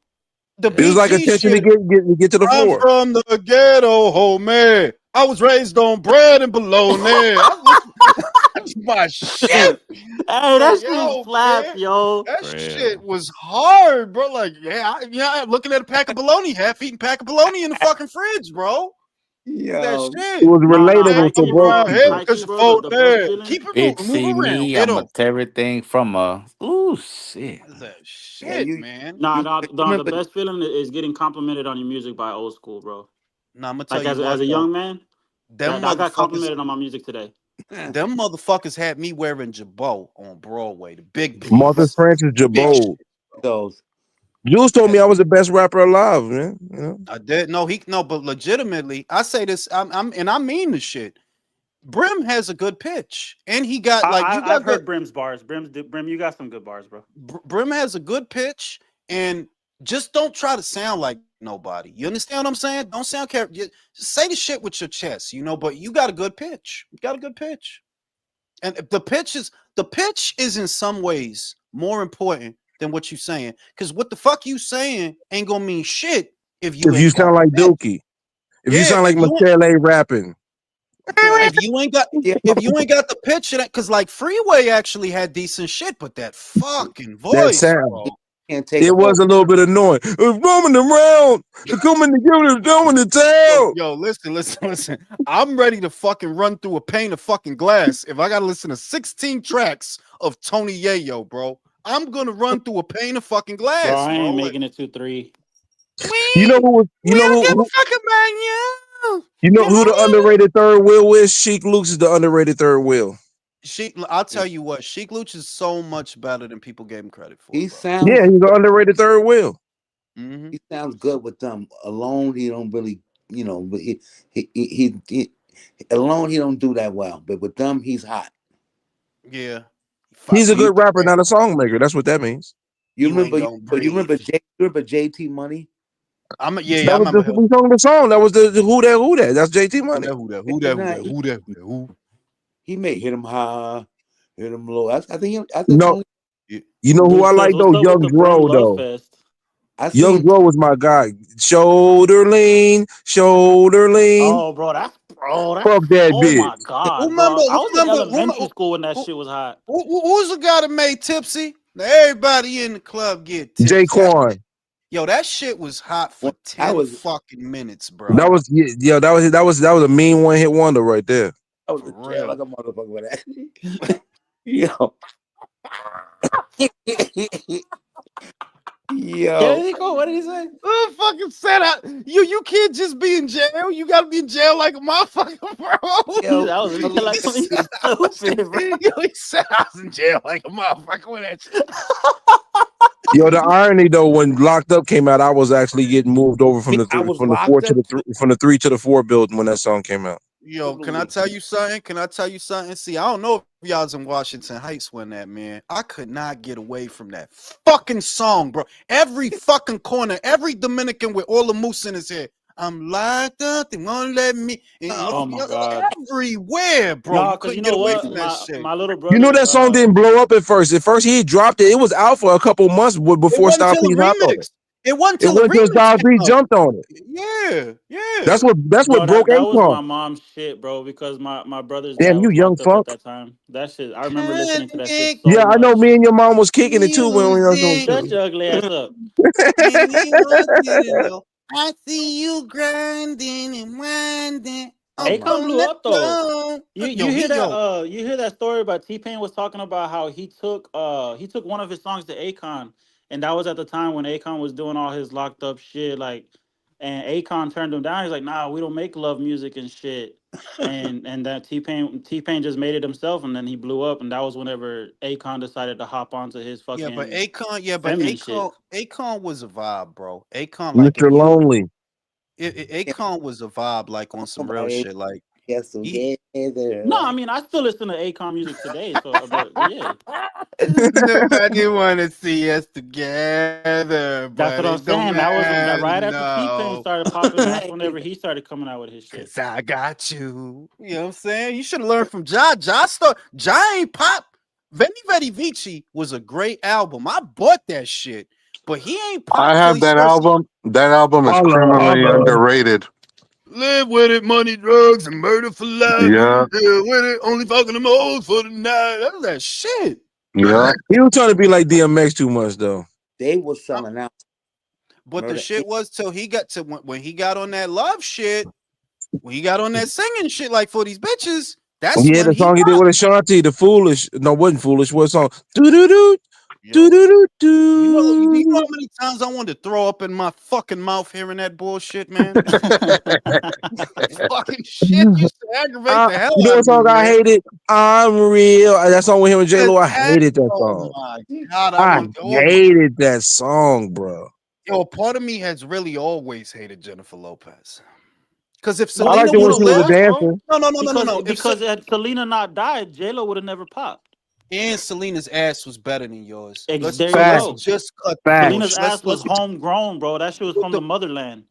The It was like BG attention to shit. get to the I'm floor. from the ghetto, homie. I was raised on bread and bologna. That's my shit. Hey, Like, that shit yo, slaps, man, yo. that For shit real. was hard, bro. Like, looking at a pack of bologna, half eating pack of bologna in the fucking fridge, bro. Look at that Yo, It shit. was Nah, Yeah, relatable high to key, coming broke bro. around here people. High because key, your bro. phone The best there. feeling. Keep it Bitch, moving, see move around. me, Hit I'ma 'em. tear everything from Ooh, shit. That's that yeah, shit, man. Nah, you nah, nah, the remember best feeling is getting complimented on your music by old school, bro. Now I'm gonna tell Like you as what a though. young man, Them that I got motherfuckers, complimented on my music today. them motherfuckers had me wearing Jabot on Broadway, the big Martha piece. Francis Big Jabot. shit, bro. those? Jules told me Had I was the best rapper alive, man. You know? I did no, but legitimately, I say this, I'm and I mean the shit. Brim has a good pitch, and he got like you I've got good. heard Brim's bars. Brim, you got some good bars, bro. Brim has a good pitch, and just don't try to sound like nobody. You understand what I'm saying? Don't sound just say the shit with your chest, but you got a good pitch. You got a good pitch, and the pitch is in some ways more important than what you saying. Because what the fuck you saying ain't gonna mean shit if you If you ain't got sound the like pitch. Dookie, if you Yeah, sound like Michelle A rapping, if you ain't got Yeah, if you ain't got the pitch, because like Freeway actually had decent shit, but that fucking that voice, sound, bro. can't take it a whole. was a little bit annoying. It's roaming around, it's coming to give it down in the town. Yo, listen. I'm ready to fucking run through a pane of fucking glass if I gotta listen to 16 tracks of Tony Yayo, bro. I'm gonna run through a pane of fucking Bro, glass, I bro. ain't Like, making it 2-3. You know we who was, we don't give a fuck about you. you know Come who the on. underrated third wheel is? Sheik Luke's is the underrated third wheel. I'll tell you what, Sheik Luch is so much better than people gave him credit for, He bro. Yeah, sounds he's the underrated third wheel. Hmm. he sounds good with them alone. He don't really, but he alone he don't do that well. But with them, he's hot. Yeah. He's a You good rapper, not a song maker. That's what that means. you You ain't remember gonna breathe. You remember JT Money? Yeah, I That was remember the him. we sung the song. That was the who that. That's JT Who Money. that? Who that? Who that? And Who that? Who that? Who that? Who? he may hit him high, hit him low. I think No, only Yeah. you know who I Deuce says, like what's though? up with Young the Brim Dro Love though. Fest? I Young seen Dro was my guy. Shoulder lean, shoulder lean. Oh, that's Fuck that oh bitch. my god, Remember? bro. I Who was in remember? elementary school when that shit was hot. Who's the guy that made Tipsy? Now everybody in the club get tipsy. Jaquan. That shit was hot for I 10 was fucking minutes, That bro. was yeah, that was a mean one hit wonder right there. I was For in jail like real. a motherfucker with that. Yo, Yeah, yo, Nico, what did he say? Oh, fucking said I, you can't just be in jail. You gotta be in jail like a motherfucker, bro. He yo, said, I was in jail like something stupid, bro. He said I was in jail like a motherfucker with that shit. Yo, the irony though, when Locked Up came out, I was actually getting moved over from the I was from the four locked to up the too. from the 3 to the 4 building when that song came out. Yo, can I Literally. tell you something? See, I don't know if y'all was in Washington Heights when that, man. I could not get away from that fucking song, bro. Every fucking corner, every Dominican with all the moose in his head. I'm locked up, they won't let me. Oh my god. Everywhere, bro. No, You cause you couldn't get know away what? from that My shit. my little You know brother, that song didn't blow up at first. At first, he dropped it. It was out for a couple months It before wasn't Style till a P hopped on it. remix. It wasn't It till a went till remix Style P came out. jumped on it. Yeah, That's yeah. what bro, broke that was Akon. my mom's shit, bro, because my brother's dad Damn, you was young locked up at fuck. that time. That shit, I remember listening to that shit Connect so Yeah, I know. much. Me and your mom was kicking it too when we was music. Shut on your ugly ass up. And we want you to know I see you grinding and winding Oh up my! Akon on blew the up though. throne. You hear that you hear that story about T-Pain was talking about how he took one of his songs to Akon, and that was at the time when Akon was doing all his locked up shit, like, and Akon turned him down. He's like, nah, we don't make love music and shit. And that T-Pain just made it himself, and then he blew up, and that was whenever Akon decided to hop onto his fucking feminine shit. Akon was a vibe, bro. Akon, like if Mr. you, Lonely. Akon was a vibe, like on some real Somebody shit. Like gets he, together. No, I mean I still listen to Akon music today. So, but yeah, nobody want to see us together, that's but what I'm it don't saying. That was that matter. right after T-Pain No. started popping. That's whenever he started coming out with his shit. Cause I got you. You know what I'm saying? You should have learned from Ja. Ja ain't pop. Veni Vedi Vici was a great album. I bought that shit, but he ain't I pop till have he that started singing. album. That album is Holla, criminally holla. underrated. Live with it, money, drugs, and murder for life. Yeah, Live with it, only fucking them hoes for the night. That was that shit. yeah. He was trying to be like DMX too much though. They was Uh, selling out. But the Murder. shit was till he got to when he got on that love shit, when he got on that singing shit like for these bitches, that's Yeah, when the he song he did rocked. with Ashanti, the foolish. No, wasn't foolish. What song? Do do do do Yo, do you know do. how many times I wanted to throw up in my fucking mouth hearing that bullshit, man? That fucking shit used to aggravate the hell You know out what of me, song I man. hated? I'm real. That song with him and J Lo. I That- hated that oh song. my god, I I want. Oh my, hated that song, bro. yo, part of me has really always hated Jennifer Lopez. Because if Well, I they Selena liked it would when have she still was a lived, would, bro. dancer. no. Because had Selena not died, J-Lo would have never popped. And Selena's ass was better than yours. There you Let's go. Facts, just cut the facts. Selena's bullshit. ass was Let's homegrown, bro. That shit was with from the the motherland.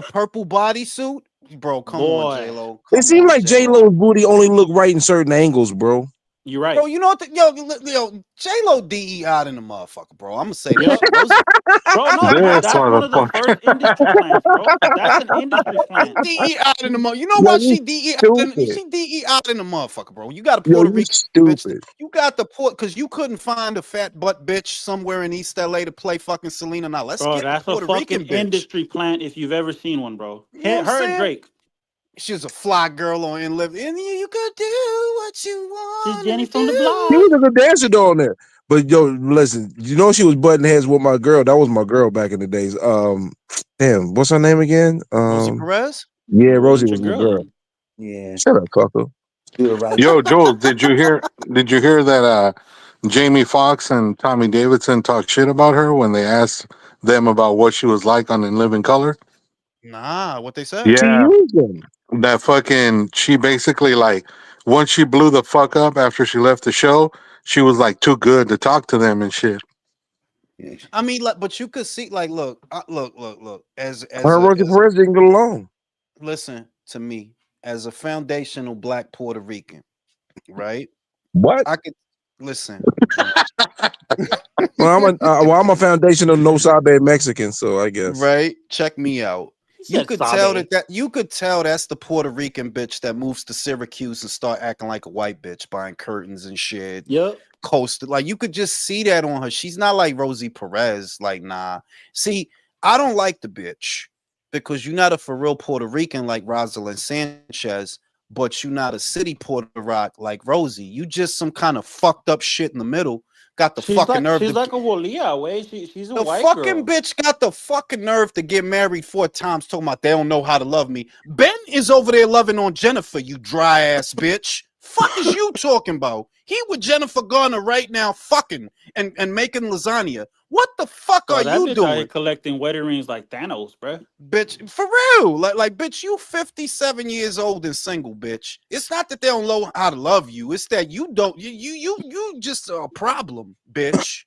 purple bodysuit, bro. Come on, J Boy, Lo. It Come seemed on, like J J Lo. Lo's booty only looked right in certain angles, bro. you're Bro, right. you know what? Yo, J Lo DEI'd in the motherfucker, bro. I'm gonna say that Yep. shit. Rosie, Bro, no, This that's one of the motherfucker. first industry plants, bro. That's an industry she plant. DEI'd in the mother. You know Yo, why you she DEI'd in? stupid. She DEI'd in the motherfucker, bro. You got a Yo, Puerto you Rican bitch. stupid. You got the port because you couldn't find a fat butt bitch somewhere in East LA to play fucking Selena. Now let's Bro, get the that's a Puerto fucking Rican bitch. industry plant if you've ever seen one, bro. You know what I'm Her and saying? Drake. She was a fly girl on In Live. And you could do what you She's want Jenny to from the She block. do. was a dancer though on there. But yo, listen, you know she was butting heads with my girl. That was my girl back in the days. Damn, what's her name again? Rosie Perez? Yeah, Well, it Rosie wasn't your was my girl girl. then. Yeah. Shut up, fucker. Do it right. Yo, Joel, did you hear that Jamie Foxx and Tommy Davidson talked shit about her when they asked them about what she was like on In Living Color? Nah, what they said? She Yeah. used them. That fucking she basically like once she blew the fuck up after she left the show, she was like too good to talk to them and shit. Yeah. I mean, like, but you could see, like, look. Her and Rosie As Perez didn't get along. listen to me, as a foundational Black Puerto Rican, right? What? I could listen. I'm a foundational no sabe Mexican, so I guess. Right? Check me out. He You said could tell Sabe. that you could tell that's the Puerto Rican bitch that moves to Syracuse and start acting like a white bitch, buying curtains and shit. Yep. Coasted. Like you could just see that on her. She's not like Rosie Perez. Like, nah. See, I don't like the bitch because you're not a for real Puerto Rican like Rosalind Sanchez, but you're not a city Puerto Rock like Rosie. You just some kind of fucked up shit in the middle. Got the fucking nerve She's to like a Walia way. She's a the white fucking girl. bitch got the fucking nerve to get married 4 times, talking about they don't know how to love me. Ben is over there loving on Jennifer, you dry ass bitch. Fuck is you talking about? He with Jennifer Garner right now, fucking and making lasagna. What the fuck Bro, are that you bitch out here doing, collecting wedding rings like Thanos, bro. bitch? For real, like, bitch, you 57 years old and single, bitch. It's not that they don't know how to love you. It's that you don't. You just a problem, bitch.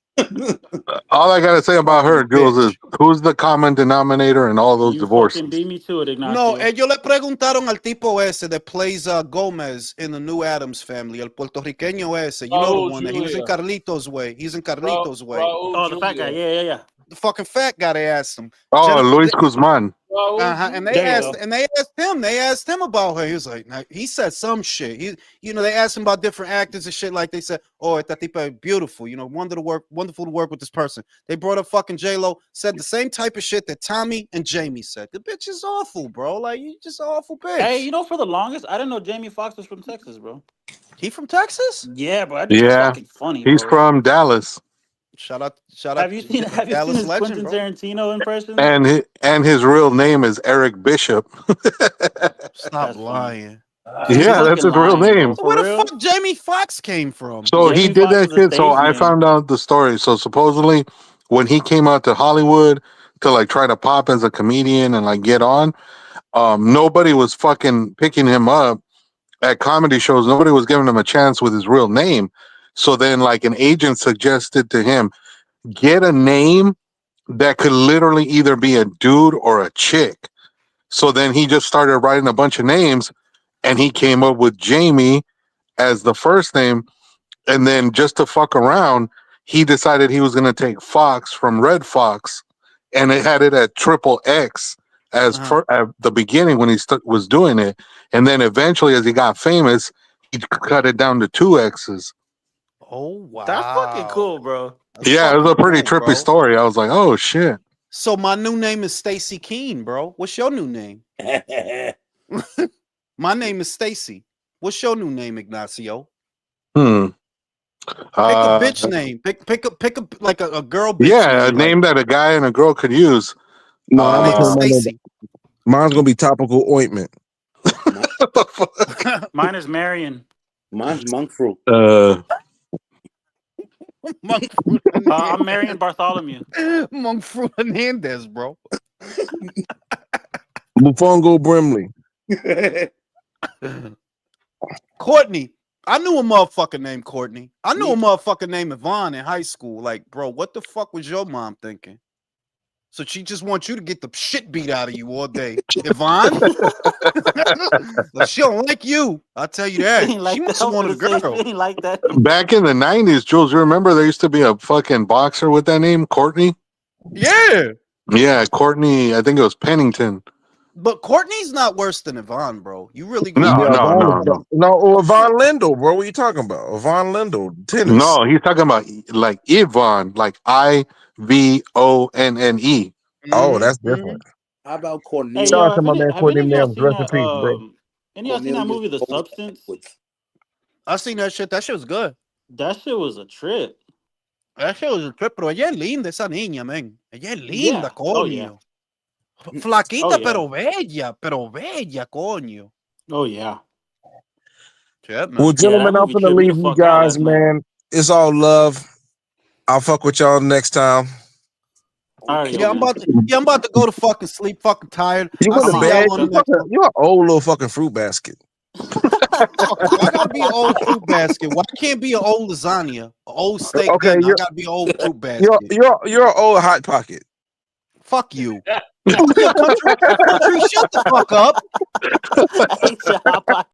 All I gotta say about her, Fucking Jules, is bitch. who's the common denominator in all those You fucking divorces? beat me to it, No, Ignacio. ellos le preguntaron al tipo ese that plays Gomez in the New Adams Family, el puertorriqueño ese. You know the Raul one that he was in Julia. Carlitos Way. He's in Carlitos Way. Raul Oh, the fat guy. Julia. Yeah. The fucking fat guy. They asked him. Oh, Jennifer. Luis Guzman. Raul And There you Julia. go. they asked him about her. He was like, nah, he said some shit. They asked him about different actors and shit. Like they said, oh, esta tipa beautiful. Wonderful to work with this person. They brought up fucking J-Lo, said the same type of shit that Tommy and Jamie said. The bitch is awful, bro. Like you just an awful bitch. Hey, for the longest, I didn't know Jamie Foxx was from Texas, bro. He from Texas? Yeah, bro. That dude's Yeah, fucking funny, he's bro. from Dallas. Shout out, Have you seen Dallas his legend, Quentin bro. Tarantino impressions? And his real name is Eric Bishop. Stop That's funny. lying. He's Yeah, that's fucking his real lying, bro. name. So For where the real? fuck Jamie Foxx came from? So he Jamie did Foxx that is a shit. So stage I name. found out the story. So supposedly, when he came out to Hollywood to like try to pop as a comedian and like get on, nobody was fucking picking him up at comedy shows. Nobody was giving him a chance with his real name. So then, like, an agent suggested to him, get a name that could literally either be a dude or a chick. So then he just started writing a bunch of names, and he came up with Jamie as the first name. And then just to fuck around, he decided he was going to take Fox from Red Fox, and it had it at triple X as at the beginning when he was doing it. And then eventually, as he got famous, he cut it down to 2 X's. Oh wow, That's fucking cool, bro. That's Yeah, it was a fucking pretty cool, trippy bro. story. I was like, oh shit. So my new name is Stacy Keene, bro. What's your new name? My name is Stacy. What's your new name, Ignacio? Pick Pick a bitch name. Pick a like a girl bitch Yeah, a name. name that a guy and a girl could use. No, My I'm name gonna is tell you my name. Stacy. Mine's gonna be topical ointment. What the fuck? Mine is Marion. Mine's monk fruit. Monk Fruit. I'm Marion Bartholomew. Monk Fruit Hernandez, bro. Bufongo Brimley. Courtney. I knew a motherfucker named Courtney. I knew a motherfucker named Yvonne in high school. Like, bro, what the fuck was your mom thinking? So she just wants you to get the shit beat out of you all day. Yvonne? She don't like you. I'll tell you that. Like She must have wanted a girl. Ain't like that. Back in the 90s, Jules, you remember there used to be a fucking boxer with that name, Courtney? Yeah. Yeah, Courtney, I think it was Pennington. But Courtney's not worse than Yvonne, bro. You really No, gonna or Yvonne Lindell, bro. What are you talking about? Yvonne Lindell, tennis. No, he's talking about like Yvonne, like IVONNE. Oh, that's different. How about Cornelius? Hey, Shout yo, out to my man have any of y'all Names. seen Rest in that? peace, bro. Any of y'all seen that movie, The Substance? I seen that shit. That shit was good. That shit was a trip. That shit was a trip, pero ella es linda, esa niña, man. Ella es linda, Yeah. coño. Oh, yeah. Flaquita, Oh, yeah. pero bella, coño. Oh, yeah. Yeah, man. Well, gentlemen, that I'm movie gonna tripped me leave the you fuck out guys, last night. man. It's all love. I'll fuck with y'all next time. All right, Yeah, I'm about to go to fucking sleep, fucking tired. You I'll go to see bed. y'all on the next one. You're an old little fucking fruit basket. Why gotta be an old fruit basket? Why can't be an old lasagna, an old steak Okay, dinner? I gotta be an old fruit basket. You're an old hot pocket. Fuck you. Country, shut the fuck up. I hate your hot pot.